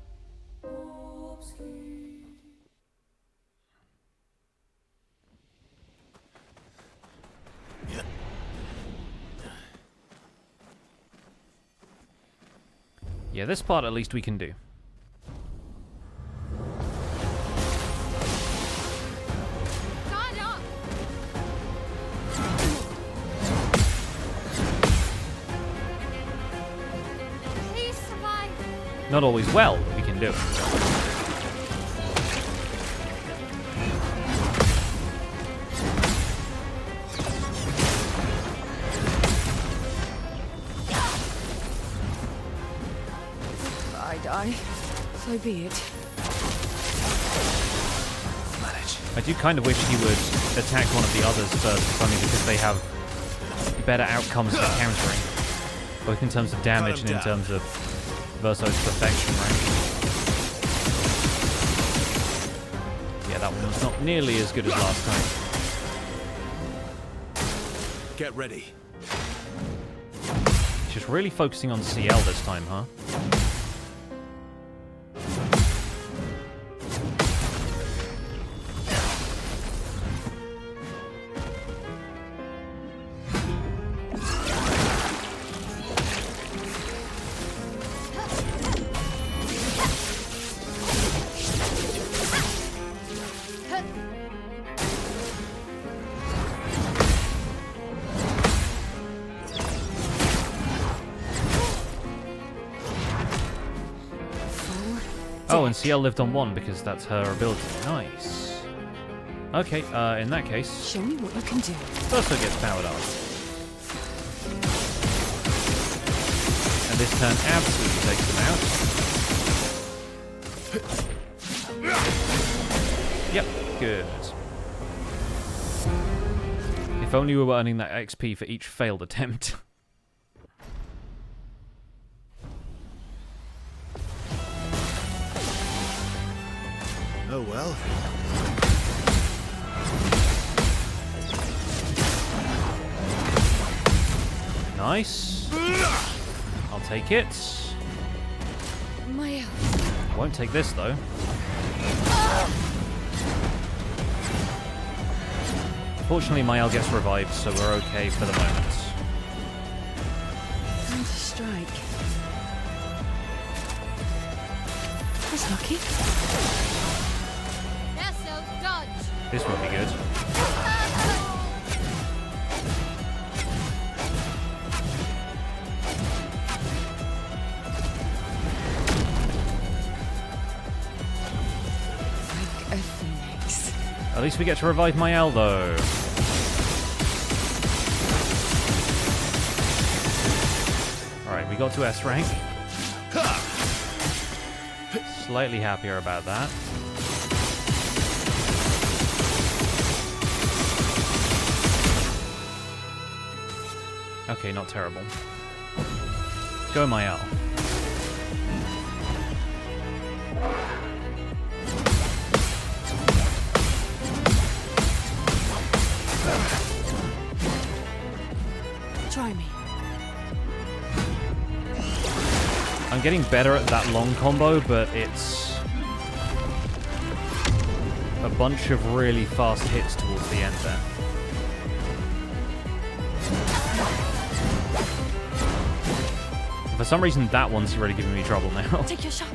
Yeah. Yeah, this part at least we can do. Guard up. Please survive. Not always well, but we can do it. If I die, so be it. Manage. I do kind of wish he would attack one of the others first, if only because they have better outcomes for countering. Both in terms of damage and in terms of Verso's perfection rank. Yeah, that one was not nearly as good as last time. Get ready. Just really focusing on CL this time, huh? Oh, and CL lived on 1 because that's her ability. Nice. Okay, in that case, Show me what you can do. Verso gets powered up. And this turn absolutely takes them out. Yep, good. If only we were earning that XP for each failed attempt. Oh well. Nice. I'll take it. Maya. Won't take this though. Fortunately, Mael gets revived, so we're okay for the moment. Time to strike. That's lucky. Vessel, dodge. This will be good. Like a phoenix. At least we get to revive Mael, though. Alright, we got to S rank. Slightly happier about that. Okay, not terrible. Go, Mael. Try me. I'm getting better at that long combo, but it's a bunch of really fast hits towards the end there. For some reason, that one's already giving me trouble now. Take your shot.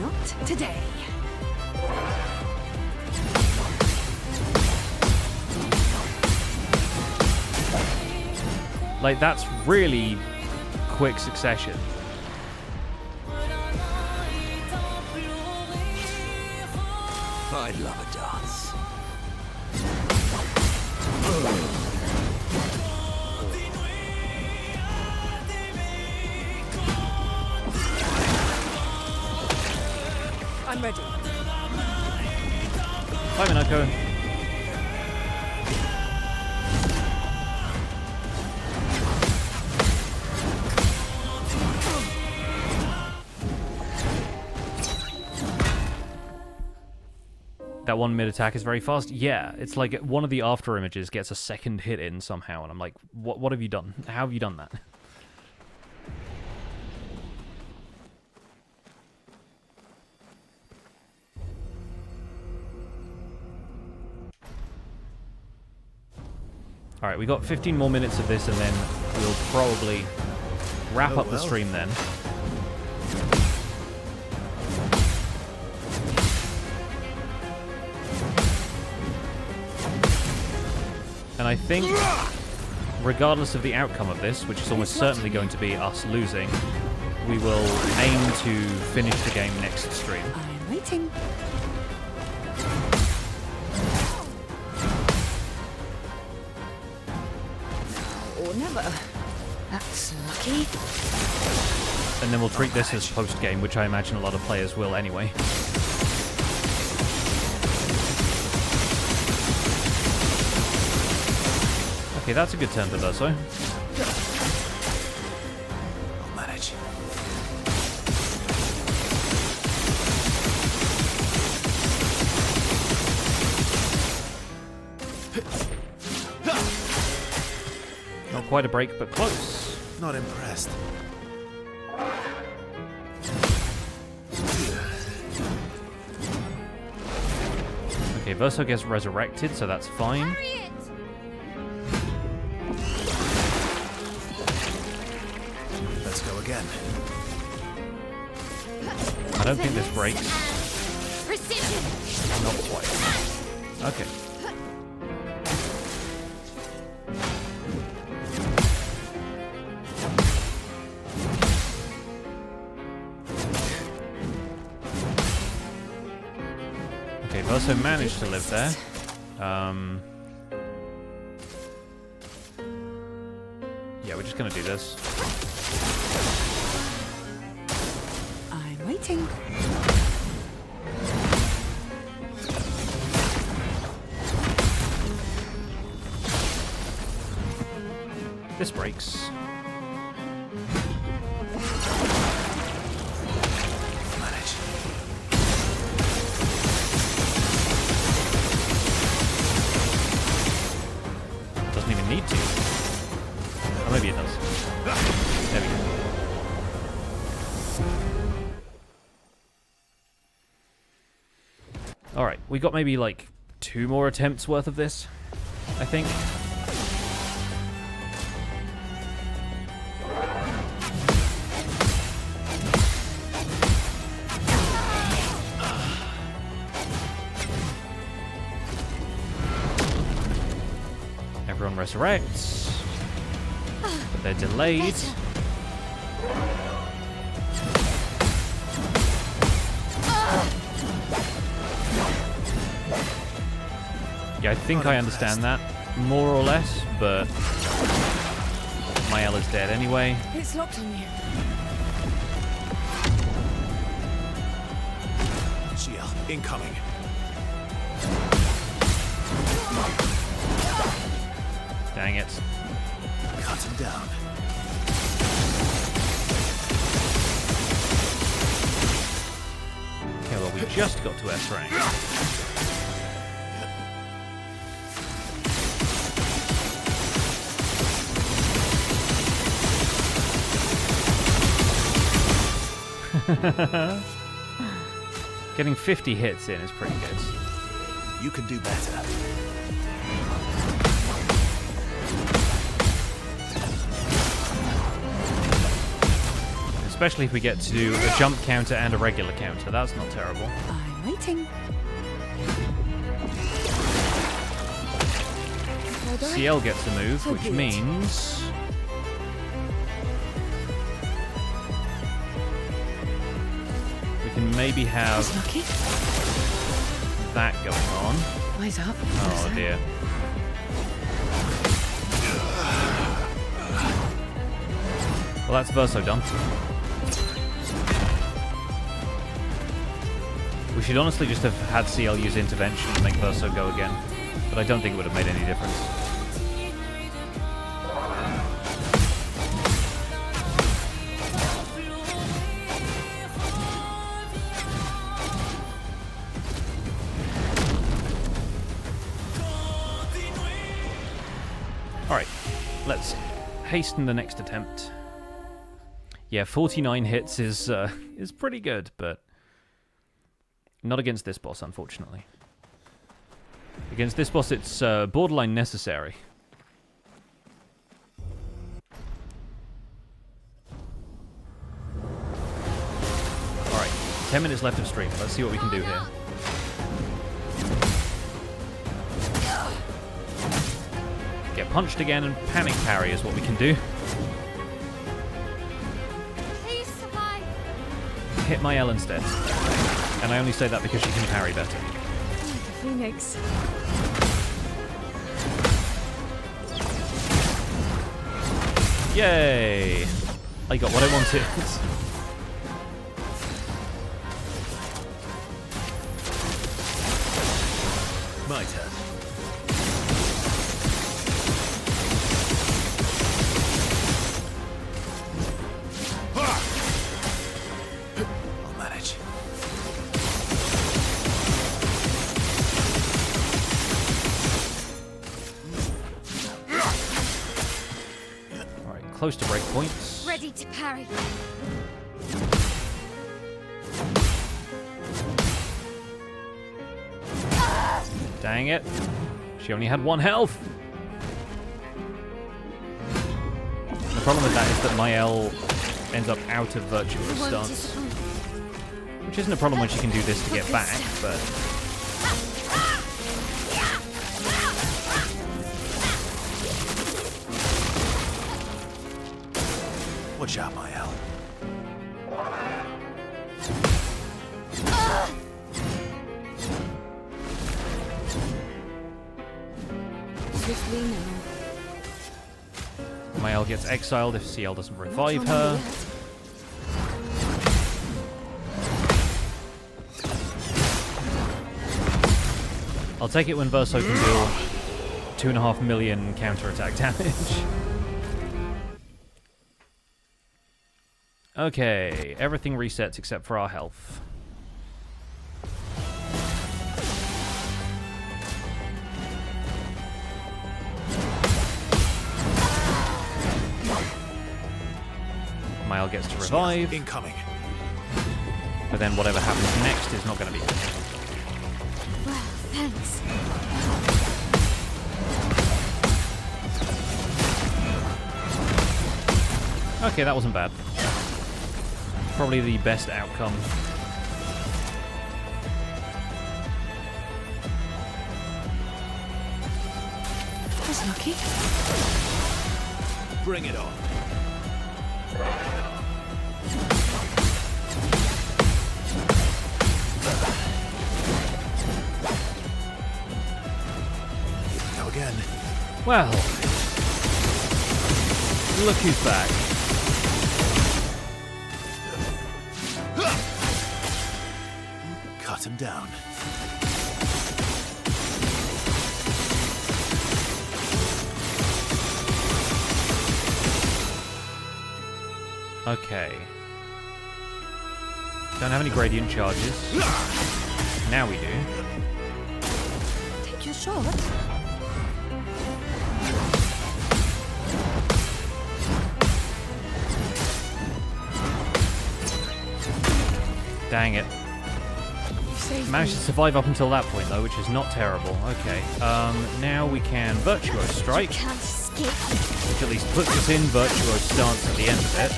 Not today. Like, that's really quick succession. I'd love a dance. I'm ready. Bye, Minako. That one mid attack is very fast. Yeah, it's like one of the after images gets a second hit in somehow, and I'm like, what have you done? How have you done that? Alright, we got 15 more minutes of this, and then we'll probably wrap up the stream then. And I think, regardless of the outcome of this, which is almost certainly going to be us losing, we will aim to finish the game next stream. I'm waiting. Now or never. That's lucky. And then we'll treat this as post-game, which I imagine a lot of players will anyway. Okay, that's a good turn for Verso. I'll manage. Not quite a break, but close. Not impressed. Okay, Verso gets resurrected, so that's fine. Harriet! Let's go again. I don't think this breaks. Precision! Not quite. Okay. Okay, Verso managed to live there. Yeah, we're just gonna do this. I'm waiting. This breaks. Manage. Doesn't even need to. Or maybe it does. There we go. Alright, we got maybe like 2 more attempts worth of this, I think. Everyone resurrects, but they're delayed. Yeah, I think I understand that, more or less, but Mael is dead anyway. It's locked on you. Shield, incoming. Dang it. Cut him down. Okay, well, we just got to S rank. Getting 50 hits in is pretty good. You can do better. Especially if we get to do a jump counter and a regular counter. That's not terrible. I'm waiting. CL gets a move, which means... we can maybe have Lucky. that going on. Eyes up. Oh dear. Well, that's Verso done. We should honestly just have had CL use intervention to make Verso go again, but I don't think it would have made any difference. Alright, let's hasten the next attempt. Yeah, 49 hits is pretty good, but not against this boss, unfortunately. Against this boss, it's borderline necessary. Alright, 10 minutes left of stream. Let's see what we can do here. Get punched again and panic parry is what we can do. Please survive. Hit my L instead. And I only say that because she can parry better. Like a phoenix. Yay! I got what I wanted. My turn. I'll manage. Alright, close to breakpoints. Ready to parry. Dang it. She only had 1 health. The problem with that is that my L ends up out of virtuous Won't stance. disappoint. Which isn't a problem when she can do this to get back, but... Watch out, my L. Swiftly now. my L gets exiled if CL doesn't revive Not on her. yet. I'll take it when Verso can deal 2.5 million counterattack damage. Okay, everything resets except for our health. Mael gets to revive. Incoming. But then whatever happens next is not going to be good. Well, thanks. Okay, that wasn't bad. Probably the best outcome. That's lucky. Bring it on. Go again. Well, look who's back. Cut him down. Okay. Don't have any gradient charges. Now we do. Take your shot. Dang it. You saved Managed me. to survive up until that point, though, which is not terrible. Okay. Now we can Virtuo Strike, Can't escape. which at least puts us in Virtuo stance at the end of it.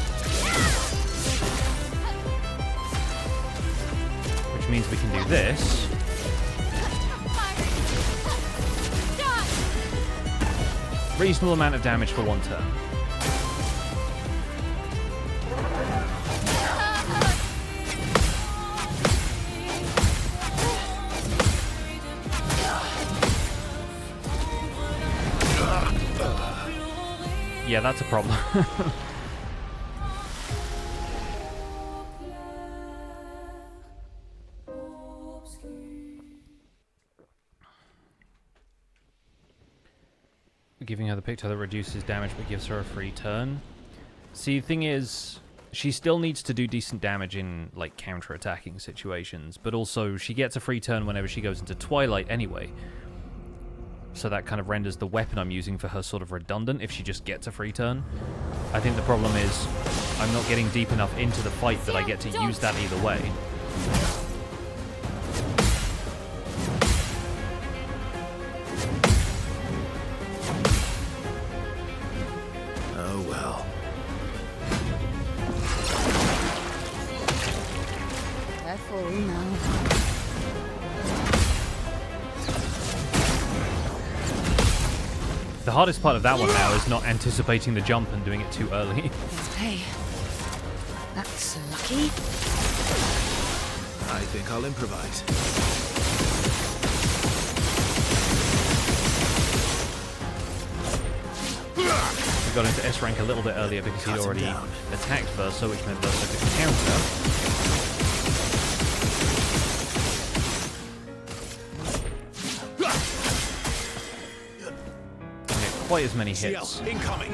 Which means we can do this. Reasonable amount of damage for one turn. Yeah, that's a problem. Giving her the picture that reduces damage but gives her a free turn. See, the thing is, she still needs to do decent damage in, like, counter-attacking situations, but also she gets a free turn whenever she goes into Twilight anyway. So that kind of renders the weapon I'm using for her sort of redundant if she just gets a free turn. I think the problem is I'm not getting deep enough into the fight that I get to use that either way. Oh well. Careful now. The hardest part of that one now is not anticipating the jump and doing it too early. Let's pay. That's lucky. I think I'll improvise. We got into S rank a little bit earlier because he'd already attacked Verso, which meant Verso could counter. Didn't get quite as many hits. Incoming.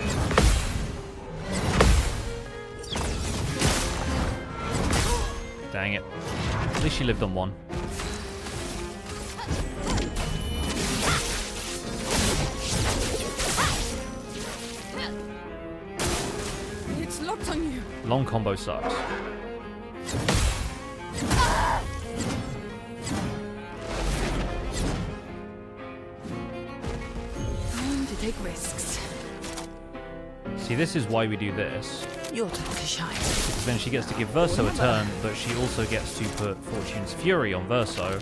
Dang it. At least she lived on one. It's locked on you. Long combo sucks. Time to take risks. See, this is why we do this. Your turn to shine. Because then she gets to give Verso a turn, but she also gets to put Fortune's Fury on Verso,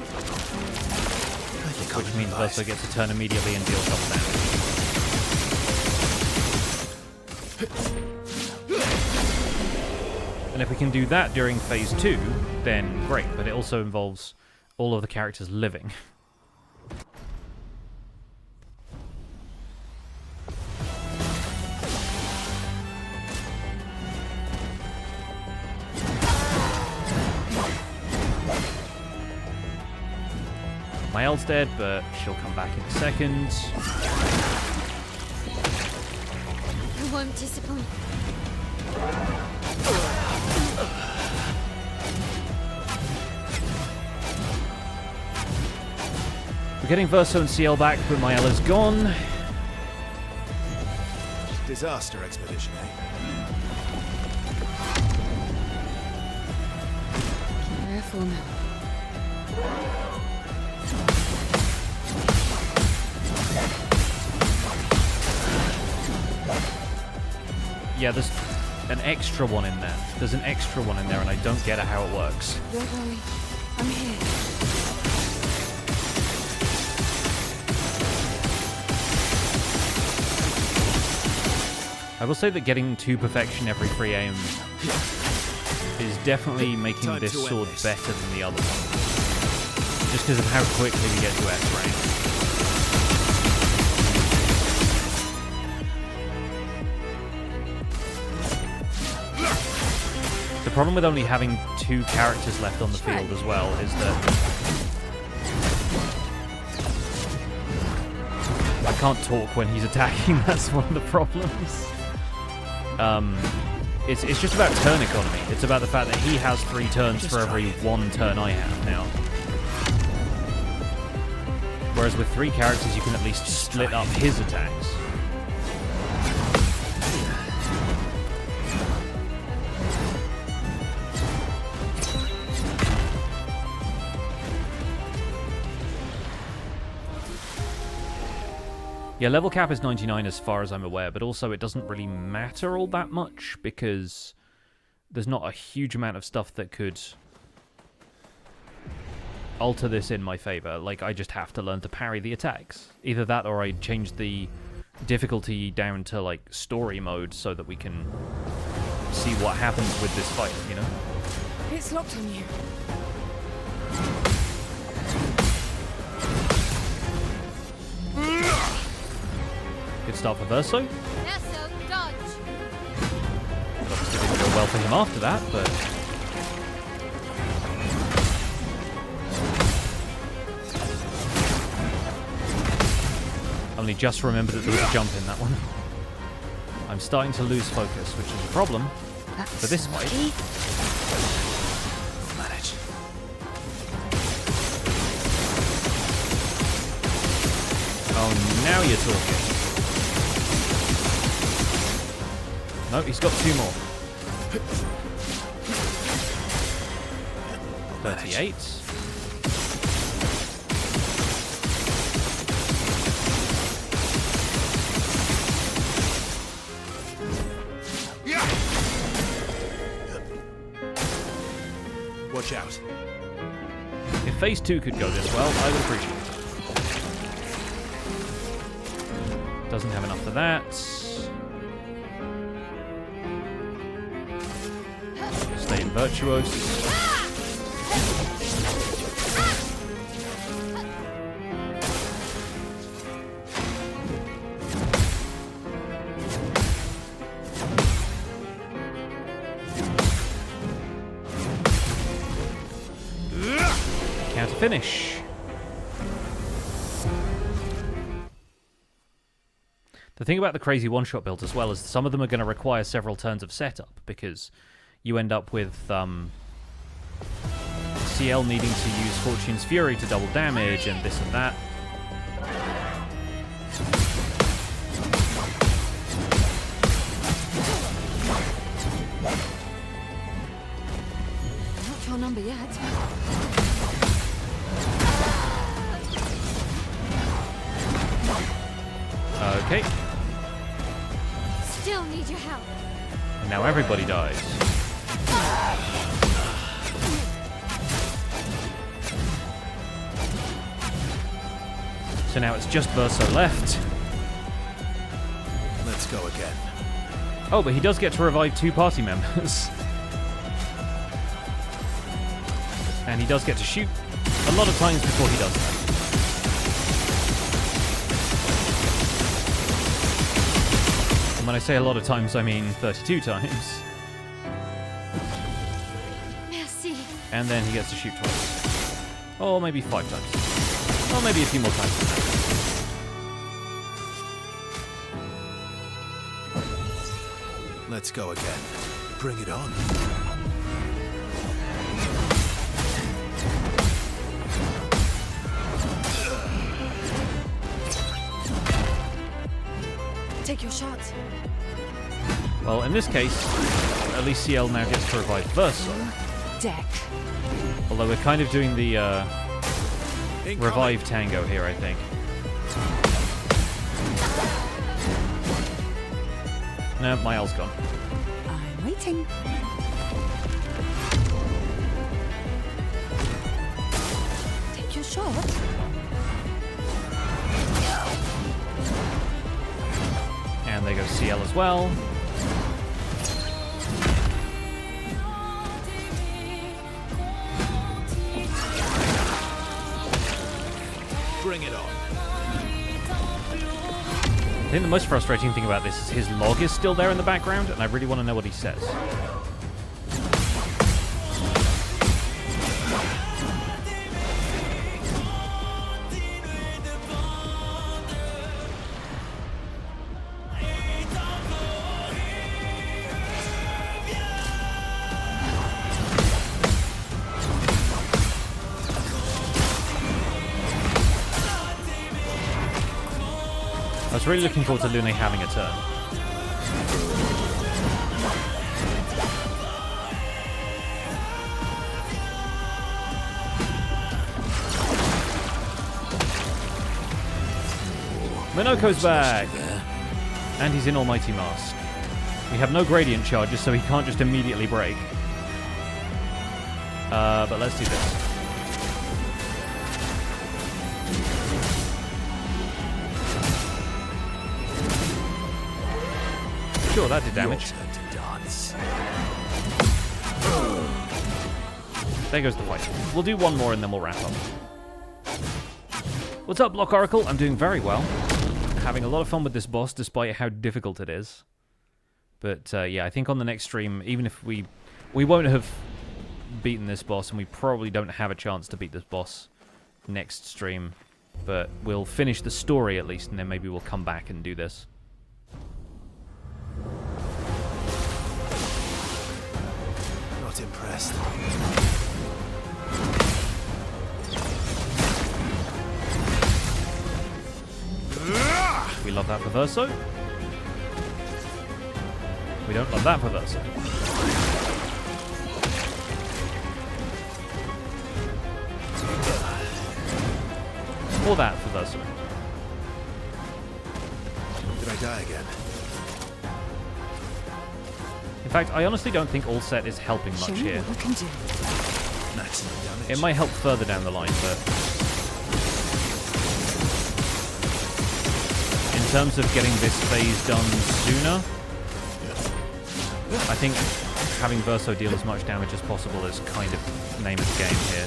which means Verso gets a turn immediately and deals double damage. And if we can do that during phase 2, then great, but it also involves all of the characters living. Mael's dead, but she'll come back in a second. I won't disappoint. We're getting Verso and CL back, but my L is gone. Disaster expedition, eh? Careful now. Yeah, there's an extra one in there. There's an extra one in there, and I don't get how it works. Don't worry. I'm here. I will say that getting to perfection every free aim is definitely making this sword better than the other one. Just because of how quickly we get to S rank. The problem with only having 2 characters left on the field as well is that I can't talk when he's attacking. That's one of the problems. It's just about turn economy. It's about the fact that he has 3 turns for every 1 turn I have now. Whereas with 3 characters, you can at least split up his attacks. Yeah, level cap is 99 as far as I'm aware, but also it doesn't really matter all that much because there's not a huge amount of stuff that could alter this in my favor. Like, I just have to learn to parry the attacks. Either that or I change the difficulty down to, like, story mode so that we can see what happens with this fight, you know? It's locked on you. Good start for Verso. Verso, dodge. Obviously didn't go well for him after that, but... Only just remembered that there was a jump in that one. I'm starting to lose focus, which is a problem for this fight. We'll manage. Oh, now you're talking. No, he's got 2 more. 38. Watch out. If phase 2 could go this well, I would appreciate it. Doesn't have enough for that. Stay in Virtuose. Counter finish. The thing about the crazy one-shot builds as well is some of them are going to require several turns of setup because you end up with CL needing to use Fortune's Fury to double damage and this and that. Not your number yet. Okay. Still need your help. And now everybody dies. So now it's just Verso left. Let's go again. Oh, but he does get to revive 2 party members. And he does get to shoot a lot of times before he does that. And when I say a lot of times, I mean 32 times. Merci. And then he gets to shoot twice. Or maybe 5 times. Or maybe a few more times than that. Let's go again. Bring it on. your shot. Well, in this case, at least CL now gets to revive Verso. Deck. Although we're kind of doing the revive tango here, I think. No, my L's gone. I'm waiting. Take your shot. And there goes CL as well. Bring it on. I think the most frustrating thing about this is his log is still there in the background, and I really want to know what he says. I was really looking forward to Lune having a turn. Minoko's back! And he's in Almighty Mask. We have no gradient charges, so he can't just immediately break. But let's do this. Sure, that did damage. There goes the fight. We'll do one more and then we'll wrap up. What's up, Block Oracle? I'm doing very well. Having a lot of fun with this boss, despite how difficult it is. But yeah, I think on the next stream, even if we won't have beaten this boss, and we probably don't have a chance to beat this boss next stream, but we'll finish the story at least, and then maybe we'll come back and do this. Not impressed. We love that for Verso. We don't love that for Verso. Or that for Verso. Did I die again? In fact, I honestly don't think all set is helping much here. What we can do. Maximum damage. It might help further down the line, but in terms of getting this phase done sooner, I think having Verso deal as much damage as possible is kind of name of the game here.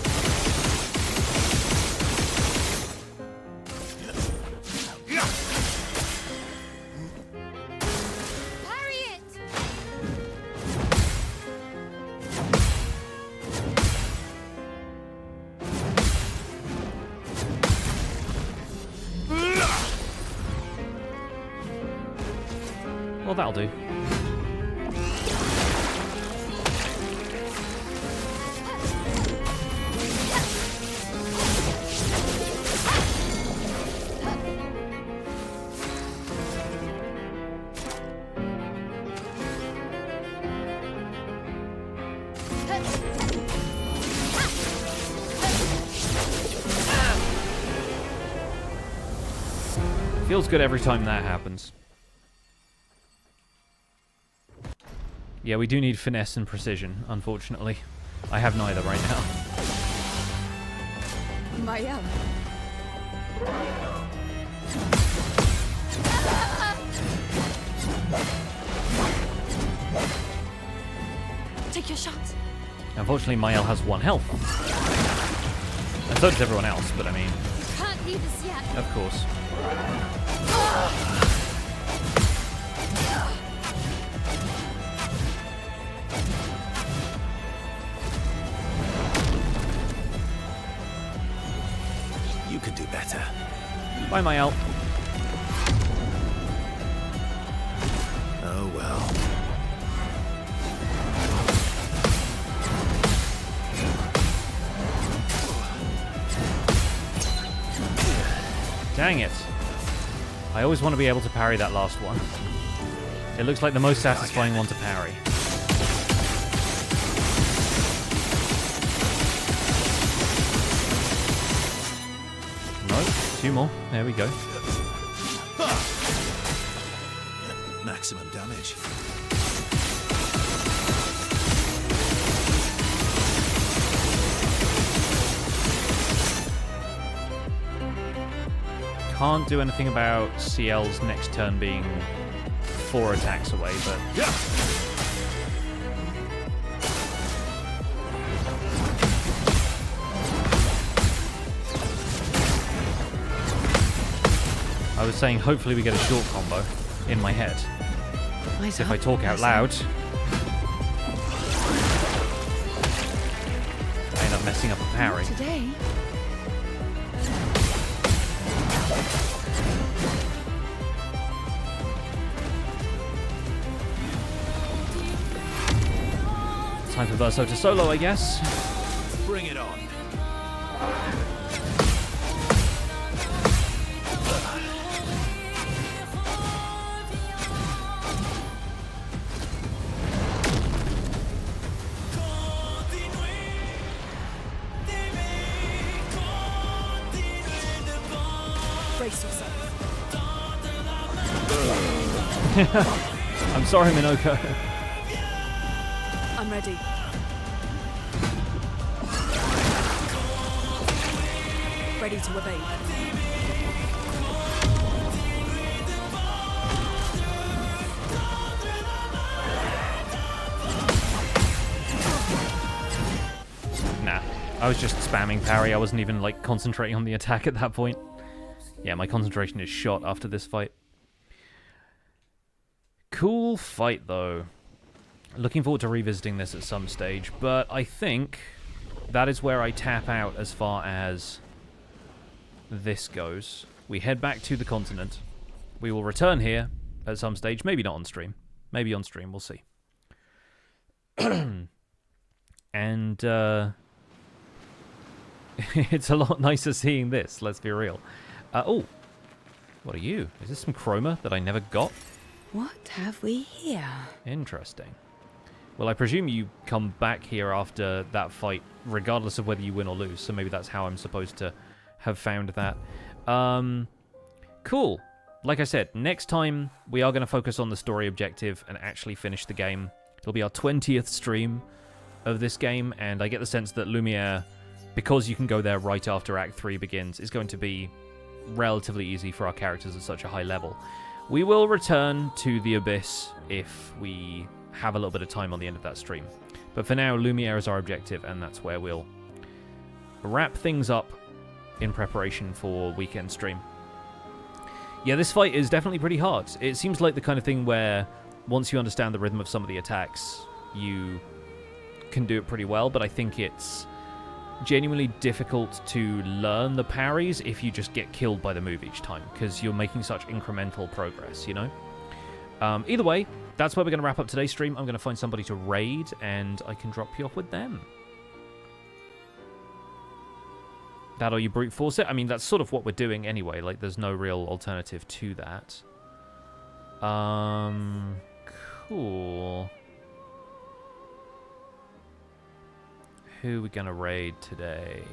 Well, that'll do. Feels good every time that happens. Yeah, we do need finesse and precision, unfortunately. I have neither right now. Maya. Take your shot. Unfortunately, Mael has 1 health. And so does everyone else, but I mean... Can't leave us yet. Of course. You can do better. Bye, Mael. Oh well. Dang it. I always want to be able to parry that last one. It looks like the most satisfying one to parry. No, 2 more. There we go. Maximum damage. Can't do anything about CL's next turn being 4 attacks away, but... Yeah. I was saying hopefully we get a short combo in my head. So if I talk out loud, I end up messing up a parry. Today. Time for Verso to solo, I guess. Bring it on. Brace yourself. I'm sorry, Minoko. I'm ready. Ready to evade. Nah, I was just spamming parry. I wasn't even, like, concentrating on the attack at that point. Yeah, my concentration is shot after this fight. Cool fight, though. Looking forward to revisiting this at some stage, but I think that is where I tap out as far as this goes. We head back to the continent. We will return here at some stage, maybe not on stream. Maybe on stream, we'll see. And it's a lot nicer seeing this, let's be real. Oh, what are you? Is this some chroma that I never got? What have we here? Interesting. Well, I presume you come back here after that fight, regardless of whether you win or lose, so maybe that's how I'm supposed to have found that. Cool. Like I said, next time we are going to focus on the story objective and actually finish the game. It'll be our 20th stream of this game, and I get the sense that Lumiere, because you can go there right after Act 3 begins, is going to be relatively easy for our characters at such a high level. We will return to the Abyss if we have a little bit of time on the end of that stream. But for now, Lumiere is our objective, and that's where we'll wrap things up in preparation for weekend stream. Yeah, this fight is definitely pretty hard. It seems like the kind of thing where once you understand the rhythm of some of the attacks, you can do it pretty well, but I think it's genuinely difficult to learn the parries if you just get killed by the move each time, because you're making such incremental progress, you know? Either way, that's where we're going to wrap up today's stream. I'm going to find somebody to raid, and I can drop you off with them. That or you brute force it? I mean, that's sort of what we're doing anyway. Like, there's no real alternative to that. Cool. Who are we going to raid today?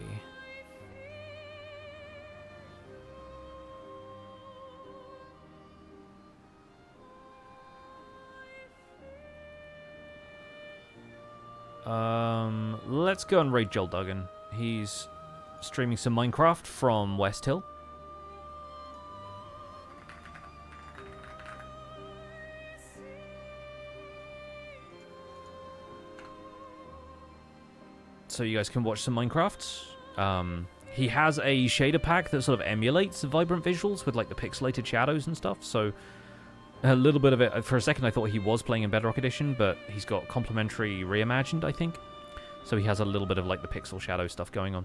Let's go and raid Joel Duggan. He's streaming some Minecraft from West Hill. So you guys can watch some Minecraft. He has a shader pack that sort of emulates vibrant visuals with like the pixelated shadows and stuff, so a little bit of it. For a second I thought he was playing in Bedrock Edition, but he's got complimentary reimagined, I think. So he has a little bit of like the pixel shadow stuff going on.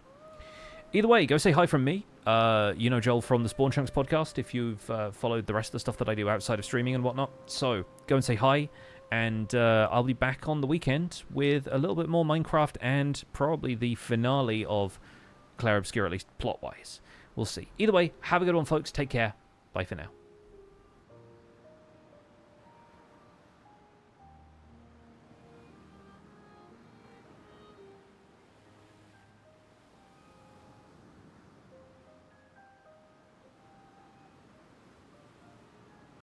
Either way, go say hi from me. You know Joel from the Spawn Chunks podcast if you've followed the rest of the stuff that I do outside of streaming and whatnot. So go and say hi, and I'll be back on the weekend with a little bit more Minecraft and probably the finale of Clair Obscur, at least plot-wise. We'll see. Either way, have a good one, folks. Take care. Bye for now.